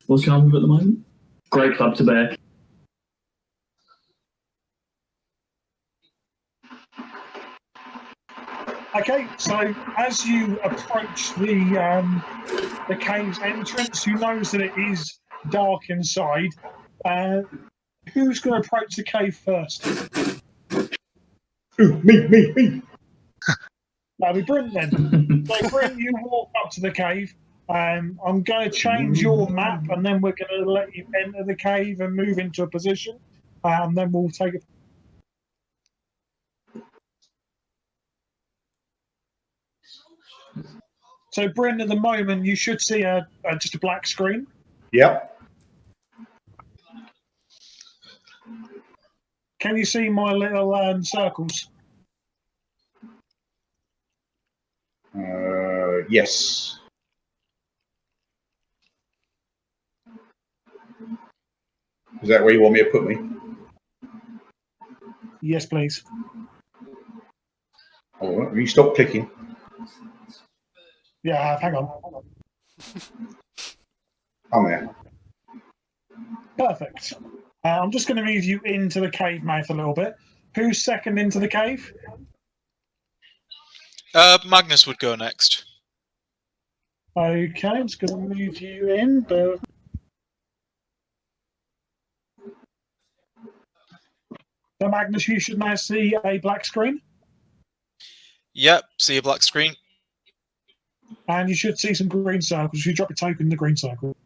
what's he on with at the moment? Grey Club to bear. Okay, so as you approach the cave's entrance, you notice that it is dark inside. Who's going to approach the cave first? Ooh, me. That'll be Brent then. So Brent, you walk up to the cave. I'm going to change your map, and then we're going to let you enter the cave and move into a position, and then we'll take it. So, Brent, at the moment, you should see just a black screen. Yep. Can you see my little circles? Yes. Is that where you want me to put me? Yes, please. Oh, you stop clicking. Yeah, hang on. I'm there. Perfect. I'm just going to move you into the cave mouth a little bit. Who's second into the cave? Magnus would go next. Okay, I'm just going to move you in. So, Magnus, you should now see a black screen, Yep, see a black screen. and you should see some green circles. You drop your token in the green circle.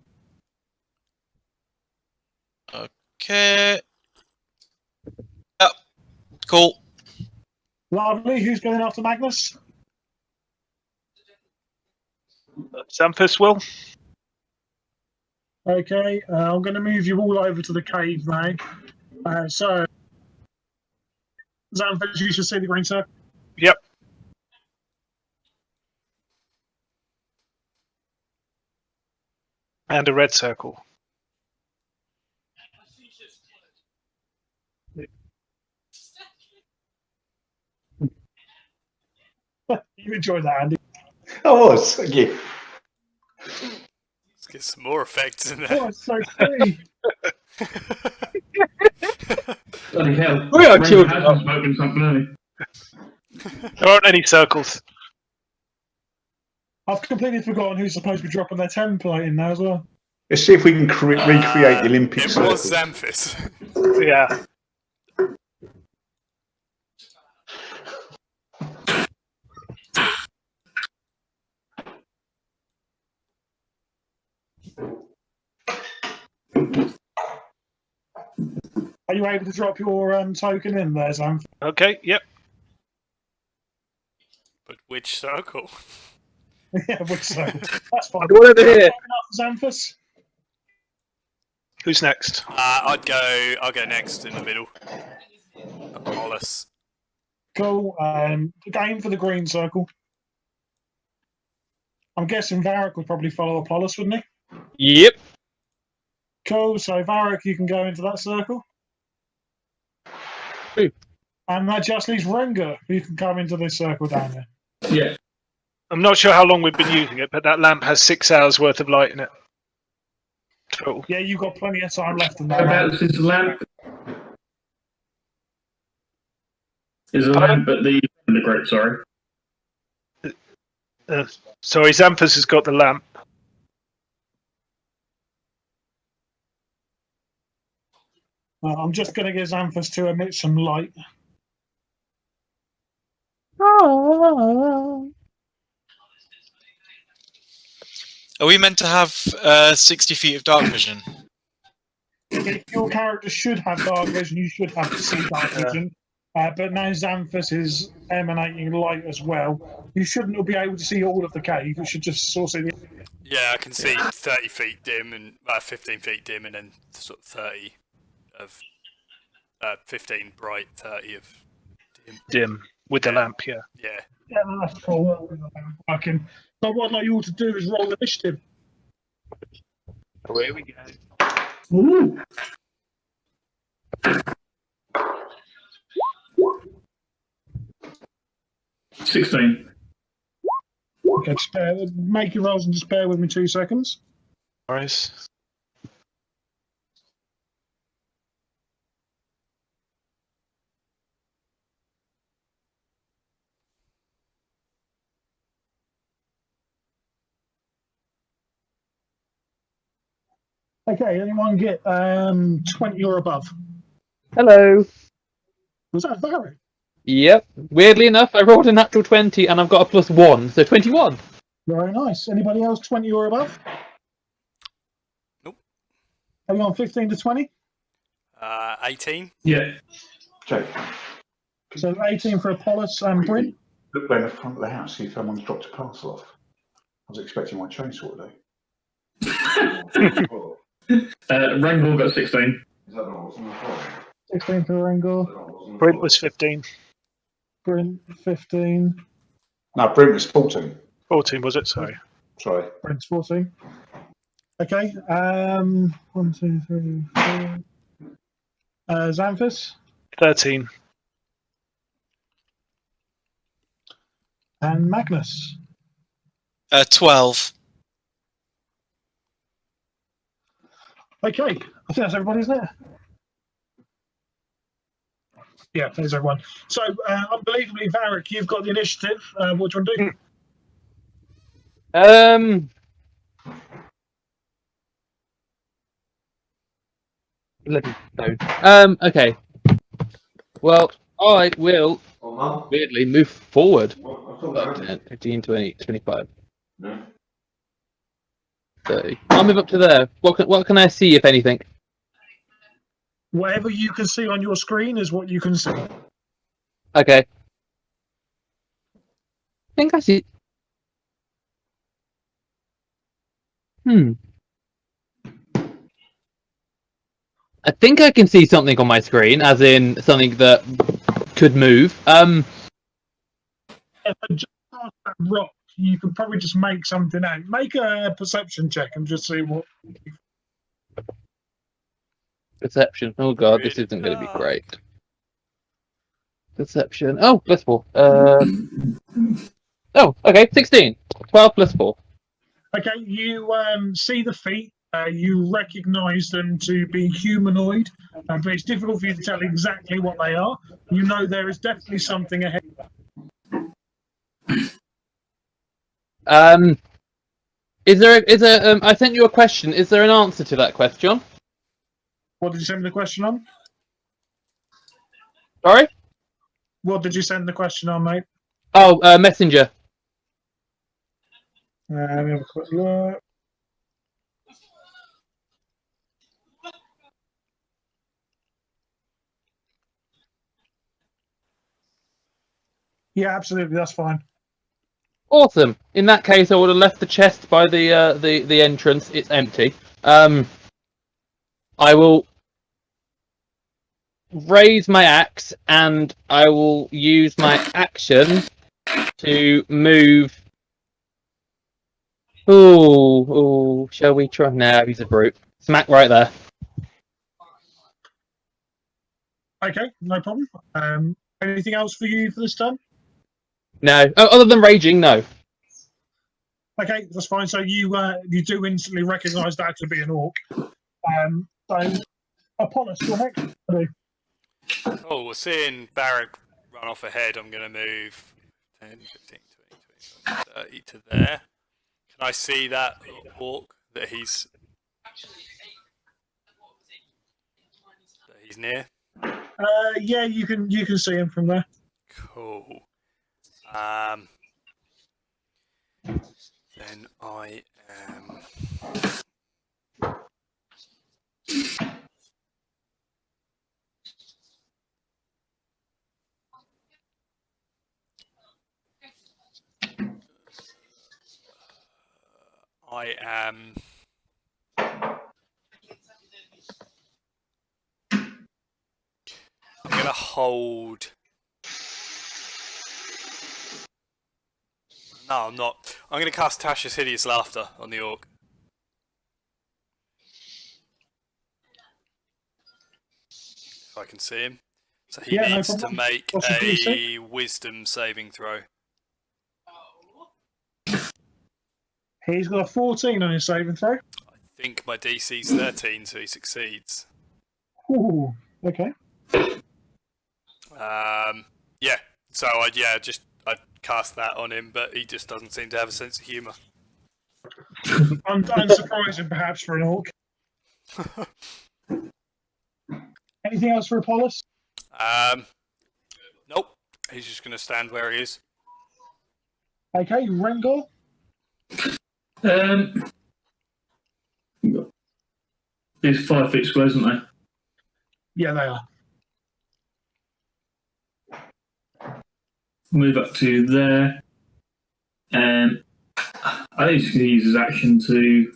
Okay. Yep. Cool. Lovely. Who's going after Magnus? Xanthus will. Okay, I'm going to move you all over to the cave now. So, Xanthus, you should see the green circle. Yep. And a red circle. You enjoyed that, Andy. Oh, thank you. Let's get some more effects in there. Oh, it's so free. Bloody hell. We are Ray children. has been smoking something early. There aren't any circles. I've completely forgotten who's supposed to be dropping their template in there as well. Let's see if we can recreate the Olympic It circle. was Xanthus. Yeah. Are you able to drop your token in there, Xanthus? Okay, yep. But which circle? Yeah, which circle? That's fine. One over here. Xanthus? Who's next? I'll go next in the middle. Apollos. Cool. Game for the green circle. I'm guessing Varric would probably follow Apollos, wouldn't he? Yep. Cool. So Varric, you can go into that circle. Ooh. And that just leaves Rengar, who can come into this circle down there. Yeah. I'm not sure how long we've been using it, but that lamp has 6 hours worth of light in it. Total. Yeah, you've got plenty of time left in that. Whereabouts is the lamp? Is a lamp at the grape, sorry. Sorry, Xanthus has got the lamp. I'm just going to get Xanthus to emit some light. Are we meant to have 60 feet of dark vision? If your character should have dark vision, you should have to see dark vision. But now Xanthus is emanating light as well. You shouldn't be able to see all of the cave. You should just sort of see the... Yeah, I can see 30 feet dim and 15 feet dim, and then sort of 30 of 15 bright, 30 of dim. Dim. With the lamp, yeah. Yeah. Yeah, that's cool. Working. So what I'd like you all to do is roll initiative. Away we go. Ooh. $16. Okay, make your rolls and just bear with me 2 seconds. Nice. Okay, anyone get 20 or above? Hello. Was that Varric? Yep. Weirdly enough, I rolled a natural 20 and I've got a +1, so 21. Very nice. Anybody else 20 or above? Nope. Anyone 15 to 20? 18. Yeah. Jake, So 18 for Apollos and Bryn. look round the front of the house, see if someone's dropped a parcel off. I was expecting my chainsaw today. Rangel got 16. Is that what was on the floor? 16 for Rengor. Brent was 15. Bryn 15. No, Brent was 14. 14 was it? Sorry. Sorry. Brent's 14. Okay. 1, 2, 3, 4. Xanthus 13. and Magnus. 12. Okay, I think that's everybody's there. Yeah, there's everyone. So, unbelievably, Varric, you've got the initiative. What do you want to do? Let me know. Okay. Well, I will weirdly move forward. 10, 15, 20, 25. 30. I'll move up to there. What can I see, if anything? Whatever you can see on your screen is what you can see. Okay. I think I see. I think I can see something on my screen, as in something that could move. If I just pass that rock, you can probably just make something out. Make a perception check and just see what. Perception. Oh god, this isn't going to be great. Perception. Oh, plus 4. Oh, okay, 16. 12 plus 4. Okay, you see the feet. You recognise them to be humanoid, but it's difficult for you to tell exactly what they are. You know there is definitely something ahead. Is there? I sent you a question. Is there an answer to that question? What did you send the question on? Sorry. What did you send the question on, mate? Oh, messenger. Let me have a quick look. Yeah, absolutely, that's fine. Awesome. In that case, I would have left the chest by the entrance. It's empty. I will raise my axe and I will use my action to move. Ooh, shall we try? No, he's a brute. Smack right there. Okay, no problem. Anything else for you for this turn? No. Oh, other than raging, no. Okay, that's fine. So you do instantly recognise that to be an orc. So, Apollos, your next. Oh, we're seeing Varric run off ahead. I'm going to move 10, 15, 20, 25, 30 to there. Can I see that orc that he's near? Yeah, you can see him from there. Cool. Then I am. I'm gonna hold. No, I'm not. I'm gonna cast Tasha's Hideous Laughter on the orc. If I can see him. So he needs to make a wisdom saving throw. He's got a 14 on his saving throw. I think my DC's 13, so he succeeds. Ooh, okay. Yeah. So I'd cast that on him, but he just doesn't seem to have a sense of humour. Unsurprising, perhaps, for an orc. Anything else for Apollos? Nope. He's just going to stand where he is. Okay, Rengor. It's 5 feet square, isn't they? Yeah, they are. Move up to there. And I think he's going to use his action to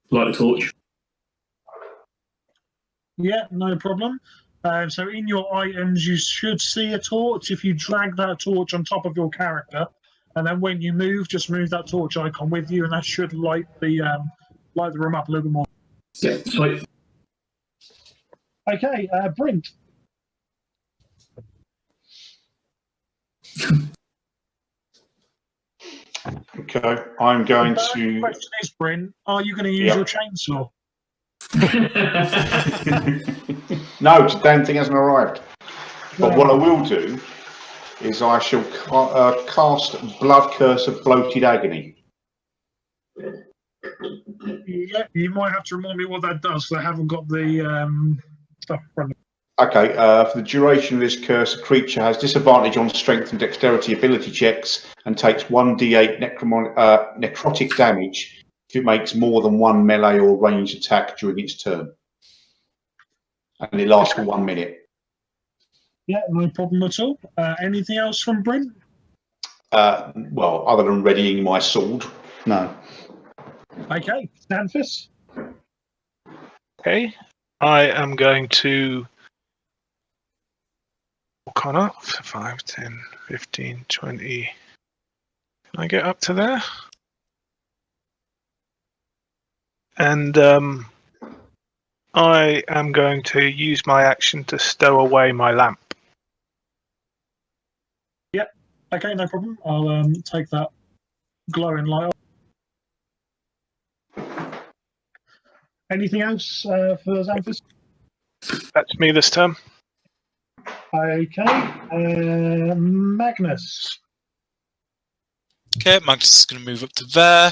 light a torch. Yeah, no problem. So in your items, you should see a torch. If you drag that torch on top of your character, And then when you move, just move that torch icon with you, and that should light the room up a little more. Yeah, sweet. Okay, Brent. Okay, I'm going The to. question is, Brent, are you going to use Yep. your chainsaw? No, the damn thing hasn't arrived. But what I will do is I shall cast Blood Curse of Bloated Agony. Yeah, you might have to remind me what that does, because I haven't got the stuff in front of me. Okay, for the duration of this curse, a creature has disadvantage on strength and dexterity ability checks and takes 1d8 necrotic damage if it makes more than one melee or ranged attack during its turn. And it lasts for 1 minute. Yeah, no problem at all. Anything else from Brent? Well, other than readying my sword, no. Okay, Xanthus. Okay. I am going to walk on up. 5, 10, 15, 20. Can I get up to there? And I am going to use my action to stow away my lamp. Okay, no problem. I'll take that glowing light off. Anything else for Xanthus? That's me this turn. Okay, Magnus. Okay, Magnus is going to move up to there.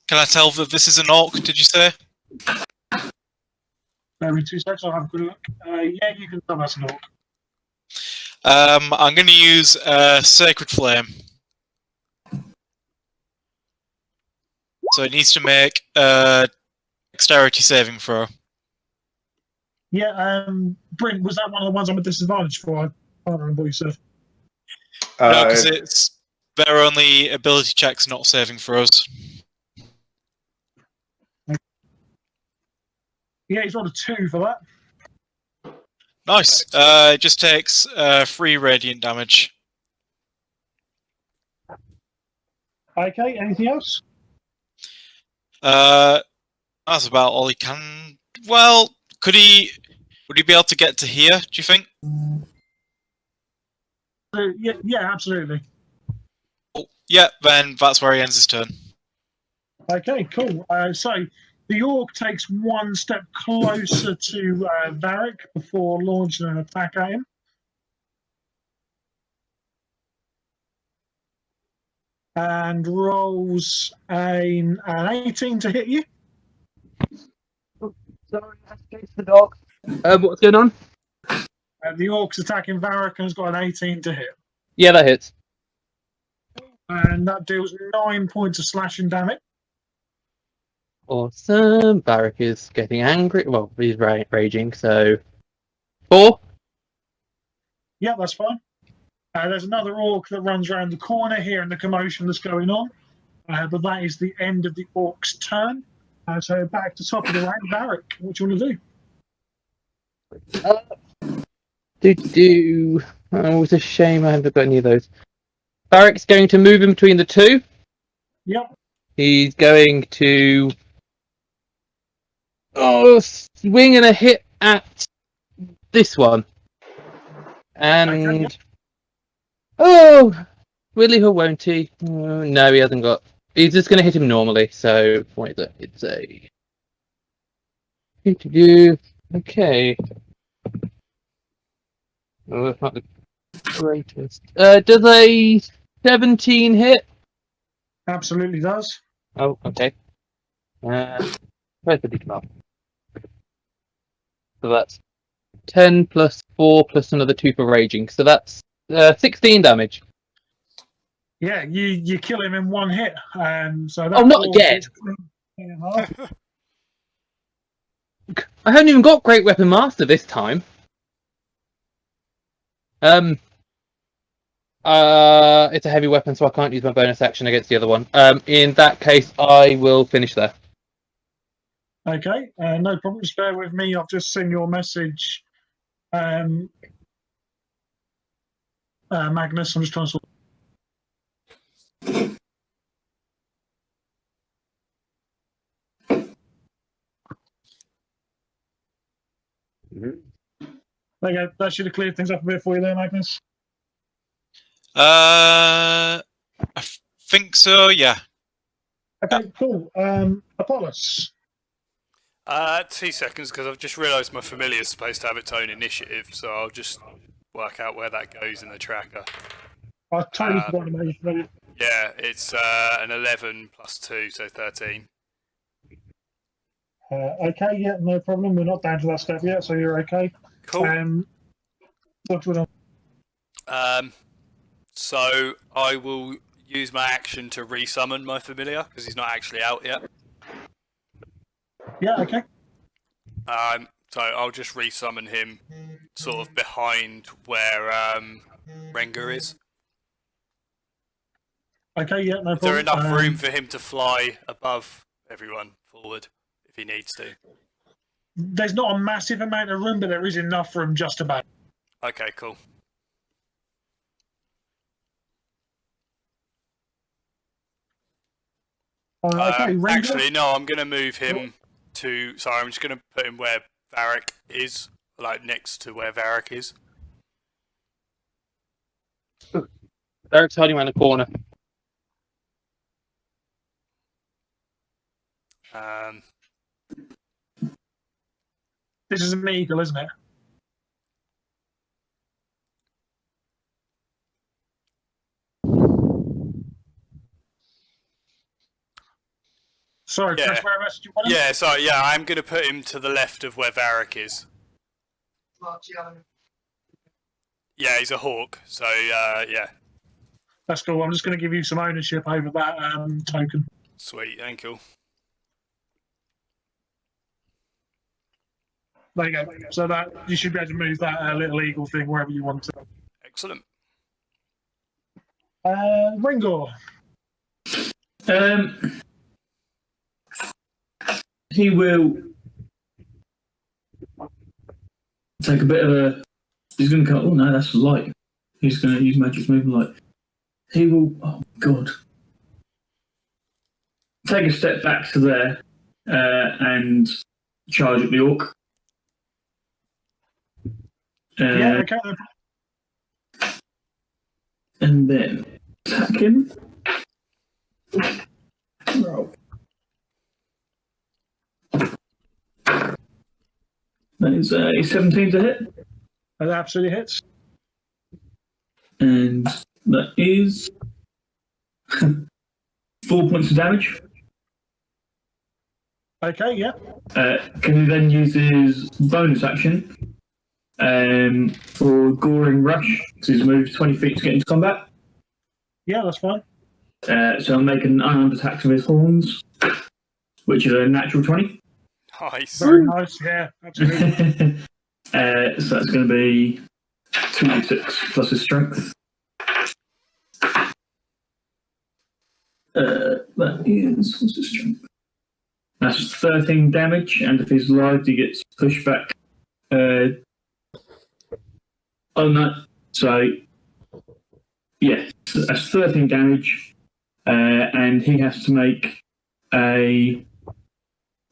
Can I tell that this is an orc, did you say? Maybe 2 seconds, I'll have a good look. Yeah, you can tell that's an orc. I'm going to use Sacred Flame. So it needs to make a dexterity saving throw. Yeah, Brent, was that one of the ones I'm at disadvantage for? I can't remember what you said. No, because they're only ability checks, not saving throws. Yeah, he's rolled a 2 for that. Nice. It just takes 3 radiant damage. Okay, anything else? That's about all he can. Well, would he be able to get to here, do you think? Yeah, absolutely. Oh, yeah, then that's where he ends his turn. Okay, cool. So the orc takes 1 step closer to Varric before launching an attack at him. And rolls an 18 to hit you. Sorry, I have to chase the dog. What's going on? The orc's attacking Varric and has got an 18 to hit. Yeah, that hits. And that deals 9 points of slashing damage. Awesome. Barrack is getting angry. Well, he's raging, so 4. Yeah, that's fine. There's another orc that runs around the corner here in the commotion that's going on. But that is the end of the orc's turn. So back to top of the rank, Varric. What do you want to do? Oh, it's a shame I haven't got any of those. Barrack's going to move in between the two. Yep. He's going to swing and a hit at this one. And will he or won't he? No, he hasn't got. He's just going to hit him normally. So what is it? It's a. Okay. Oh, that's not the greatest. Does a 17 hit? Absolutely does. Oh, okay. Where's the d12? So that's 10 plus 4 plus another 2 for raging. So that's 16 damage. Yeah, you kill him in 1 hit. So that not yet. I haven't even got Great Weapon Master this time. It's a heavy weapon, so I can't use my bonus action against the other one. In that case, I will finish there. Okay, no problem. Just bear with me. I've just seen your message. Magnus. I'm just trying to sort. There you go. That should have cleared things up a bit for you there, Magnus. I think so. Yeah. Okay, cool. Apollos. 2 seconds, because I've just realised my familiar is supposed to have its own initiative, so I'll just work out where that goes in the tracker. I totally forgot to make it familiar. Yeah, it's an 11 plus 2, so 13. Okay, yeah, no problem. We're not down to that step yet, so you're okay. Cool. What's going on? So I will use my action to resummon my familiar, because he's not actually out yet. Yeah, okay. So I'll just resummon him sort of behind where Rengar is. Okay, yeah, no problem. Is there enough room for him to fly above everyone forward if he needs to? There's not a massive amount of room, but there is enough room just about. Okay, cool. Okay, Rengar. Actually, no, I'm going to move him to... Sorry, I'm just going to put him where Varric is, like next to where Varric is. Varric's hiding around the corner. This is an eagle, isn't it? Sorry, Yeah. Chris, whereabouts do you want him? Yeah, sorry, yeah, I'm going to put him to the left of where Varric is. Yeah, he's a hawk, so yeah. That's cool. I'm just going to give you some ownership over that token. Sweet, thank you. There you go. So that you should be able to move that little eagle thing wherever you want to. Excellent. Ringor. He will take a bit of a. He's going to go. Oh no, that's light. He's going to use Magic's movement light. He will. Oh god. Take a step back to there and charge at the orc. Yeah, okay. And then attack him. Roll. That is a 17 to hit. That absolutely hits. And that is 4 points of damage. Okay, yeah. Can he then use his bonus action for Goring Rush? So he's moved 20 feet to get into combat. Yeah, that's fine. So I'll make an unarmed attack with his horns, which is a natural 20. Nice. Very nice, yeah, absolutely. So that's going to be 2d6 plus his strength. That is, what's his strength? That's 13 damage, and if he's live, he gets pushed back. Oh no, so yeah, so that's 13 damage, and he has to make a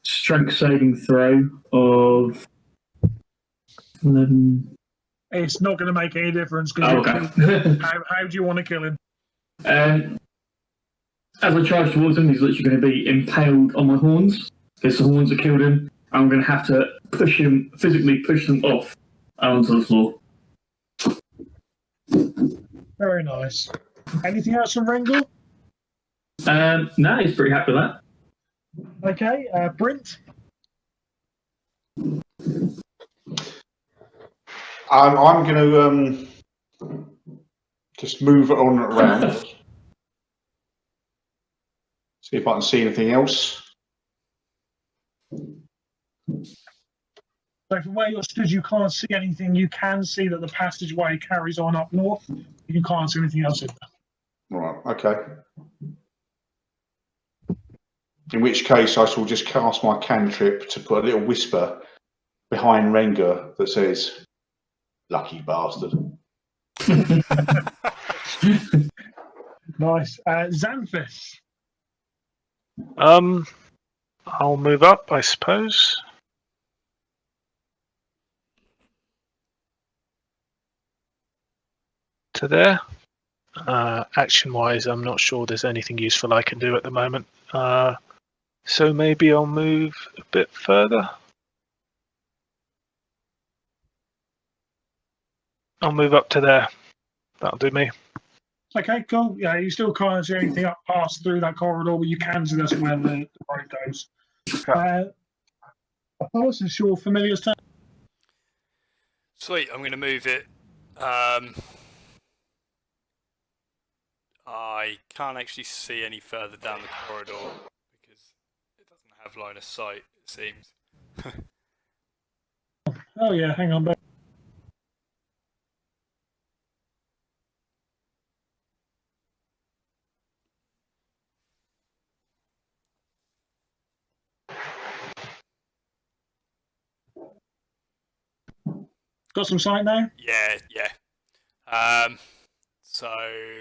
strength saving throw of 11. It's not going to make any difference. Cause Okay. how do you want to kill him? As I charge towards him, he's literally going to be impaled on my horns. Because the horns have killed him. I'm going to have to push him, physically push them off onto the floor. Very nice. Anything else from Rengar? No, he's pretty happy with that. Okay, Brint. I'm going to just move it on around. See if I can see anything else. So from where you're stood, you can't see anything. You can see that the passageway carries on up north. You can't see anything else in there. Right, okay. In which case, I shall just cast my cantrip to put a little whisper behind Rengar that says, "Lucky bastard." Nice. Xanthus. I'll move up, I suppose. To there. Action-wise, I'm not sure there's anything useful I can do at the moment. So maybe I'll move a bit further. I'll move up to there. That'll do me. Okay, cool. Yeah, you still can't see anything up past through that corridor, but you can see that's where the road goes. Apollos, it's your familiar's turn. Sweet, I'm going to move it. I can't actually see any further down the corridor because it doesn't have line of sight, it seems. Oh yeah, hang on. Got some sight now? Yeah. So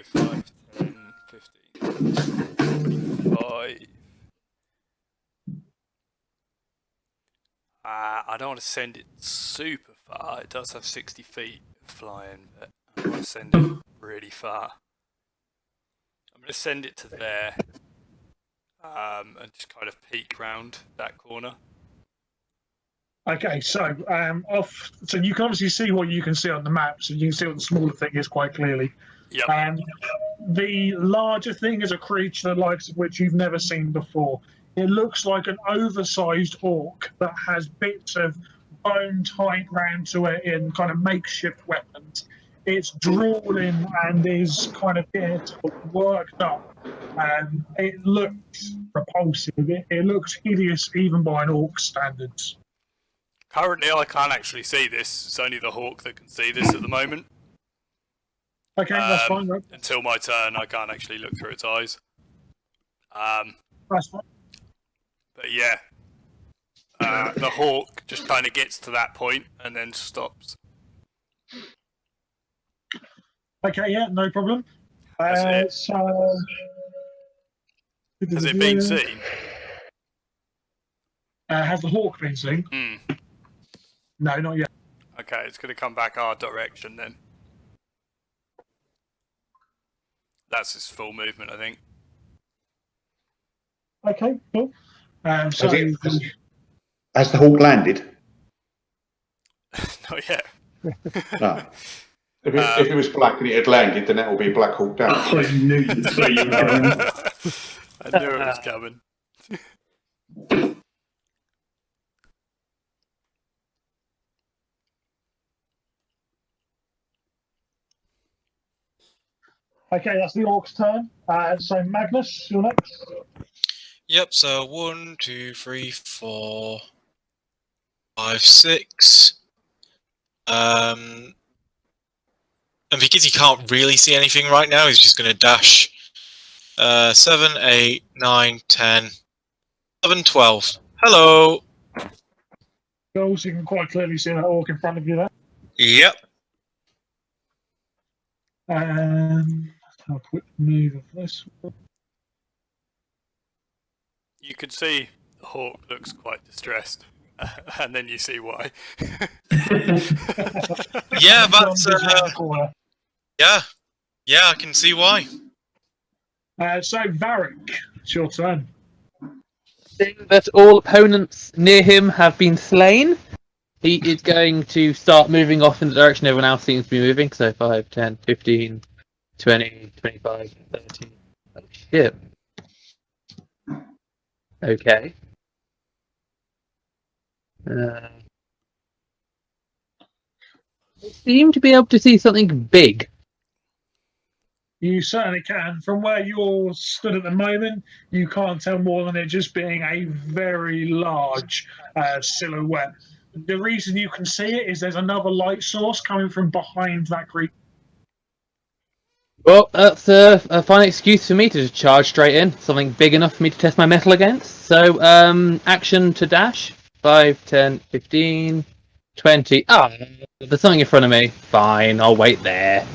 5, 10, 15, 25. I don't want to send it super far. It does have 60 feet flying, but I want to send it really far. I'm going to send it to there and just kind of peek round that corner. Okay, so so you can obviously see what you can see on the map, so you can see what the smaller thing is quite clearly. Yep. The larger thing is a creature the likes of which you've never seen before. It looks like an oversized orc that has bits of bone tied round to it in kind of makeshift weapons. It's drooling and is kind of worked up. It looks repulsive. It looks hideous even by an orc standards. Currently, I can't actually see this. It's only the hawk that can see this at the moment. Okay, that's fine. Right? Until my turn, I can't actually look through its eyes. That's fine. But yeah, the hawk just kind of gets to that point and then stops. Okay, yeah, no problem. Has it been seen? Has the hawk been seen? No, not yet. Okay, it's going to come back our direction then. That's its full movement, I think. Okay, cool. Has the hawk landed? Not yet. No. If it was black and it had landed, then that would be Black Hawk Down. Oh, you knew that's where you were going. I knew it was coming. Okay, that's the orc's turn. So Magnus, you're next. Yep, so 1, 2, 3, 4, 5, 6. And because he can't really see anything right now, he's just going to dash 7, 8, 9, 10, 11, 12. Hello! Cool, so you can quite clearly see that orc in front of you there. Yep. Let's have a quick move of this. You could see the hawk looks quite distressed, and then you see why. Yeah, that's... Yeah, I can see why. So Varric, it's your turn. Seeing that all opponents near him have been slain, he is going to start moving off in the direction everyone else seems to be moving. So 5, 10, 15, 20, 25, 30. Oh shit. Okay. I seem to be able to see something big. You certainly can. From where you're stood at the moment, you can't tell more than it just being a very large silhouette. The reason you can see it is there's another light source coming from behind that creature. Well, that's a fine excuse for me to just charge straight in. Something big enough for me to test my metal against. So, action to dash. 5, 10, 15, 20. Ah, there's something in front of me. Fine, I'll wait there.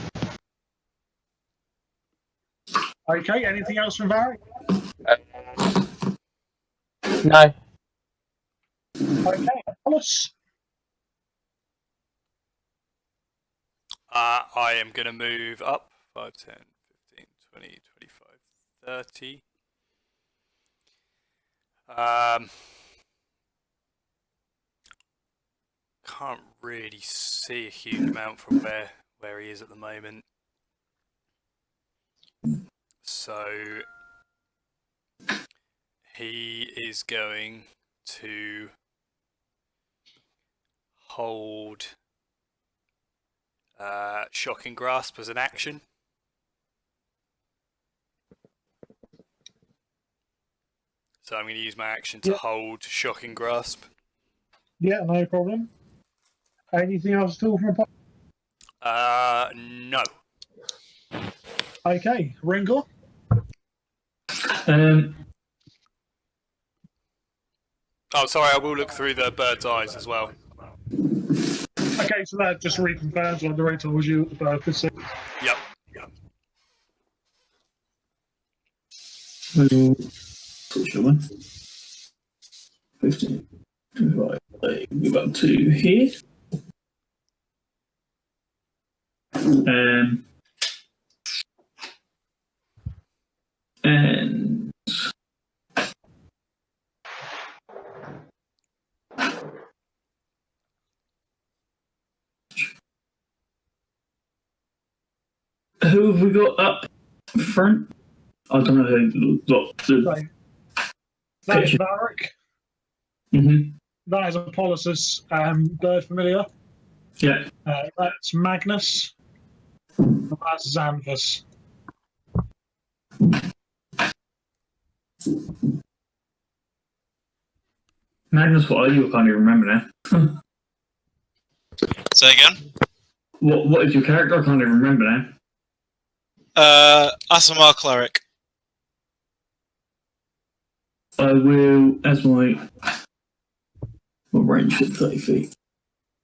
Okay, anything else from Varric? No. Okay, Apollos. I am going to move up 5, 10, 15, 20, 25, 30. Can't really see a huge amount from where he is at the moment. So he is going to hold Shocking Grasp as an action. So I'm going to use my action to hold Shocking Grasp. Yeah, no problem. Anything else at all from Apollos? No. Okay, Ringor. Oh, sorry, I will look through the bird's eyes as well. Okay, so that just reconfirms what the rate told you at the bird could see. Yep. Switch the one. 15. Right, move up to here. And who have we got up front? I don't know who got the That is picture. Varric. Mm-hmm. That is Apollos' bird familiar. Yeah. That's Magnus. And that's Xanthus. Magnus, what are you? I can't even remember now. Say again. What is your character? I can't even remember now. Aasimar Cleric. I will, as my range at 30 feet.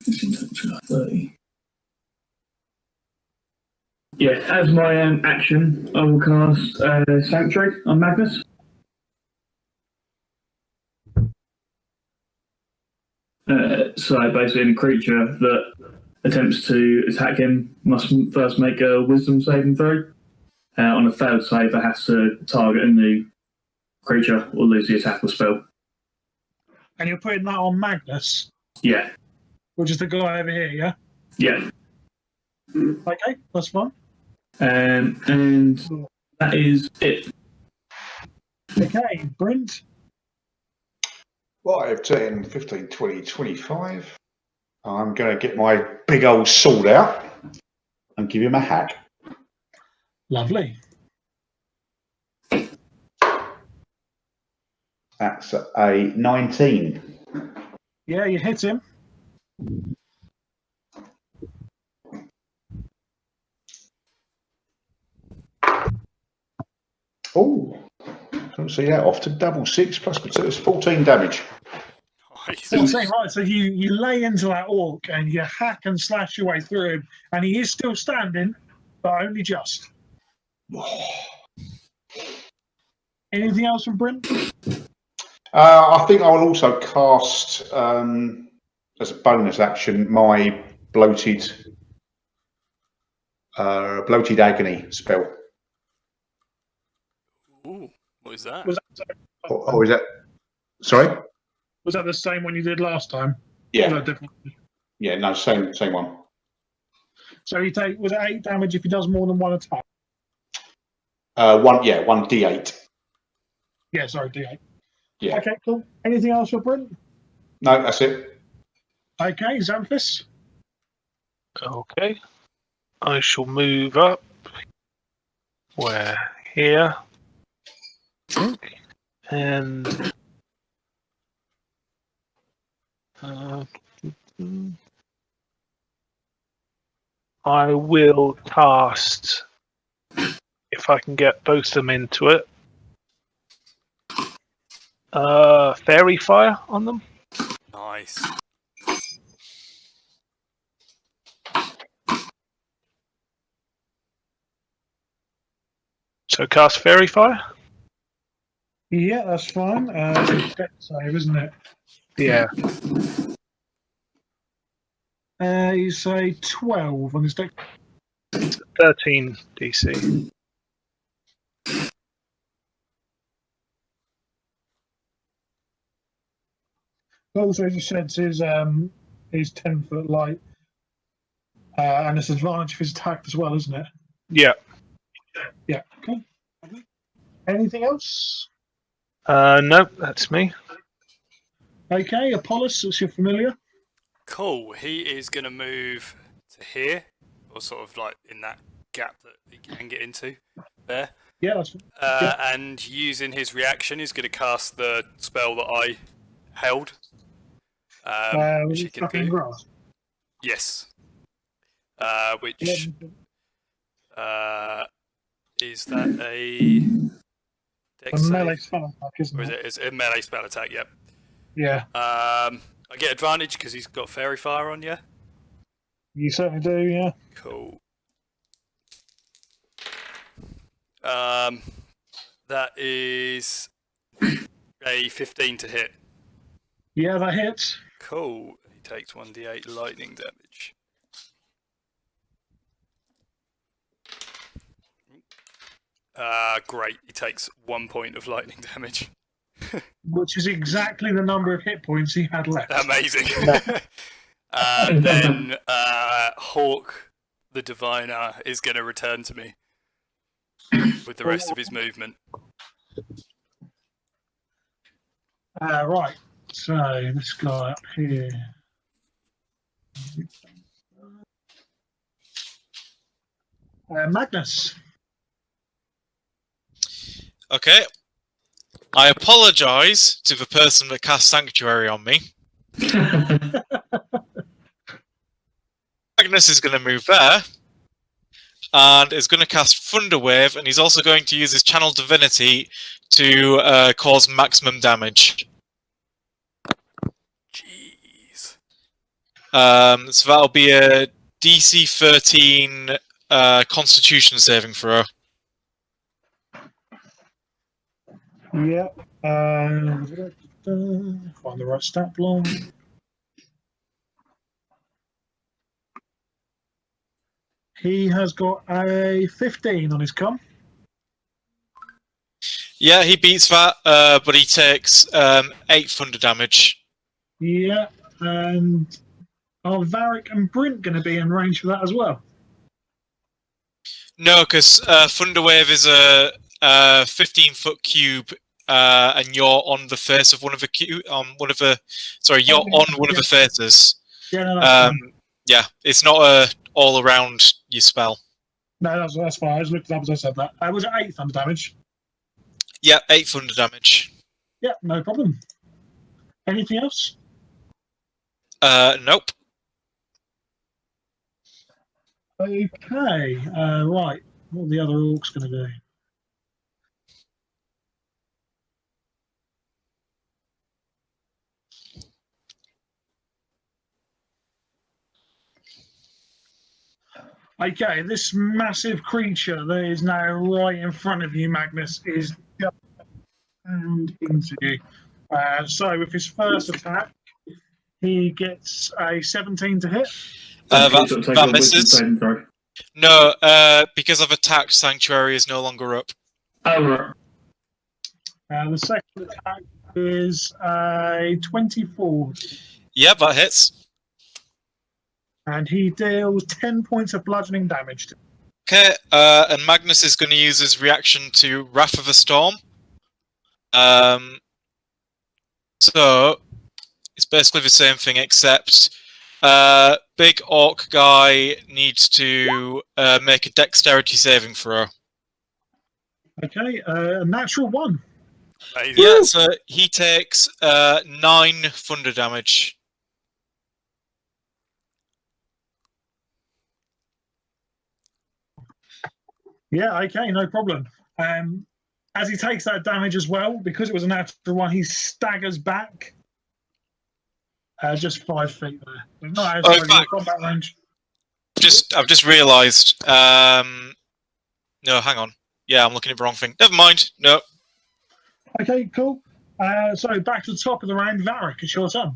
15, 20, 30. Yeah, as my action, I will cast Sanctuary on Magnus. So basically, any creature that attempts to attack him must first make a Wisdom saving throw. On a failed save, it has to target a new creature or lose the attack or spell. And you're putting that on Magnus, Yeah, which is the guy over here, yeah? yeah. Okay, that's fine. And that is it. Okay, Brent. 5, 10, 15, 20, 25. I'm going to get my big old sword out and give him a hack. Lovely. That's a 19. Yeah, you hit him. Oh, don't see that often. Double 6 plus 2 is 14 damage. Nice. Right, so you lay into that orc and you hack and slash your way through him, and he is still standing, but only just. Anything else from Brent? I think I will also cast, as a bonus action, my bloated agony spell. Ooh, what is that? Was Oh, is that? Sorry. Was that the same one you did last time? Yeah. No, different. Yeah. No. Same one. So you take, was it 8 damage if he does more than one attack? 1 D8. Yeah, sorry, D8. Yeah. Okay, cool. Anything else for Brent? No, that's it. Okay, Xanthus. Okay. I shall move up. Where? Here. And I will cast, if I can get both of them into it, Fairy Fire on them. Nice. So cast Fairy Fire? Yeah, that's fine. Dex save, isn't it? Yeah. You say 12 on his deck. 13 DC. Also, as you said, is 10 foot light. And it's advantage if he's attacked as well, isn't it? Yeah. Yeah. Okay. Anything else? Nope, that's me. Okay, Apollos, as you're familiar. Cool. He is going to move to here, or sort of like in that gap that he can get into there. Yeah, that's And using his reaction, he's going to cast the spell that I held. Which he can fucking do. grass. Yes. Which is that a dex A melee save? spell attack, isn't Or is it? it? It's a melee spell attack. Yep. Yeah, I get advantage because he's got Fairy Fire on. Yeah. you certainly do, yeah. Cool. That is a 15 to hit. Yeah, that hits. Cool. He takes 1d8 lightning damage. Great. He takes 1 point of lightning damage. Which is exactly the number of hit points he had left. Amazing. Then Hawk, the Diviner, is going to return to me with the rest of his movement. Right, so this guy up here. Magnus. Okay. I apologise to the person that cast Sanctuary on me. Magnus is going to move there. And is going to cast Thunder Wave, and he's also going to use his Channel Divinity to cause maximum damage. Jeez. So that'll be a DC 13 Constitution saving throw. Yeah. Find the right stat block. He has got a 15 on his com. Yeah, he beats that, but he takes 8 thunder damage. Yeah, and are Varric and Brint going to be in range for that as well? No, because Thunder Wave is a 15-foot cube, and you're on the face of one of the you're on one of the faces. Yeah, no, that's fine. Yeah, it's not a all around your spell. No, that's fine. I just looked it up as I said that. Was it 8 thunder damage? Yeah, 8 thunder damage. Yeah, no problem. Anything else? Nope. Okay, right. What are the other orcs going to do? Okay, this massive creature that is now right in front of you, Magnus, is just and into you. So with his first attack, he gets a 17 to hit. That misses. No, because I've attacked, Sanctuary is no longer up. Oh, right. The second attack is a 24. Yeah, that hits. And he deals 10 points of bludgeoning damage to him. Okay, and Magnus is going to use his reaction to Wrath of a Storm. So, it's basically the same thing, except big orc guy needs to make a dexterity saving throw. Okay, a natural 1. Amazing. Yeah, so he takes 9 thunder damage. Yeah, okay, no problem. As he takes that damage as well, because it was a natural 1, he staggers back just 5 feet there. But not outside of your combat range. I've just realised. No, hang on. Yeah, I'm looking at the wrong thing. Never mind. No. Okay, cool. So back to the top of the round, Varric, it's your turn.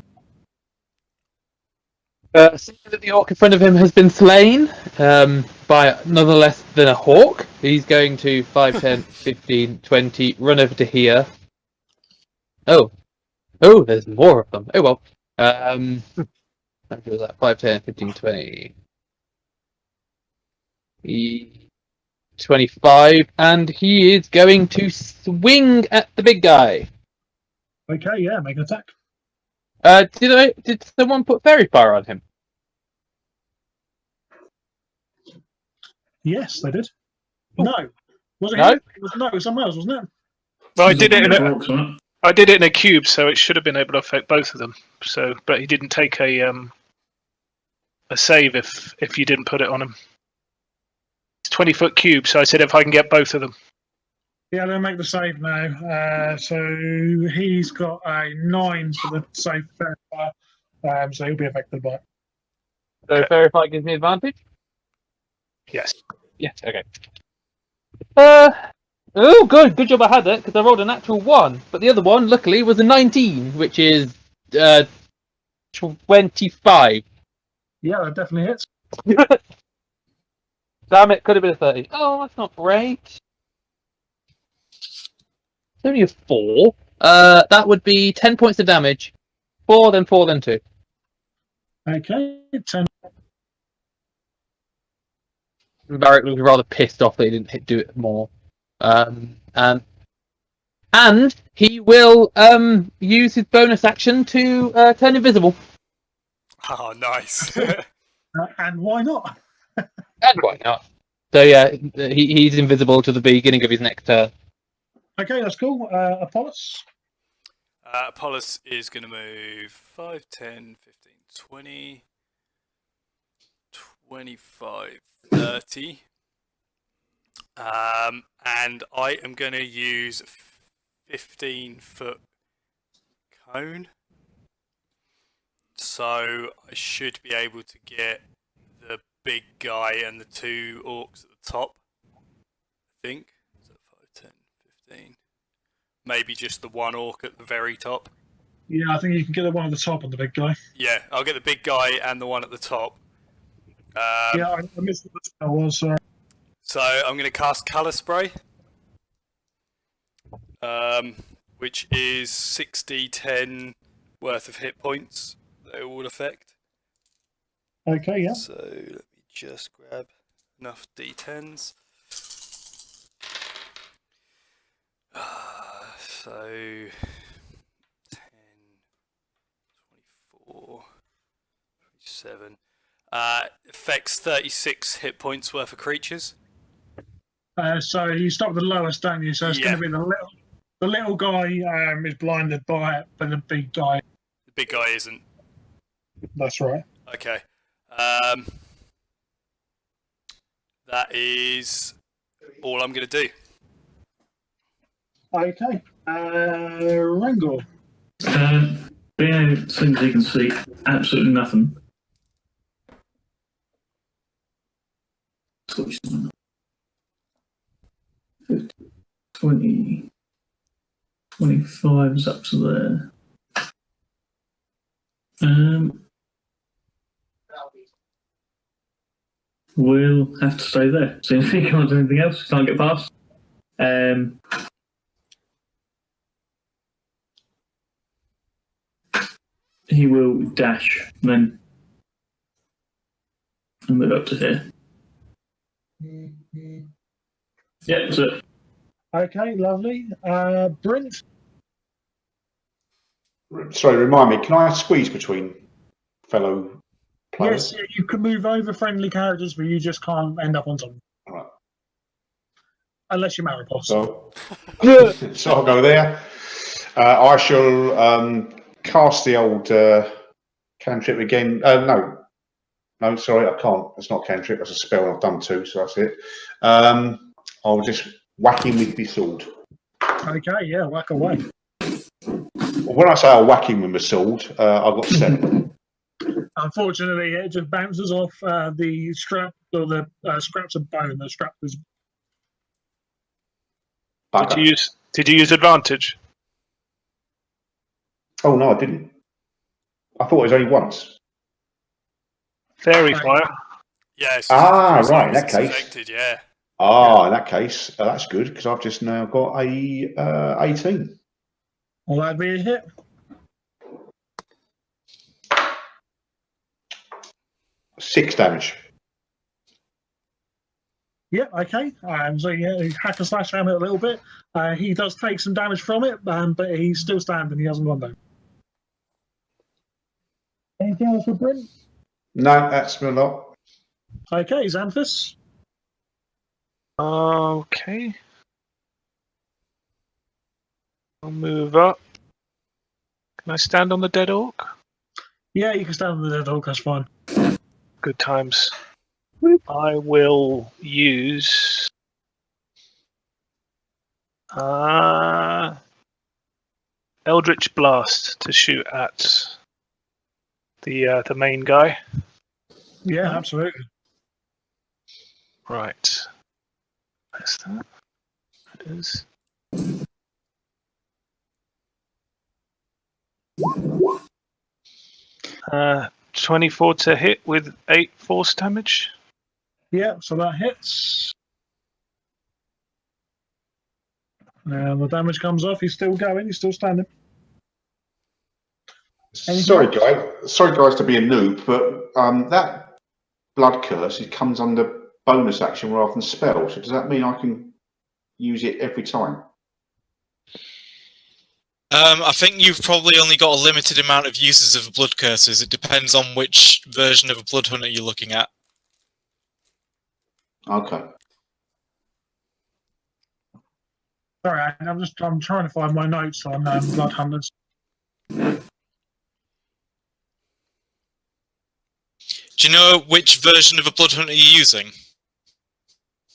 Seeing that the orc in front of him has been slain by none less than a hawk, he's going to 5, 10, 15, 20, run over to here. Oh, there's more of them. Oh well. How was that? 5, 10, 15, 20. 25, and he is going to swing at the big guy. Okay, yeah, make an attack. Did someone put fairy fire on him? Yes, they did. No. Was it No? him? No, it was someone else, wasn't it? Well, I did it in a, Rocks, wasn't it? I did it in a cube, so it should have been able to affect both of them. So, but he didn't take a save if you didn't put it on him. It's 20-foot cube, so I said if I can get both of them. Yeah, they'll make the save now. So he's got a 9 for the save fire. So he'll be affected by it. So fairy fire gives me advantage? Yes. Yes, okay. Good job I had it, because I rolled a natural 1. But the other one, luckily, was a 19, which is 25. Yeah, that definitely hits. Damn it, could have been a 30. Oh, that's not great. It's only a 4. That would be 10 points of damage. 4, then 4, then 2. Okay, 10. Barrett was rather pissed off that he didn't do it more. And he will use his bonus action to turn invisible. Oh, nice. And why not? And why not? So yeah, he's invisible to the beginning of his next turn. Okay, that's cool. Apollos? Apollos is going to move 5, 10, 15, 20, 25, 30. And I am going to use 15-foot cone. So I should be able to get the big guy and the 2 orcs at the top. I think. So 5, 10, 15. Maybe just the 1 orc at the very top. Yeah, I think you can get the one at the top of the big guy. Yeah, I'll get the big guy and the one at the top. Yeah, I missed what the spell was, sorry. So I'm going to cast Colour Spray, which is 60-10 worth of hit points that it will affect. Okay, yeah. So let me just grab enough d10s. So 10, 24, 27. Affects 36 hit points worth of creatures. So you start with the lowest, don't you? So it's going to be the little guy is blinded by it, but the big guy. The big guy isn't. That's right. Okay. That is all I'm going to do. Okay. Rangor. Being as soon as he can see absolutely nothing. 20, 25 is up to there. We'll have to stay there. So if he can't do anything else, can't get past. He will dash then and move up to here. Yeah, that's it. Okay, lovely. Brent. Sorry, remind me, can I squeeze between fellow players? Yes, you can move over friendly characters, but you just can't end up on top. All right. Unless you're Maripos. So I'll go there. I shall cast the old cantrip again. No, sorry, I can't. It's not cantrip. That's a spell. I've done 2, so that's it. I'll just whack him with my sword. Okay, yeah, whack away. When I say I'll whack him with my sword, I've got 7. Unfortunately, it just bounces off the strap or the scraps of bone. The strap is. Bugger. Did you use advantage? Oh no, I didn't. I thought it was only once. Fairy fire. Yeah. It's Ah, as long right, in as that it's case. affected, yeah. In that case, that's good because I've just now got a 18. Well, that'd be a hit. Six damage. Yeah, okay. So you hack and slash him a little bit. He does take some damage from it, but he's still standing. He hasn't gone down. Anything else for Bryn? No, that's a lot. Okay, Xanthus. Okay. I'll move up. Can I stand on the dead orc? Yeah, you can stand on the dead orc, that's fine. Good times. I will use Eldritch Blast to shoot at the main guy. Yeah, absolutely. Right. Where's that? It is. Uh, 24 to hit with 8 force damage. Yeah, so that hits. The damage comes off. He's still going. He's still standing. Sorry, guys, to be a noob, but that blood curse, it comes under bonus action rather than spell. So does that mean I can use it every time? I think you've probably only got a limited amount of uses of blood curses. It depends on which version of a blood hunter you're looking at. Okay. Sorry, I'm trying to find my notes on Blood Hunters. Do you know which version of a blood hunter you're using?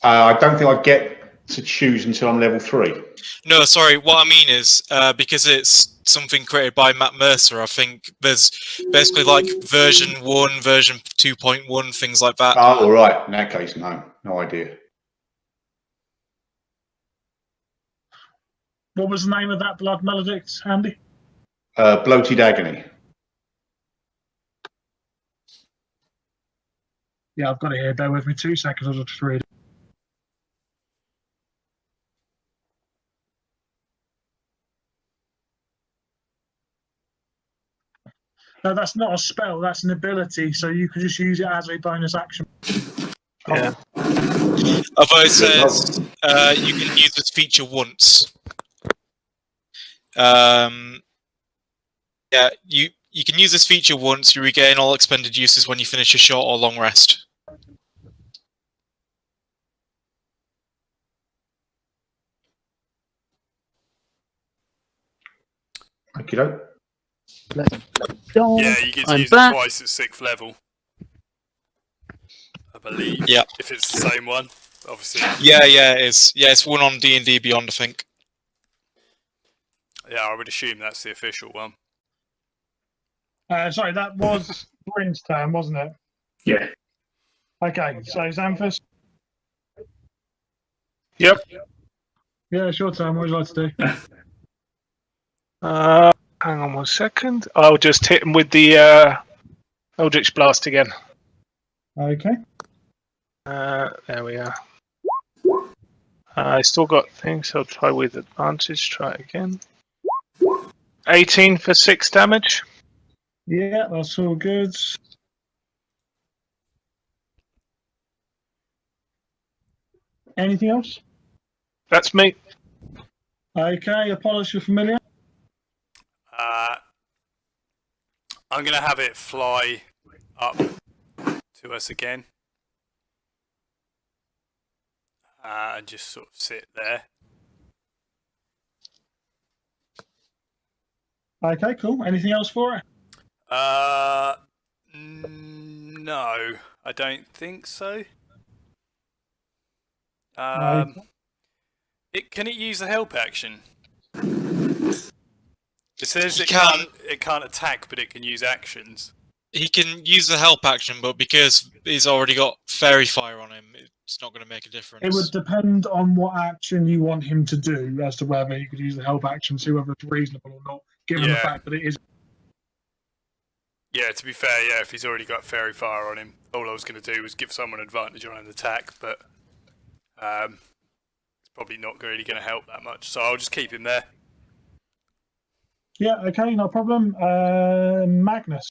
I don't think I get to choose until I'm level 3. No, sorry. What I mean is, because it's something created by Matt Mercer, I think there's basically like version 1, version 2.1, things like that. Oh, all right. In that case, no idea. What was the name of that blood maledict, Andy? Bloated Agony. Yeah, I've got it here. Bear with me 2 seconds. I'll just read it. No, that's not a spell. That's an ability. So you can just use it as a bonus action. Yeah. Although it says you can use this feature once. Yeah, you can use this feature once. You regain all expended uses when you finish a short or long rest. Okie doke. Yeah, you get to use it twice at 6th level. I believe. Yeah. If it's the same one, obviously. Yeah, it is. Yeah, it's one on D&D Beyond, I think. Yeah, I would assume that's the official one. Sorry, that was Bryn's turn, wasn't it? Yeah. Okay, so Xanthus. Yep. Yeah, it's your turn. What would you like to do? Hang on 1 second. I'll just hit him with the Eldritch Blast again. Okay. There we are. I still got things, so I'll try with advantage. Try it again. 18 for 6 damage. Yeah, that's all good. Anything else? That's me. Okay, Apollos, you're familiar? I'm going to have it fly up to us again. And just sort of sit there. Okay, cool. Anything else for it? No, I don't think so. Can it use the help action? It says it can't attack, but it can use actions. He can use the help action, but because he's already got Fairy Fire on him, it's not going to make a difference. It would depend on what action you want him to do as to whether you could use the help action, see whether it's reasonable or not, given the Yeah. fact that it is. Yeah, to be fair, yeah, if he's already got fairy fire on him, all I was going to do was give someone advantage on an attack, but it's probably not really going to help that much, so I'll just keep him there. Yeah, okay, no problem. Magnus.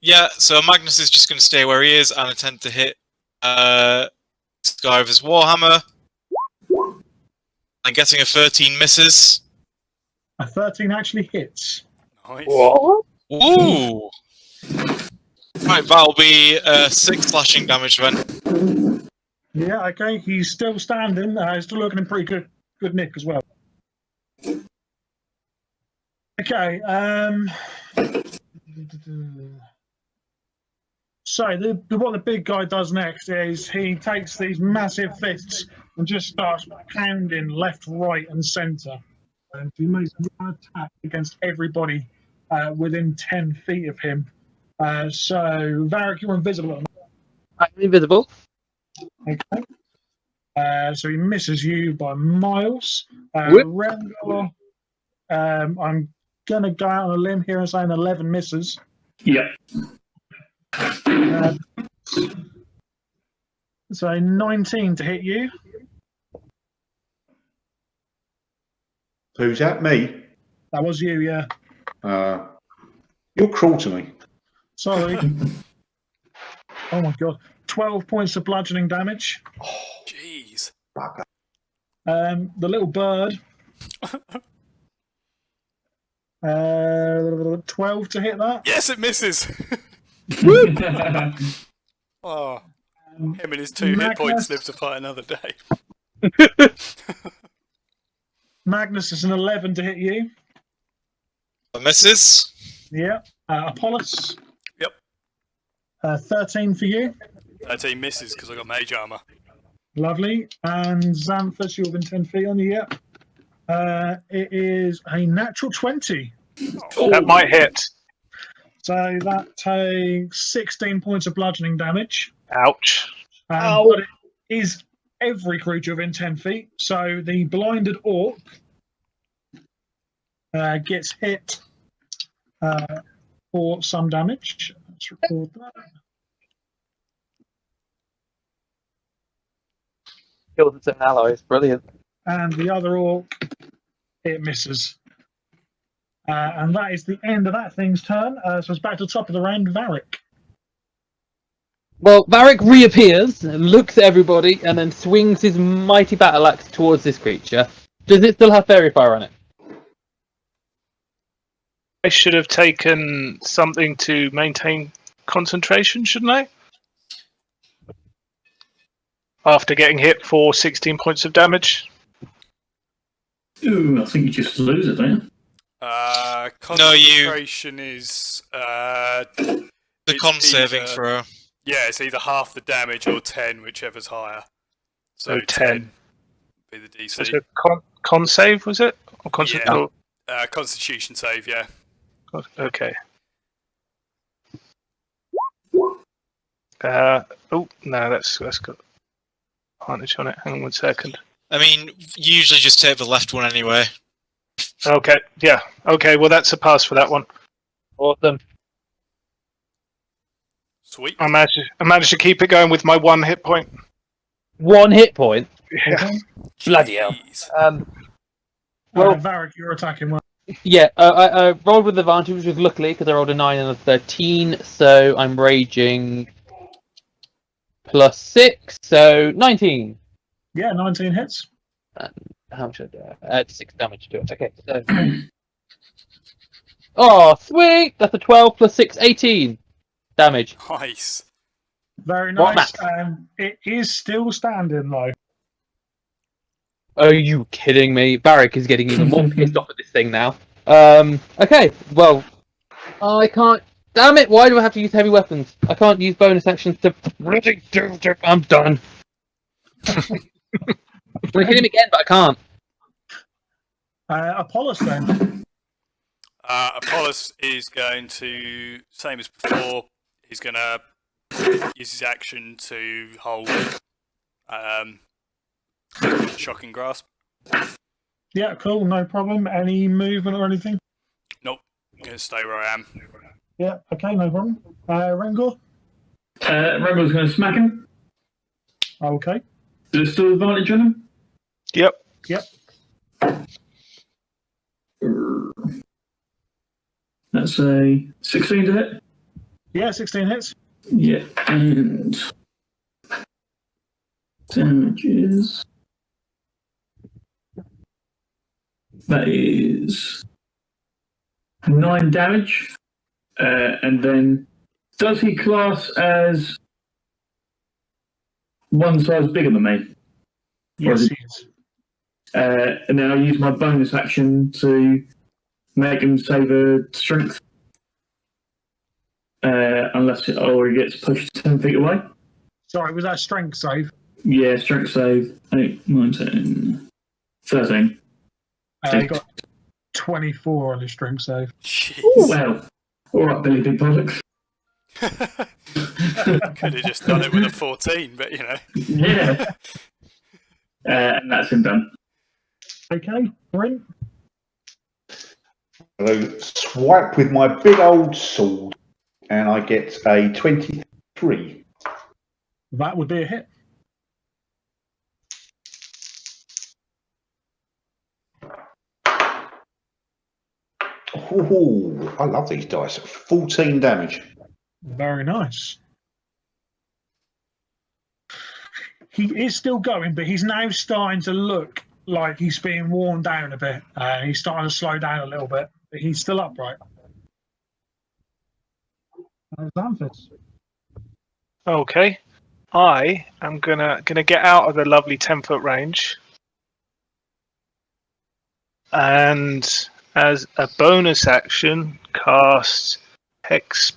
Yeah, so Magnus is just going to stay where he is and attempt to hit this guy with his Warhammer. I'm getting a 13 misses. A 13 actually hits. Nice. Ooh! Right, that'll be 6 slashing damage then. Yeah, okay, he's still standing. He's still looking in pretty good nick as well. Okay, so what the big guy does next is he takes these massive fists and just starts pounding left, right, and centre. And he makes one attack against everybody within 10 feet of him. So, Varric, you're invisible. I'm invisible. Okay. So he misses you by miles. Whip. Rendor, I'm going to go out on a limb here and say an 11 misses. Yeah. So 19 to hit you. Who's that? Me? That was you, yeah. You're cruel to me. Sorry. Oh my god. 12 points of bludgeoning damage. Jeez. The little bird. 12 to hit that. Yes, it misses! Oh, him and his 2 hit Magnus. points live to fight another day. Magnus is an 11 to hit you. Misses. Yeah. Apollos. Yep. 13 for you. 13 misses because I got mage armor. Lovely. And Xanthus, you're within 10 feet on you, yeah. It is a natural 20. That might hit. So that takes 16 points of bludgeoning damage. Ouch. But it is every creature within 10 feet. So the blinded orc gets hit for some damage. Let's record that. Kills its own allies. Brilliant. And the other orc, it misses. And that is the end of that thing's turn. So it's back to the top of the round, Varric. Well, Varric reappears, looks at everybody, and then swings his mighty battle axe towards this creature. Does it still have fairy fire on it? I should have taken something to maintain concentration, shouldn't I? After getting hit for 16 points of damage. Ooh, I think you just lose it, don't you? Concentration is The it's con saving either- throw. Yeah, it's either half the damage or 10, whichever's higher. So So 10. would be the So DC. it's a con save, was it? Or Yeah. Constitution save, yeah. Okay. Oh no, that's got advantage on it. Hang on 1 second. I mean, usually just take the left one anyway. Okay, yeah. Okay, well that's a pass for that one. Awesome. Sweet. I managed to keep it going with my 1 hit point. 1 hit point. Yeah. Bloody hell. Jeez. Well, Varric, you're attacking well. yeah, I rolled with advantage, which was luckily because I rolled a 9 and a 13, so I'm raging plus 6, so 19. Yeah, 19 hits. How much did I do? Add 6 damage to it. Okay, so. Oh, sweet! That's a 12 plus 6, 18 damage. Nice. Very What nice. It is still standing, though. Are you kidding me? Barrick is getting even more pissed off at this thing now. Okay, well, I can't. Damn it! Why do I have to use heavy weapons? I can't use bonus actions to. I'm done. I'm gonna hit him again, but I can't. Apollos, then. Apollos is going to, same as before, he's going to uses action to hold shocking grasp. Yeah, cool, no problem. Any movement or anything? Nope, I'm gonna stay where I am. Yeah, okay, no problem. Rengor? Rengor's going to smack him. Okay. There's still advantage on him? Yep. That's a 16 to hit. Yeah, 16 hits. Yeah, and damages. That is 9 damage. And then, does he class as one size bigger than me? Yes, he is. And then I use my bonus action to make him save a strength. Unless it already gets pushed 10 feet away. Sorry, was that a strength save? Yeah, strength save. 8, 9, 10, 13. Got 24 on his strength save. Jeez. Well, alright, Billy Big Bollocks. Could have just done it with a 14, but you know. Yeah. And that's him done. Okay, Brent? So swipe with my big old sword, and I get a 23. That would be a hit. Ooh, I love these dice. 14 damage. Very nice. He is still going, but he's now starting to look like he's being worn down a bit. He's starting to slow down a little bit, but he's still upright. Xanthus. Okay. I am gonna get out of the lovely 10-foot range, and as a bonus action, cast Hexblade's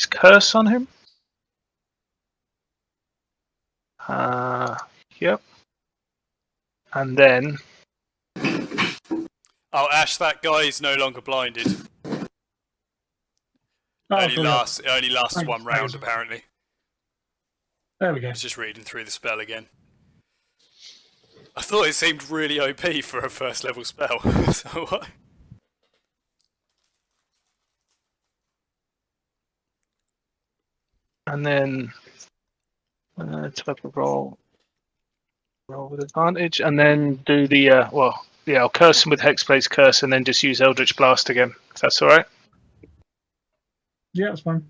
Curse on him. Yep. And then Oh, Ash, that guy is no longer blinded. It only lasts Thanks, one round, thanks. apparently. There we go. I was just reading through the spell again. I thought it seemed really OP for a first level spell. So what? and then type of roll with advantage, and then do the I'll curse him with Hexblade's Curse, and then just use Eldritch Blast again. If that's all right. Yeah, that's fine.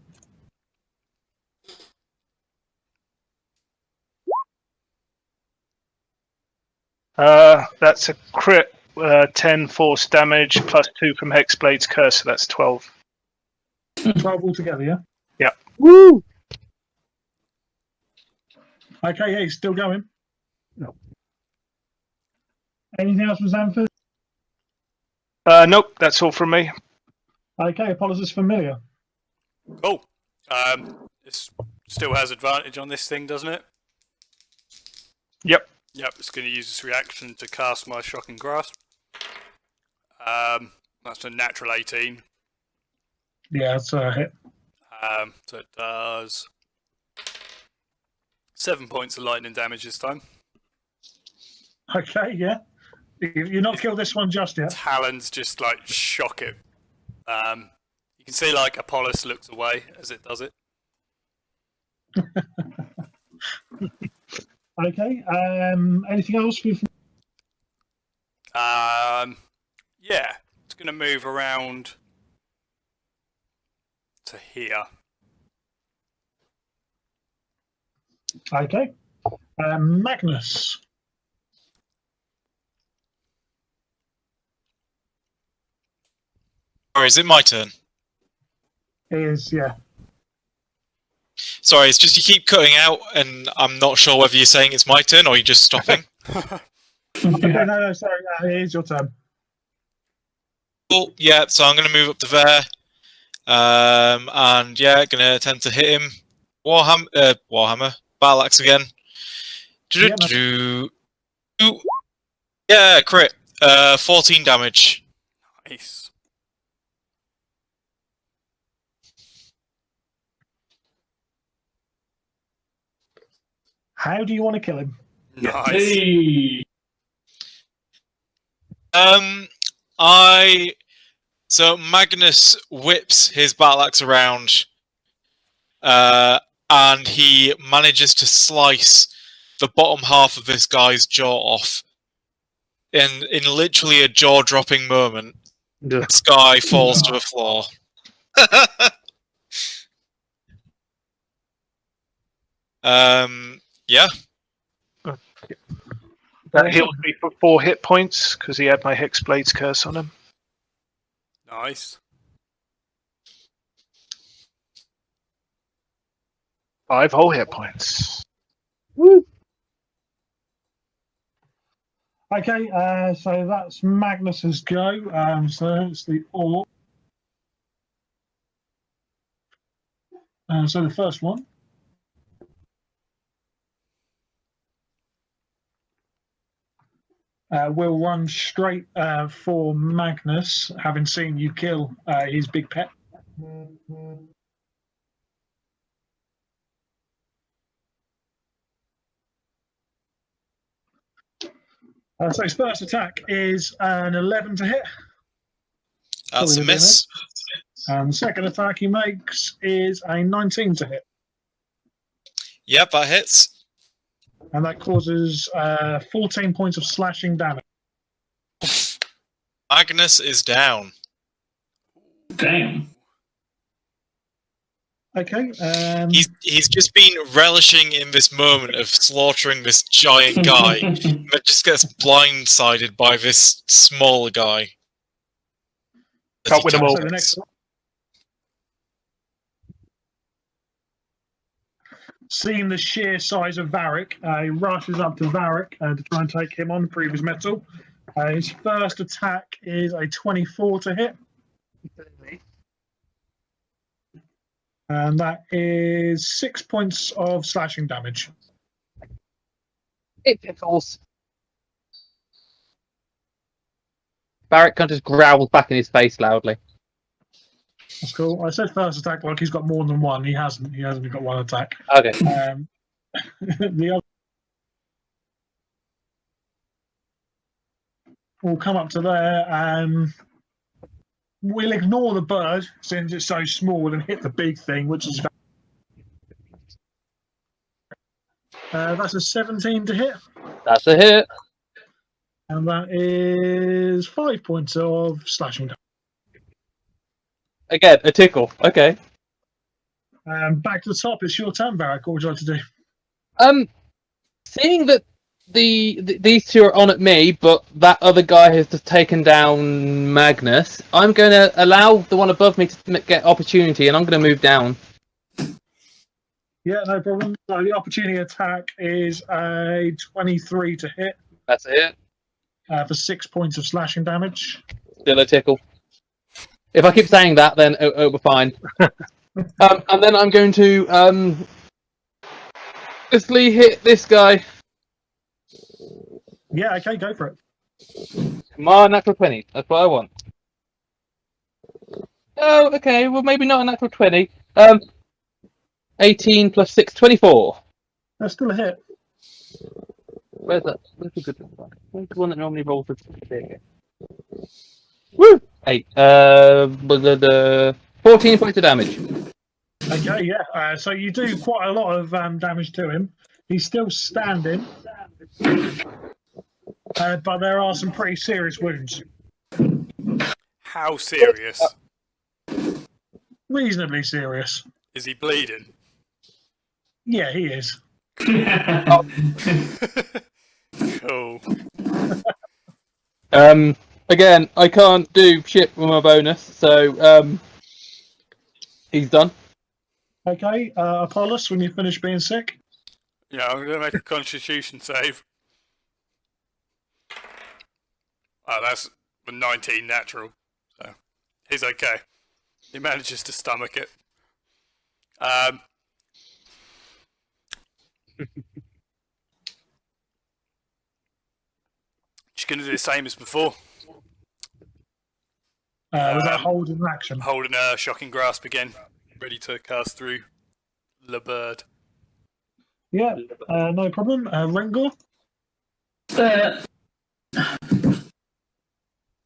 That's a crit, 10 force damage plus 2 from Hexblade's Curse, so that's 12. 12 altogether, yeah? Yep. Woo! Okay, yeah, he's still going. No. Anything else from Xanthus? Nope, that's all from me. Okay, Apollos is familiar. Cool. It still has advantage on this thing, doesn't it? Yep. Yep, it's going to use its reaction to cast my Shocking Grasp. That's a natural 18. Yeah, it's a hit. So it does 7 points of lightning damage this time. Okay, yeah. You're not killed this one just yet. Talons just like shock it. You can see like Apollos looks away as it does it. Okay. Anything else? Yeah, it's going to move around to here. Okay. Magnus. Or is it my turn? Is, yeah. Sorry, it's just you keep cutting out, and I'm not sure whether you're saying it's my turn or you're just stopping. Okay, no, sorry. It is your turn. Cool. Yeah, so I'm going to move up to there. And yeah, going to attempt to hit him. Warhammer. Battle axe again. Yeah, crit. 14 damage. Nice. How do you want to kill him? Nice. Hey. So Magnus whips his battle axe around, and he manages to slice the bottom half of this guy's jaw off. In literally a jaw-dropping moment, Yeah. this guy falls to the floor. Yeah. That healed me for 4 hit points because he had my Hexblade's curse on him. Nice. 5 whole hit points. Okay, so that's Magnus's go. So it's the orc. So the first one. We'll run straight for Magnus, having seen you kill his big pet. So his first attack is an 11 to hit. That's a miss. And the second attack he makes is a 19 to hit. Yep, that hits. And that causes 14 points of slashing damage. Magnus is down. Damn. Okay. He's just been relishing in this moment of slaughtering this giant guy, but just gets blindsided by this smaller guy. as Can't he win them all. So the next one. Seeing the sheer size of Varric, he rushes up to Varric to try and take him on, prove his mettle. His first attack is a 24 to hit. And that is 6 points of slashing damage. It pickles. Barrett kind of just growls back in his face loudly. That's cool. I said first attack like he's got more than one. He hasn't. He hasn't got one attack. Okay. The other will come up to there. We'll ignore the bird since it's so small and hit the big thing, which is that's a 17 to hit, That's a hit. and that is 5 points of slashing damage. Again, a tickle. Okay. Back to the top. It's your turn, Barrack. What would you like to do? Seeing that these two are on at me, but that other guy has just taken down Magnus, I'm going to allow the one above me to get opportunity, and I'm going to move down. Yeah, no problem. So the opportunity attack is a 23 to hit That's a hit. for 6 points of slashing damage. Still a tickle. If I keep saying that, then it'll be fine. And then I'm going to justly hit this guy. Yeah, okay, go for it. Come on, natural 20. That's what I want. Oh, okay. Well, maybe not a natural 20. 18 plus 6, 24. That's still a hit. Where's that? Where's the good one? Where's the one that normally rolls with big? Woo! 8. The 14 points of damage. Okay, yeah. So you do quite a lot of damage to him. He's still standing, but there are some pretty serious wounds. How serious? Reasonably serious. Is he bleeding? Yeah, he is. Cool. Again, I can't do shit with my bonus, so he's done. Okay, Apollos, when you finish being sick. Yeah, I'm going to make a constitution save. Oh, that's a 19 natural. So he's okay. He manages to stomach it. Just going to do the same as before. Was that hold in action? Holding a shocking grasp again. Ready to cast through the bird. Yeah, no problem. Rengor?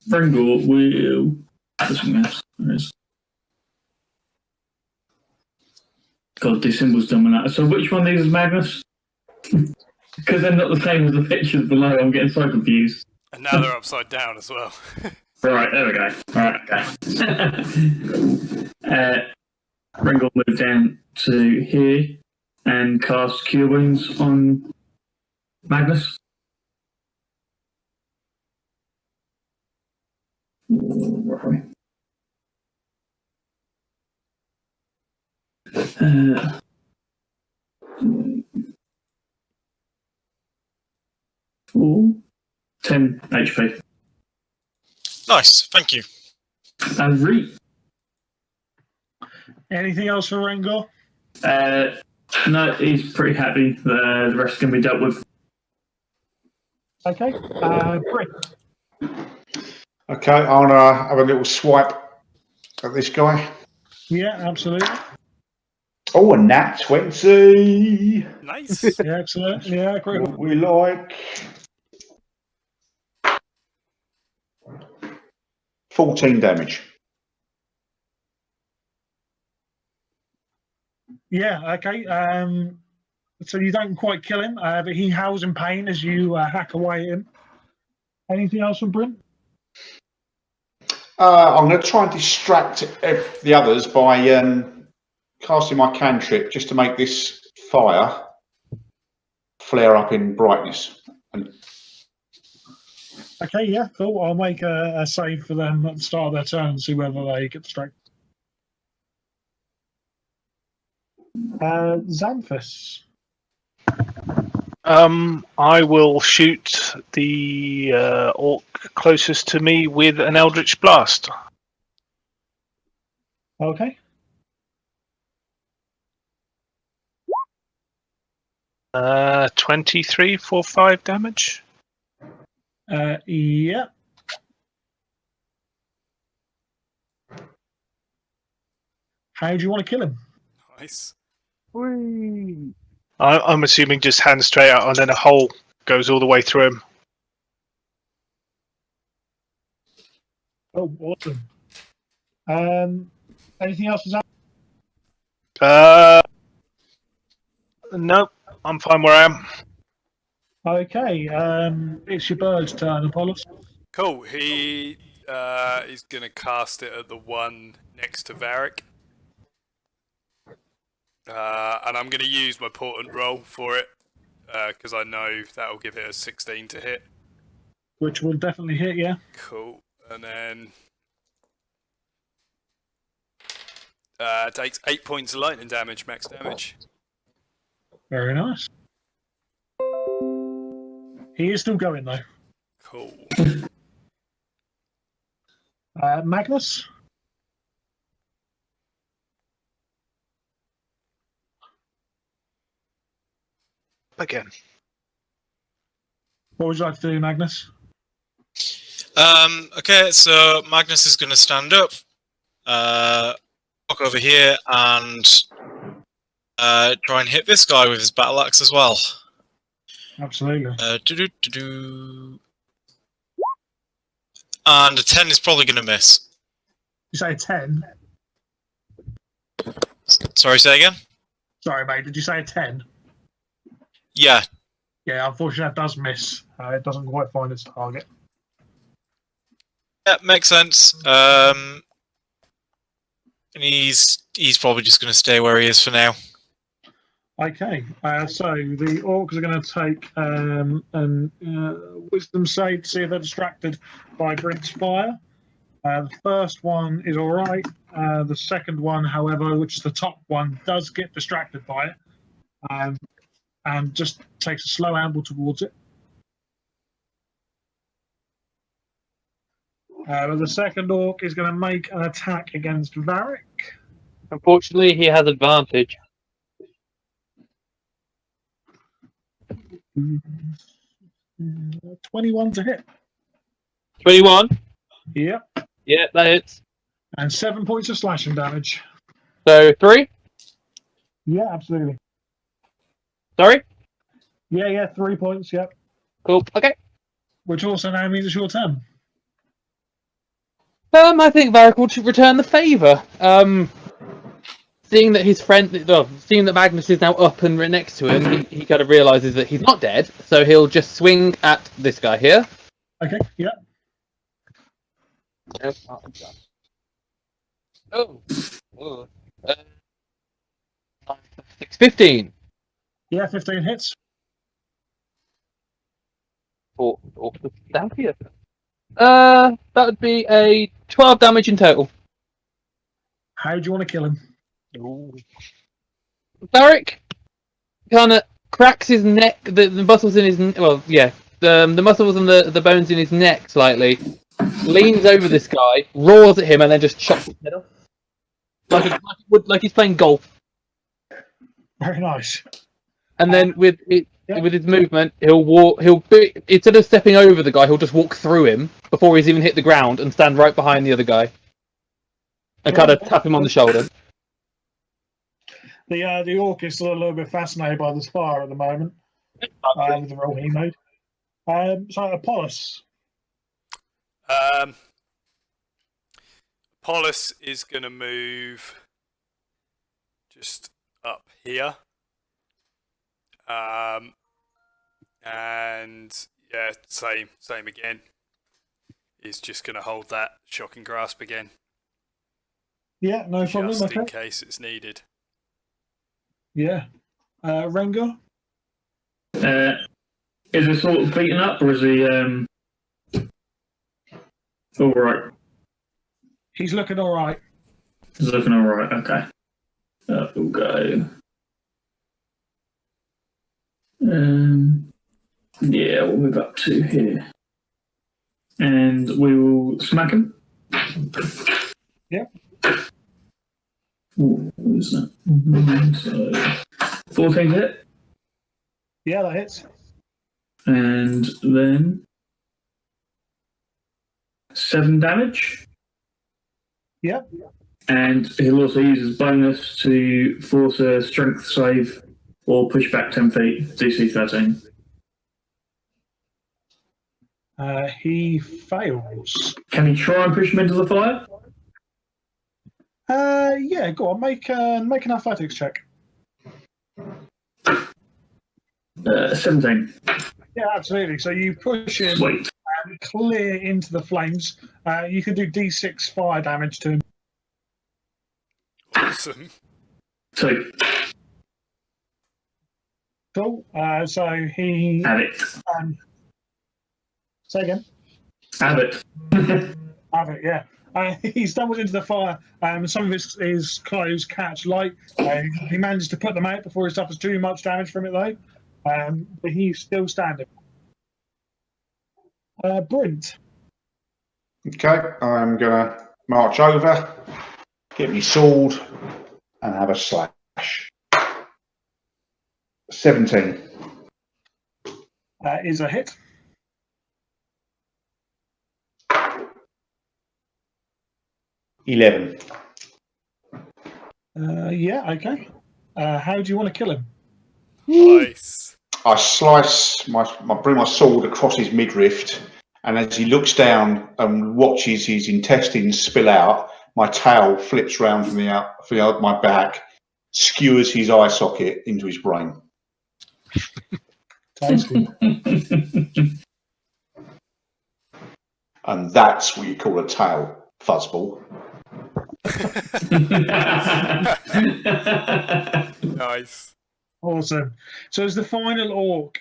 Rengor will. Something else. There is. God, these symbols don't matter. So which one of these is Magnus? Because they're not the same as the pictures below. I'm getting so confused. And now they're upside down as well. Right, there we go. Right, okay. Rengor moved down to here and cast Cure Wounds on Magnus. Where are we? 10 HP. Nice, thank you. And Reet. Anything else for Rengor? No, he's pretty happy. The rest can be dealt with. Okay. Bryn? Okay, I'm gonna have a little swipe at this guy. Yeah, absolutely. Oh, a nat 20. Nice. Yeah, excellent. Yeah, great. What we like. 14 damage. Yeah, okay. So you don't quite kill him, but he howls in pain as you hack away at him. Anything else from Bryn? I'm going to try and distract the others by casting my cantrip just to make this fire flare up in brightness. Okay, yeah, cool. I'll make a save for them at the start of their turn and see whether they get distracted. Xanthus. I will shoot the orc closest to me with an Eldritch Blast. Okay. 23 for 5 damage. Yeah. How do you want to kill him? Nice. I'm assuming just hand straight out and then a hole goes all the way through him. Oh, awesome. Anything else? Nope, I'm fine where I am. Okay, it's your bird's turn, Apollos. Cool. He is going to cast it at the one next to Varric. And I'm going to use my portent roll for it, because I know that will give it a 16 to hit. Which will definitely hit, yeah. Cool. And then takes 8 points of lightning damage, max damage. Very nice. He is still going, though. Cool. Magnus? Again. What would you like to do, Magnus? Okay, so Magnus is going to stand up, walk over here, and try and hit this guy with his battle axe as well. Absolutely. And a 10 is probably going to miss. You say 10? Sorry, say again? Sorry, mate. Did you say a 10? Yeah. Yeah, unfortunately, that does miss. It doesn't quite find its target. Yeah, makes sense. And he's probably just going to stay where he is for now. Okay, so the orcs are going to take a wisdom save to see if they're distracted by Brent's fire. The first one is all right. The second one, however, which is the top one, does get distracted by it and just takes a slow amble towards it. But the second orc is going to make an attack against Varric. Unfortunately, he has advantage. 21 to hit. 21? Yep. Yeah, that hits. And 7 points of slashing damage. So 3? Yeah, absolutely. Sorry? Yeah, 3 points, yep. Cool. Okay. Which also now means it's your turn. I think Varric will return the favour. Seeing that his friend, well, seeing that Magnus is now up and right next to him, he kind of realises that he's not dead, so he'll just swing at this guy here. Okay, yep. Oh. 15. Yeah, 15 hits. That would be a 12 damage in total. How do you want to kill him? Varric kind of cracks his neck, the muscles in his, the muscles and the bones in his neck slightly, leans over this guy, roars at him, and then just chops his head off. Like he's playing golf. Very nice. And then with his movement, instead of stepping over the guy, he'll just walk through him before he's even hit the ground and stand right behind the other guy. And kind of tap him on the shoulder. The orc is still a little bit fascinated by the spire at the moment. With the roll he made. So Apollos. Apollos is going to move just up here. And yeah, same again. He's just going to hold that shocking grasp again. Yeah, no problem. Just Okay. in case it's needed. Yeah. Rengar? Is he sort of beaten up, or is he all right? He's looking all right. He's looking all right. Okay. We'll go. Yeah, we'll move up to here, and we will smack him. Yep. Ooh, what is that? So 14 hit, Yeah, that hits. and then 7 damage. Yep. And he'll also use his bonus to force a strength save or push back 10 feet, DC 13. He fails. Can he try and push him into the fire? Yeah, go on. Make an athletics check. 17. Yeah, absolutely. So you push him Sweet. and clear into the flames. You can do D6 fire damage to him. Awesome. 2. Cool. So he. Have it. Say again. Have it. Have it. Yeah. He stumbles into the fire. Some of his clothes catch light. He manages to put them out before he suffers too much damage from it, though. But he's still standing. Brent. Okay, I'm gonna march over, get my sword, and have a slash. 17. Is a hit. $11. Yeah, okay. How do you want to kill him? Nice. I slice bring my sword across his midriff, and as he looks down and watches his intestines spill out, my tail flips round from my back, skewers his eye socket into his brain. Tasty. And that's what you call a tail, fuzzball. Nice. Awesome. So as the final orc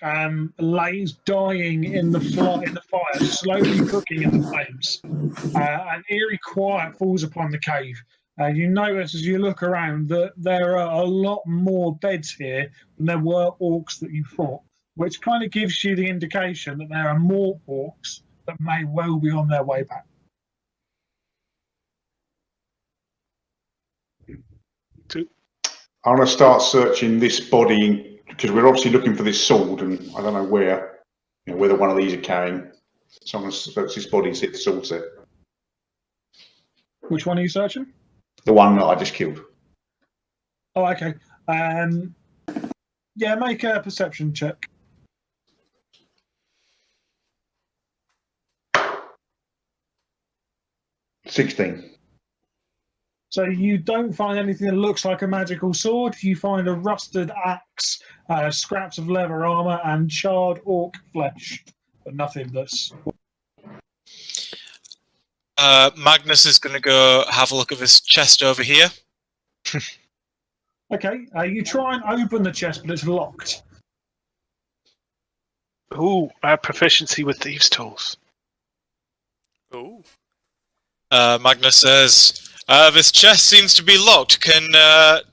lays dying in the fire, slowly cooking in the flames, an eerie quiet falls upon the cave. You notice as you look around that there are a lot more beds here than there were orcs that you fought, which kind of gives you the indication that there are more orcs that may well be on their way back. I'm going to start searching this body because we're obviously looking for this sword, and I don't know whether one of these are carrying. So I'm going to search this body and see if the sword's there. Which one are you searching? The one that I just killed. Oh, okay. Yeah, make a perception check. $16. So you don't find anything that looks like a magical sword. You find a rusted axe, scraps of leather armor, and charred orc flesh, but nothing that's. Magnus is going to go have a look at this chest over here. Okay, you try and open the chest, but it's locked. Ooh, I have proficiency with thieves' tools. Ooh. Magnus says, "This chest seems to be locked.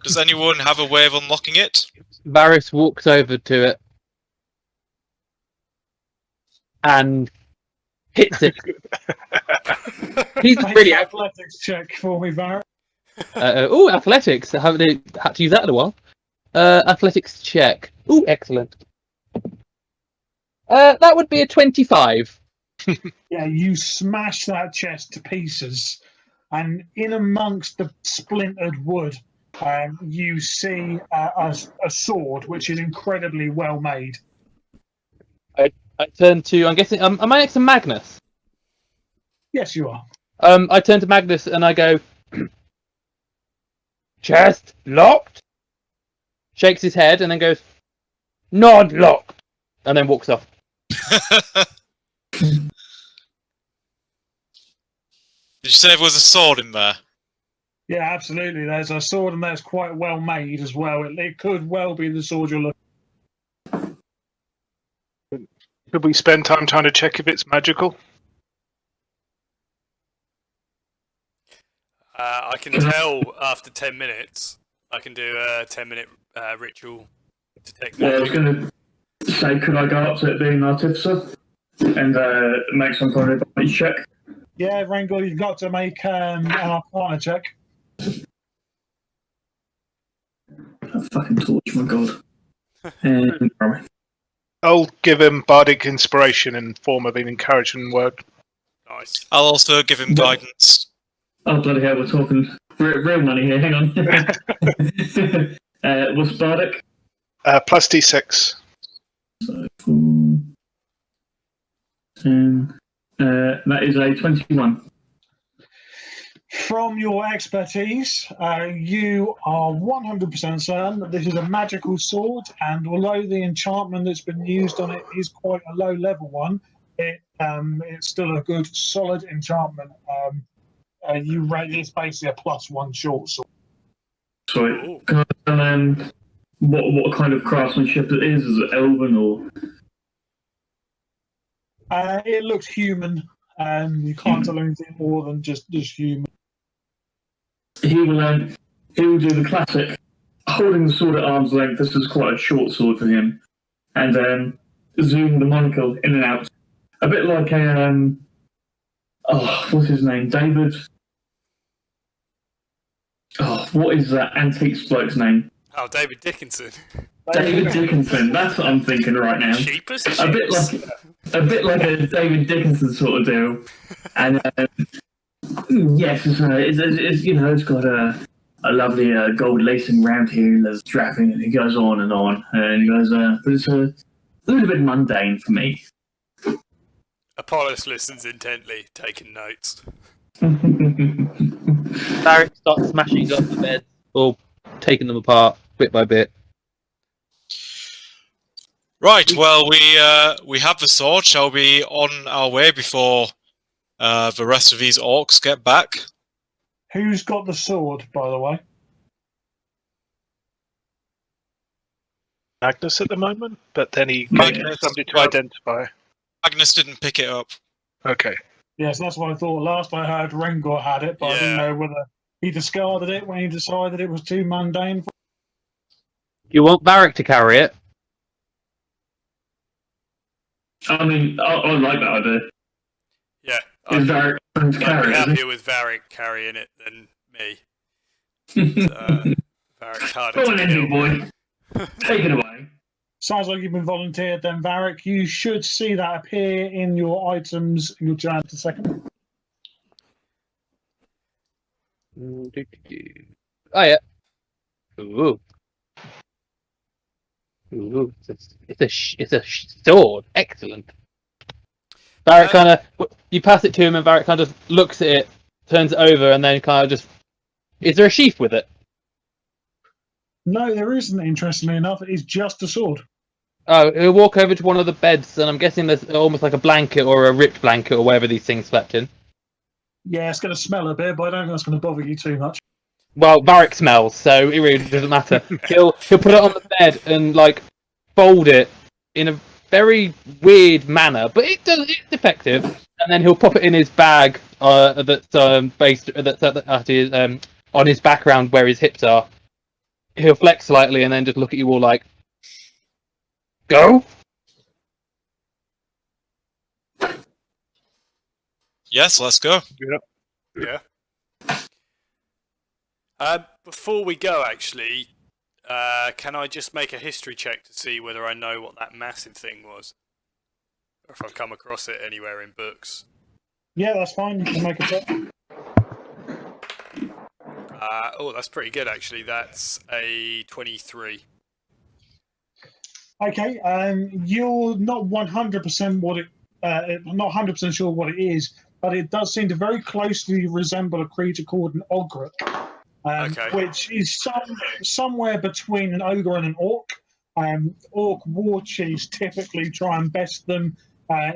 Does anyone have a way of unlocking it?" Varys walks over to it and hits it. He's Make really an athletics check for me, Varric. oh, athletics. I haven't had to use that in a while. Athletics check. Ooh, excellent. That would be a 25. Yeah, you smash that chest to pieces, and in amongst the splintered wood, you see a sword which is incredibly well made. I turn to. I'm guessing. Am I next to Magnus? Yes, you are. I turn to Magnus and I go, chest locked? Shakes his head and then goes, not locked. And then walks off. Did you say there was a sword in there? Yeah, absolutely. There's a sword, and that's quite well made as well. It could well be the sword you're looking. Could we spend time trying to check if it's magical? I can tell after 10 minutes. I can do a 10-minute ritual detect Yeah, I was magic. going to say, could I go up to it being an artificer and make some kind of ability check? Yeah, Rangel, you've got to make an Arcana check. A fucking torch, my god. And I'll give him bardic inspiration in form of an encouragement word. Nice. I'll also give him guidance. oh bloody hell, we're talking real money here. Hang on. What's bardic? Plus D6. So, 10. That is a 21. From your expertise, you are 100% certain that this is a magical sword, and although the enchantment that's been used on it is quite a low-level one, it's still a good, solid enchantment. You rate it's basically a +1 short sword. Sorry. What kind of craftsmanship it is? Is it elven or? It looks human, and you can't tell anything more than just human. He will do the classic, holding the sword at arm's length. This is quite a short sword for him, and zoom the monocle in and out, a bit like a what's his name, David? Oh, what is that antiques bloke's name? Oh, David Dickinson. David Dickinson. That's what I'm thinking right now. Cheapest chips. A bit like a David Dickinson sort of deal, and yes, it's you know, it's got a lovely gold lacing around here and there's strapping, and it goes on, and he goes, but it's a little bit mundane for me. Apollos listens intently, taking notes. Varric starts smashing up the beds, or taking them apart bit by bit. Right. Well, we have the sword. Shall we be on our way before the rest of these orcs get back? Who's got the sword, by the way? Magnus at the moment, but then he Magnus, somebody to identify. Magnus didn't pick it up. Okay. Yes, that's what I thought. Last I heard, Rengor had it, but I didn't Yeah. know whether he discarded it when he decided it was too mundane. You want Varric to carry it? I mean, I like that idea. Yeah. Is Varric going to I'd be carry it? happier with Varric carrying it than me. Varric's harder Go on to in, kill. big boy. Take it away. Sounds like you've been volunteered then, Varric. You should see that appear in your items in your journal in a second. Oh, yeah. Ooh. Ooh, it's a sword. Excellent. Varric kind of, you pass it to him, and Varric kind of looks at it, turns it over, and then kind of just. Is there a sheath with it? No, there isn't. Interestingly enough, it's just a sword. Oh, he'll walk over to one of the beds, and I'm guessing there's almost like a blanket or a ripped blanket or whatever these things slept in. Yeah, it's going to smell a bit, but I don't think that's going to bother you too much. Well, Varric smells, so it really doesn't matter. He'll put it on the bed and like fold it in a very weird manner, but it's effective. And then he'll pop it in his bag that's on his background where his hips are. He'll flex slightly and then just look at you all like, "Go." Yes, let's go. Yeah. Before we go, actually, can I just make a history check to see whether I know what that massive thing was? Or if I've come across it anywhere in books? Yeah, that's fine. You can make a check. Oh, that's pretty good, actually. That's a 23. Okay, you're not 100% not 100% sure what it is, but it does seem to very closely resemble a creature called an ogre, Okay. which is somewhere between an ogre and an orc. Orc war chiefs typically try and best them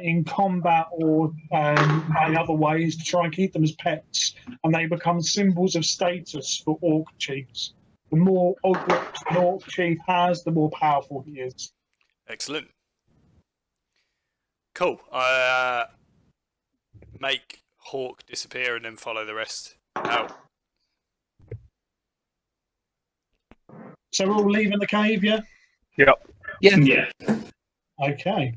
in combat or by other ways to try and keep them as pets, and they become symbols of status for orc chiefs. The more ogre an orc chief has, the more powerful he is. Excellent. Cool. Make Hawk disappear and then follow the rest out. So we're all leaving the cave, yeah? Yep. Yeah. Okay.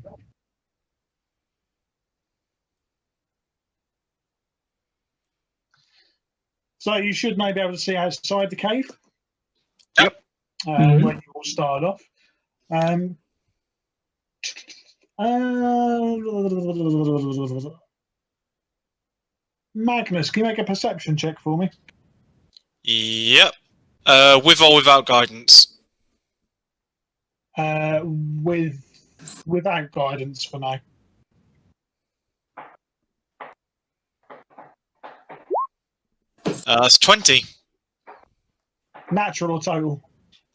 So you should now be able to see outside the cave. Yep. When you all start off. Magnus, can you make a perception check for me? Yep. With or without guidance? Without guidance for now. It's 20. Natural or total?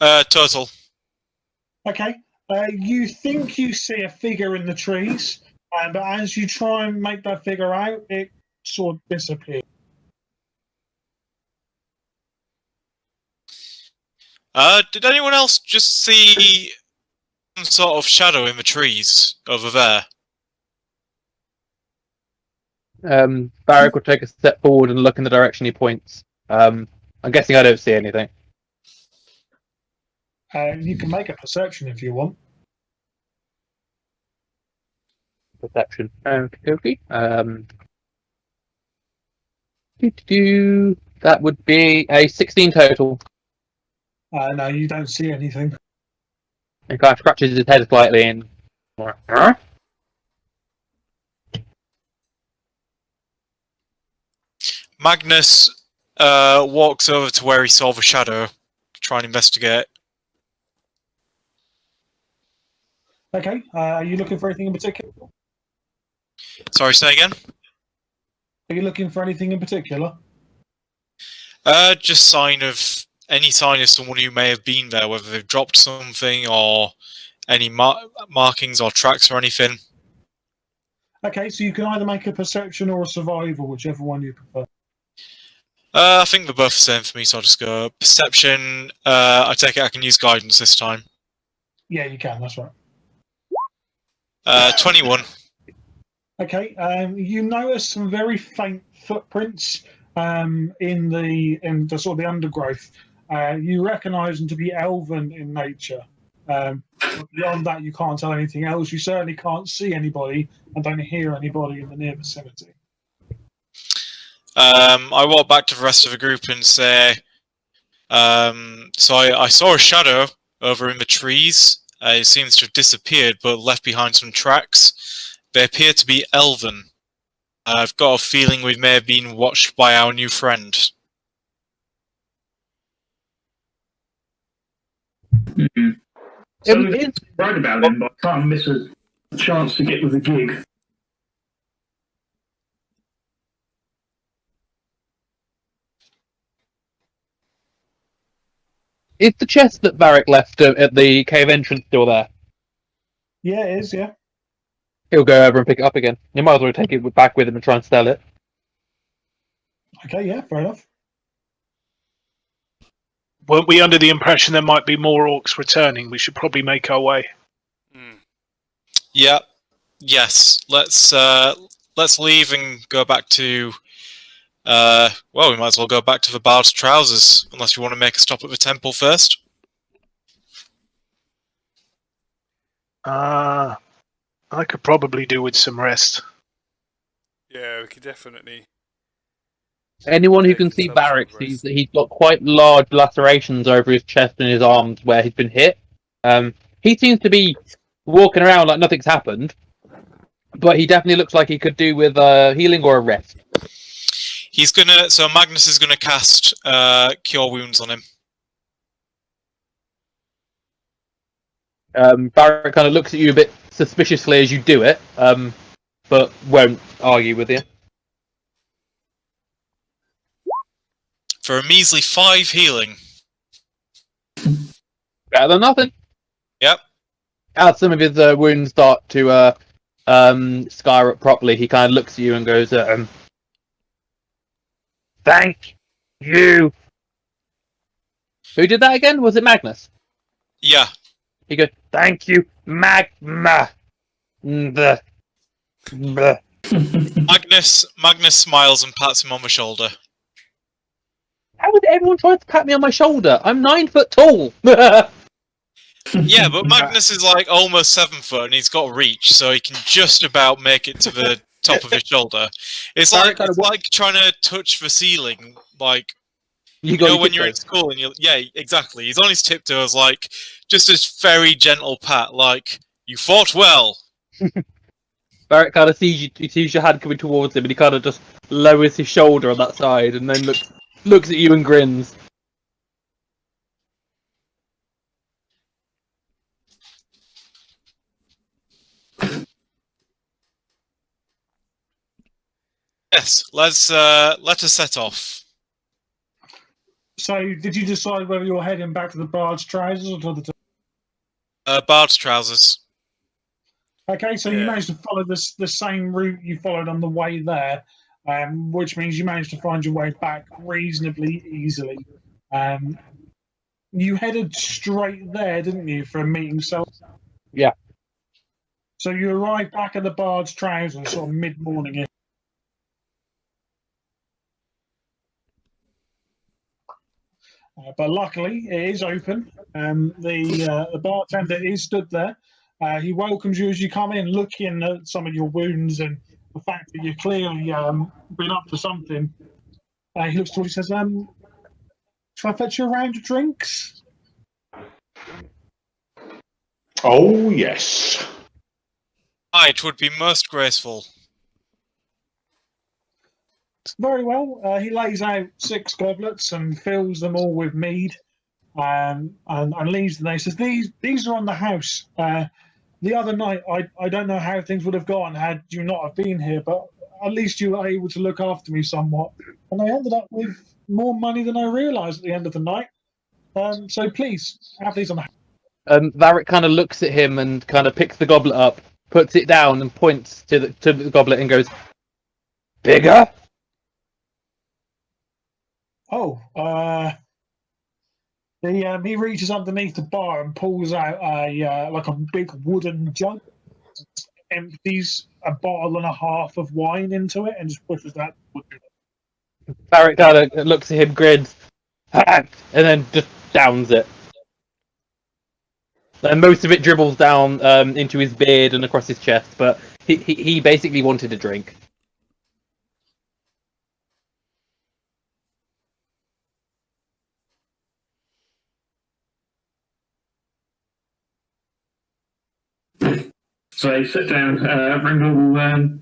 Total. Okay. You think you see a figure in the trees, but as you try and make that figure out, it sort of disappears. Did anyone else just see some sort of shadow in the trees over there? Varric will take a step forward and look in the direction he points. I'm guessing I don't see anything. You can make a perception if you want. Perception. Okay. That would be a 16 total. No, you don't see anything. And kind of scratches his head slightly and. Huh? Magnus walks over to where he saw the shadow to try and investigate. Okay. Are you looking for anything in particular? Sorry, say again? Are you looking for anything in particular? Just any sign of someone who may have been there, whether they've dropped something or any markings or tracks or anything. Okay, so you can either make a perception or a survival, whichever one you prefer. I think they're both the same for me, so I'll just go perception. I take it I can use guidance this time. Yeah, you can. That's right. 21. Okay. You notice some very faint footprints in the sort of the undergrowth. You recognise them to be elven in nature. Beyond that, you can't tell anything else. You certainly can't see anybody and don't hear anybody in the near vicinity. I walk back to the rest of the group and say, so I saw a shadow over in the trees. It seems to have disappeared, but left behind some tracks. They appear to be elven. I've got a feeling we may have been watched by our new friend. So It- I'm it- worried about him, but I can't miss a chance to get with the gig. Is the chest that Varric left at the cave entrance still there? Yeah, it is. Yeah. He'll go over and pick it up again. He might as well take it back with him and try and sell it. Okay. Yeah. Fair enough. Weren't we under the impression there might be more orcs returning? We should probably make our way. Hmm. Yeah. Yes. Let's leave and go back to. Well, we might as well go back to the Bard's Trousers, unless you want to make a stop at the temple first. I could probably do with some rest. Yeah, we could definitely. Anyone who Take can see some Varric rest. sees that he's got quite large lacerations over his chest and his arms where he's been hit. He seems to be walking around like nothing's happened, but he definitely looks like he could do with healing or a rest. So Magnus is gonna cast Cure Wounds on him. Varric kind of looks at you a bit suspiciously as you do it, but won't argue with you. For a measly 5 healing. Better than nothing. Yep. As some of his wounds start to scar up properly, he kind of looks at you and goes, "Thank you." Who did that again? Was it Magnus? Yeah. He goes, "Thank you, Magma." Bleh. Magnus smiles and pats him on the shoulder. How would everyone try to pat me on my shoulder? I'm 9 foot tall. Yeah, but Magnus is like almost 7 foot and he's got reach, so he can just about make it to the top of his shoulder. It's like trying to touch the ceiling, like you know when you're in school and yeah, exactly. He's on his tiptoes, like just this very gentle pat, like you fought well. Barrett kind of sees you, he sees your hand coming towards him, and he kind of just lowers his shoulder on that side, and then looks at you and grins. Yes, let us set off. So, did you decide whether you're heading back to the Bard's Trousers or to the? Bard's Trousers. Okay, so you managed to follow the same route you followed on the way there, which means you managed to find your way back reasonably easily. You headed straight there, didn't you, for a meeting? So yeah. So you arrived back at the Bard's Trousers sort of mid-morning. But luckily, it is open. The bartender is stood there. He welcomes you as you come in, looking at some of your wounds and the fact that you're clearly been up to something. He looks towards you and says, "Shall I fetch you a round of drinks?" Oh, yes. It would be most graceful. Very well. He lays out 6 goblets and fills them all with mead, and leaves them there. He says, "These are on the house. The other night, I don't know how things would have gone had you not have been here, but at least you were able to look after me somewhat. And I ended up with more money than I realised at the end of the night. So please, have these on the house." Varric kind of looks at him and kind of picks the goblet up, puts it down, and points to the goblet and goes, "Bigger?" He reaches underneath the bar and pulls out a big wooden jug, empties a bottle and a half of wine into it, and just pushes that. Varric kind of looks at him, grins, and then just downs it. And most of it dribbles down into his beard and across his chest, but he basically wanted a drink. So they sit down, Ringo will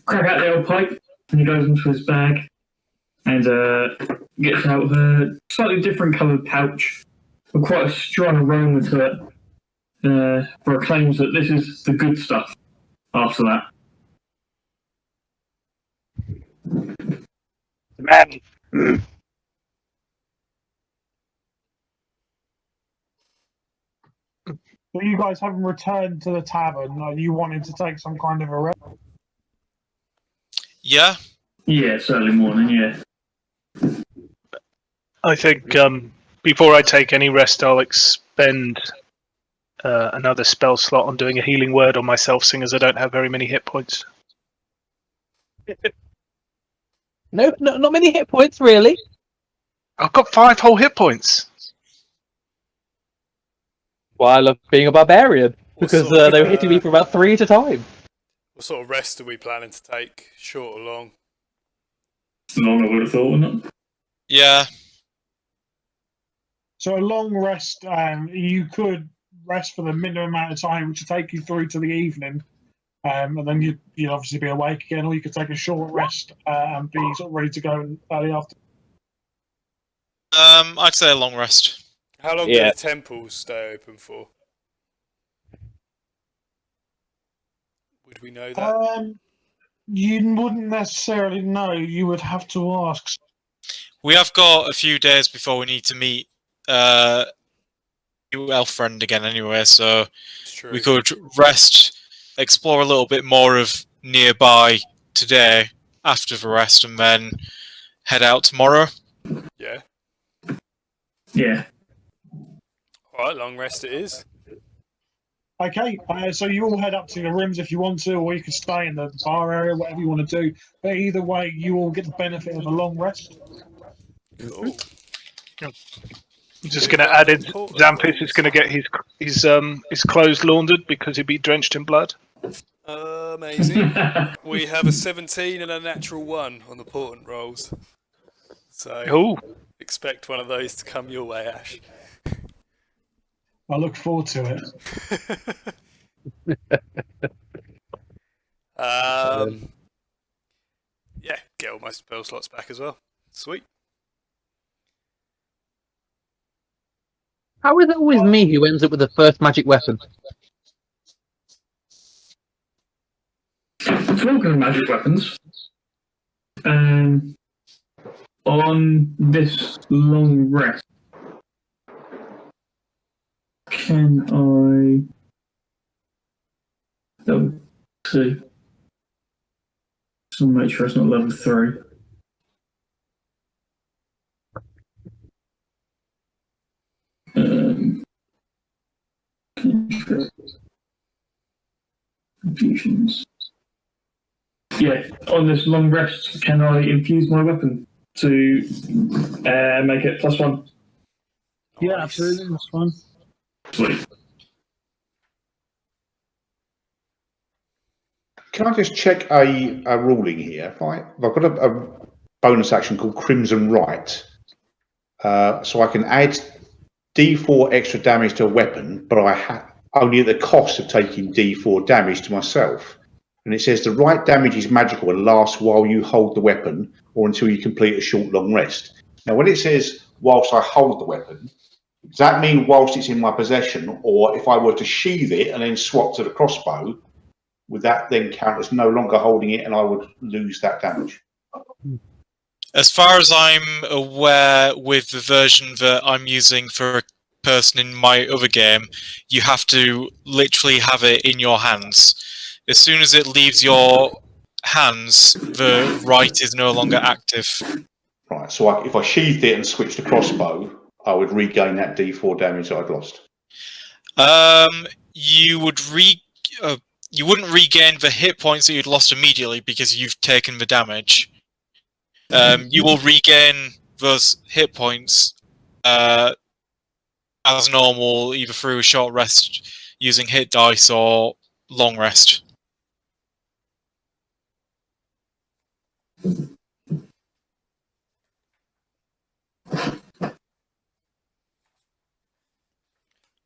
crack out the old pipe, and he goes into his bag and gets out a slightly different coloured pouch with quite a strong aroma to it. proclaims that this is the good stuff after that. Man, So you guys haven't returned to the tavern. Are you wanting to take some kind of a rest? Yeah. Yeah, it's early morning, yeah. I think before I take any rest, I'll expend another spell slot on doing a healing word on myself, seeing as I don't have very many hit points. No, not many hit points, really. I've got 5 whole hit points. Why I love being a barbarian, What because sort of, they were hitting me for about 3 at a time. What sort of rest are we planning to take? Short or long? Long, I would have thought, wouldn't it? Yeah. So a long rest, you could rest for the minimum amount of time, which would take you through to the evening, and then you'd obviously be awake again, or you could take a short rest and be sort of ready to go early after. I'd say a long rest. How long do Yeah. the temples stay open for? Would we know that? You wouldn't necessarily know. You would have to ask. We have got a few days before we need to meet your elf friend again anyway, so It's true. we could rest, explore a little bit more of nearby today after the rest, and then head out tomorrow. Yeah. Yeah. All right, long rest it is. Okay, so you all head up to the rooms if you want to, or you can stay in the bar area, whatever you want to do. But either way, you all get the benefit of a long rest. Cool. I'm just going to add in, Xanthus is going to get his clothes laundered because he'd be drenched in blood. Amazing. We have a 17 and a natural 1 on the portent rolls. So Oh, expect one of those to come your way, Ash. I look forward to it. Yeah, get all my spell slots back as well. Sweet. How is it always me who ends up with the first magic weapon? Talking of magic weapons, on this long rest, can I level 2? So make sure it's not level 3. Infusions. Yeah, on this long rest, can I infuse my weapon to make it +1? Yeah, Nice. absolutely, that's fine. Sweet. Can I just check a ruling here? I've got a bonus action called Crimson Right, so I can add D4 extra damage to a weapon, but I only at the cost of taking D4 damage to myself. And it says the right damage is magical and lasts while you hold the weapon or until you complete a short long rest. Now, when it says whilst I hold the weapon, does that mean whilst it's in my possession, or if I were to sheath it and then swap to the crossbow, would that then count as no longer holding it and I would lose that damage? As far as I'm aware, with the version that I'm using for a person in my other game, you have to literally have it in your hands. As soon as it leaves your hands, the right is no longer active. Right, so if I sheathed it and switched to crossbow, I would regain that D4 damage that I'd lost. You wouldn't regain the hit points that you'd lost immediately because you've taken the damage. You will regain those hit points as normal, either through a short rest using hit dice or long rest.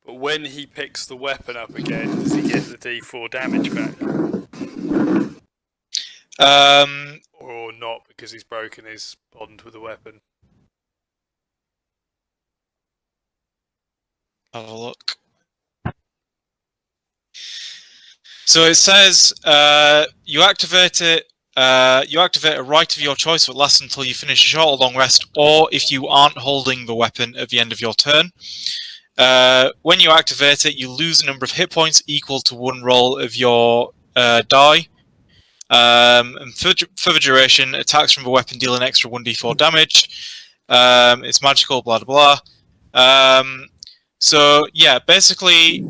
But when he picks the weapon up again, does he get the D4 damage back? Or not, because he's broken his bond with the weapon? Have a look. So it says you activate it. You activate a right of your choice that lasts until you finish a short or long rest, or if you aren't holding the weapon at the end of your turn. When you activate it, you lose a number of hit points equal to one roll of your die. And for the duration, attacks from the weapon deal an extra 1d4 damage. It's magical, blah blah blah. So yeah, basically,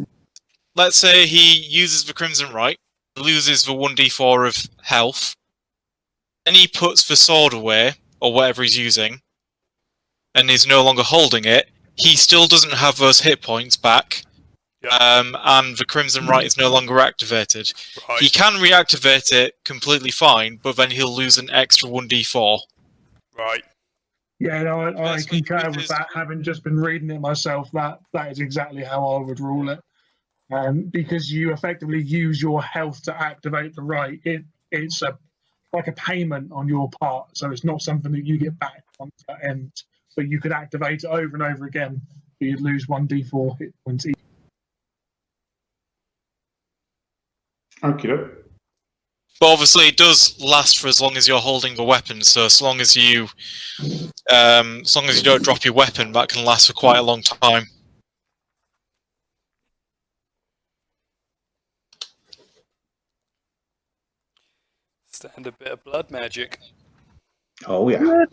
let's say he uses the Crimson Right, loses the 1d4 of health, then he puts the sword away, or whatever he's using, and is no longer holding it, he still doesn't have those hit points back, and the Crimson Right is no longer activated. Right. He can reactivate it completely fine, but then he'll lose an extra 1d4. Right. Yeah, no, I Basically, concur with with his- that. Having just been reading it myself, that is exactly how I would rule it. Because you effectively use your health to activate the right. It's like a payment on your part, so it's not something that you get back once that ends. But you could activate it over and over again, but you'd lose 1d4 hit points each. Okay. But obviously, it does last for as long as you're holding the weapon. So as long as you don't drop your weapon, that can last for quite a long time. Standard bit of blood magic. Oh yeah.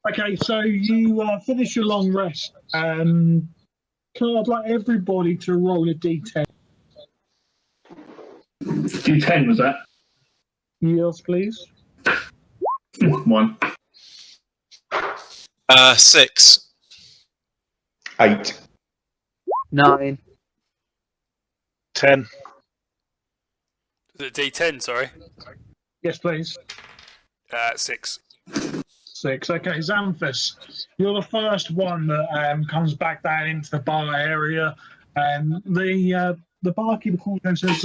Okay, so you finish your long rest. I'd like everybody to roll a d10. D10 was that? Yes, please. 1. 6. 8. 9. 10. Is it D10, sorry? Yes, please. 6. 6. Okay, Xanthus, you're the first one that comes back down into the bar area, and the barkeeper calls and says,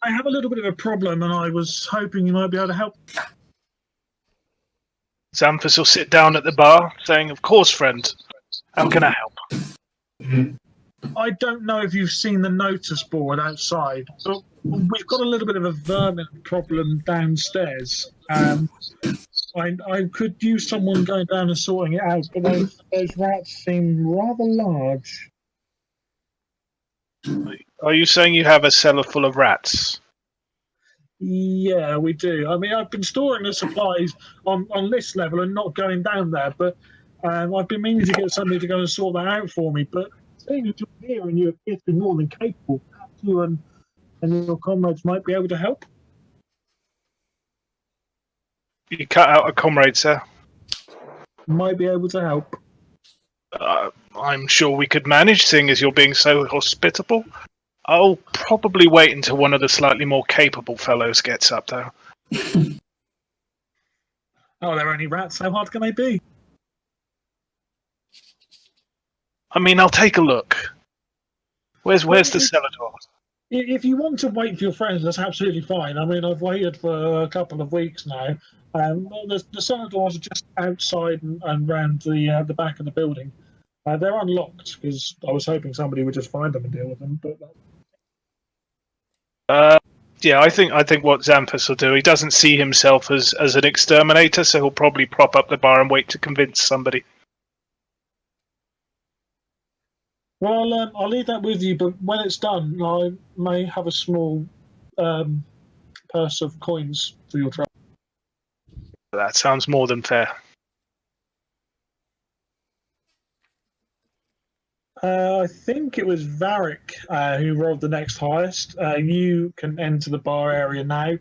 I have a little bit of a problem, and I was hoping you might be able to help. Xanthus will sit down at the bar, saying, "Of course, friend. How can I help?" I don't know if you've seen the notice board outside, but we've got a little bit of a vermin problem downstairs. I could use someone going down and sorting it out, but those rats seem rather large. Are you saying you have a cellar full of rats? Yeah, we do. I mean, I've been storing the supplies on this level and not going down there, but I've been meaning to get somebody to go and sort that out for me. But seeing as you're here and you appear to be more than capable, perhaps you and your comrades might be able to help. You cut out a comrade, sir. Might be able to help. I'm sure we could manage, seeing as you're being so hospitable. I'll probably wait until one of the slightly more capable fellows gets up, though. Oh, they're only rats. How hard can they be? I mean, I'll take a look. Where's the cellar door? If you want to wait for your friends, that's absolutely fine. I mean, I've waited for a couple of weeks now. The cellar doors are just outside and round the back of the building. They're unlocked because I was hoping somebody would just find them and deal with them. But Yeah, I think what Xanthus will do, he doesn't see himself as an exterminator, so he'll probably prop up the bar and wait to convince somebody. well, I'll leave that with you. But when it's done, I may have a small purse of coins for your trouble. That sounds more than fair. I think it was Varric who rolled the next highest. You can enter the bar area now,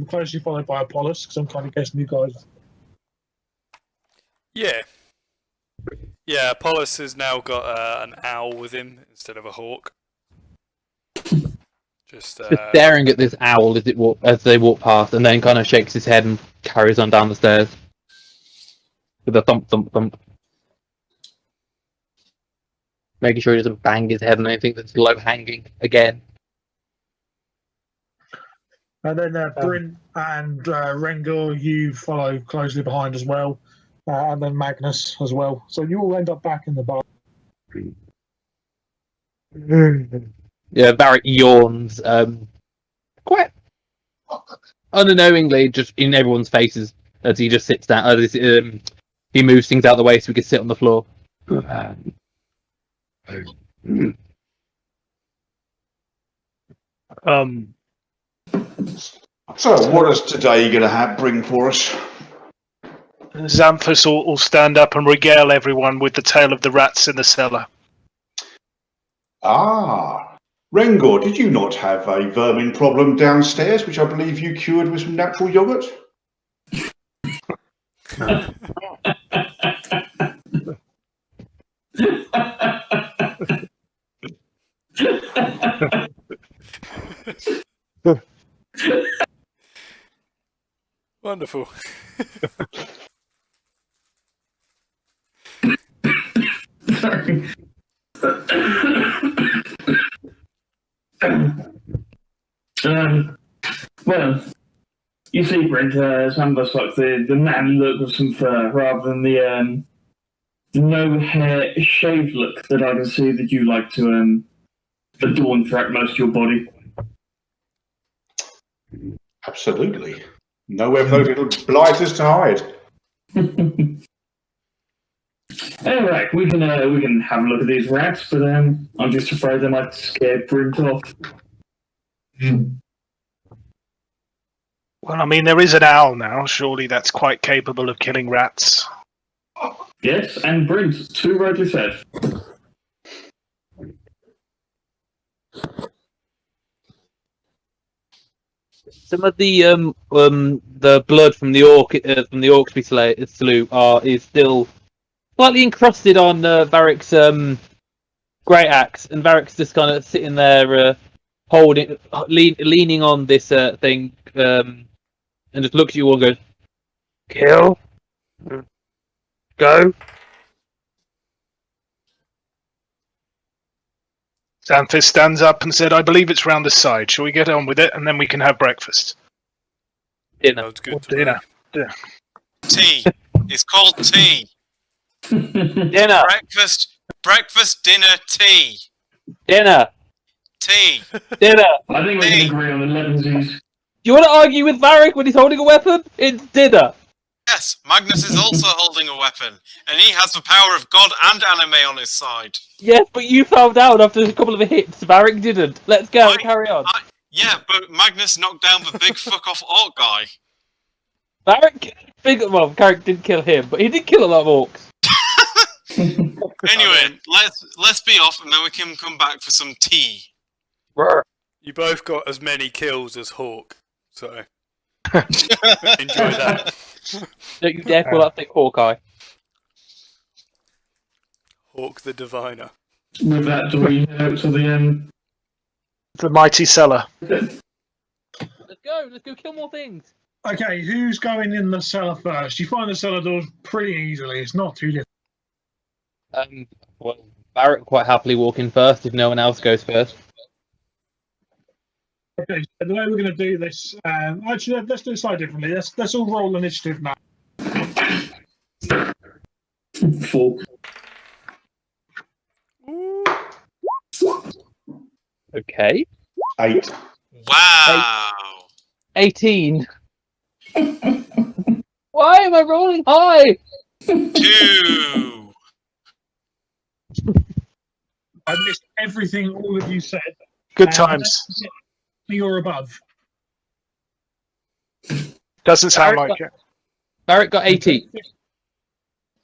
closely followed by Apollos, because I'm kind of guessing you guys. Yeah. Yeah, Apollos has now got an owl with him instead of a hawk. Just staring at this owl as they walk past, and then kind of shakes his head and carries on down the stairs with a thump, thump, thump, making sure he doesn't bang his head on anything that's low hanging again. And then Bryn and Rengor, you follow closely behind as well, and then Magnus as well. So you all end up back in the bar. Yeah, Varric yawns, quite unknowingly, just in everyone's faces as he just sits down. He moves things out of the way so he can sit on the floor. So, what is today going to bring for us? Xanthus will stand up and regale everyone with the tale of the rats in the cellar. Ah, Rengor, did you not have a vermin problem downstairs, which I believe you cured with some natural yogurt? Wonderful. Sorry. Well, you see, Brent, Zambus like the man look with some fur rather than the no hair shaved look that I can see that you like to adorn throughout most of your body. Absolutely. Nowhere for those little blighters to hide. Alright, we can have a look at these rats, but I'm just afraid they might scare Brent off. Well, I mean, there is an owl now. Surely that's quite capable of killing rats. Yes, and Brent, too rightly said. Some of the blood from the orcs we slew is still slightly encrusted on Varric's great axe, and Varric's just kind of sitting there, leaning on this thing, and just looks at you all and goes, "Kill, go." Xanthus stands up and said, "I believe it's round the side. Shall we get on with it, and then we can have breakfast?" Dinner. Sounds good. Dinner. Tea. It's called tea. Dinner. Breakfast, dinner, tea. Dinner. Tea. Dinner. I think we can agree on the levensies. Do you want to argue with Varric when he's holding a weapon? It's dinner. Yes, Magnus is also holding a weapon, and he has the power of God and anime on his side. Yes, but you fell down after a couple of hits. Varric didn't. Let's go. Carry on. Yeah, but Magnus knocked down the big fuck off orc guy. Varric didn't kill him, but he did kill a lot of orcs. Anyway, let's be off, and then we can come back for some tea. You both got as many kills as Hawk, so enjoy that. Don't you dare call that thing Hawkeye. Hawk the Diviner. With that, do we head out to The mighty cellar. Let's go. Let's go kill more things. Okay, who's going in the cellar first? You find the cellar doors pretty easily. It's not too difficult. Well, Varric quite happily walk in first if no one else goes first. Okay, so the way we're going to do this, actually, let's do it slightly differently. Let's all roll initiative now. 4. Okay. 8. Wow. 18. Why am I rolling high? 2. I missed everything all of you said. Good times. You're above. Doesn't sound like it. Varric got 18.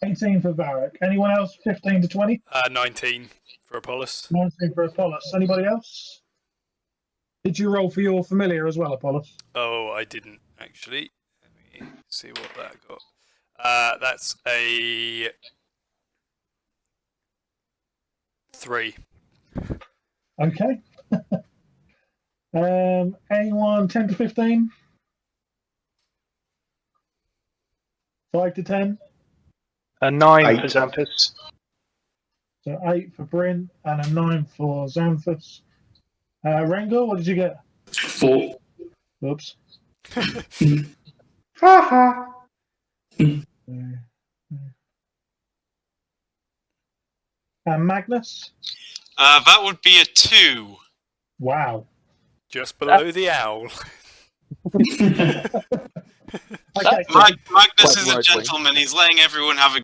18 for Varric. Anyone else? 15 to 20? 19 for Apollos. 19 for Apollos. Anybody else? Did you roll for your familiar as well, Apollos? Oh, I didn't actually. Let me see what that got. That's a 3. Okay. Anyone 10 to 15? 5 to 10? A 9 8. for Xanthus. So 8 for Bryn and a 9 for Xanthus. Rengor, what did you get? 4. Oops. And Magnus? That would be a 2. Wow. Just below the owl. Okay. Magnus Quite is a likely. gentleman. He's letting everyone have a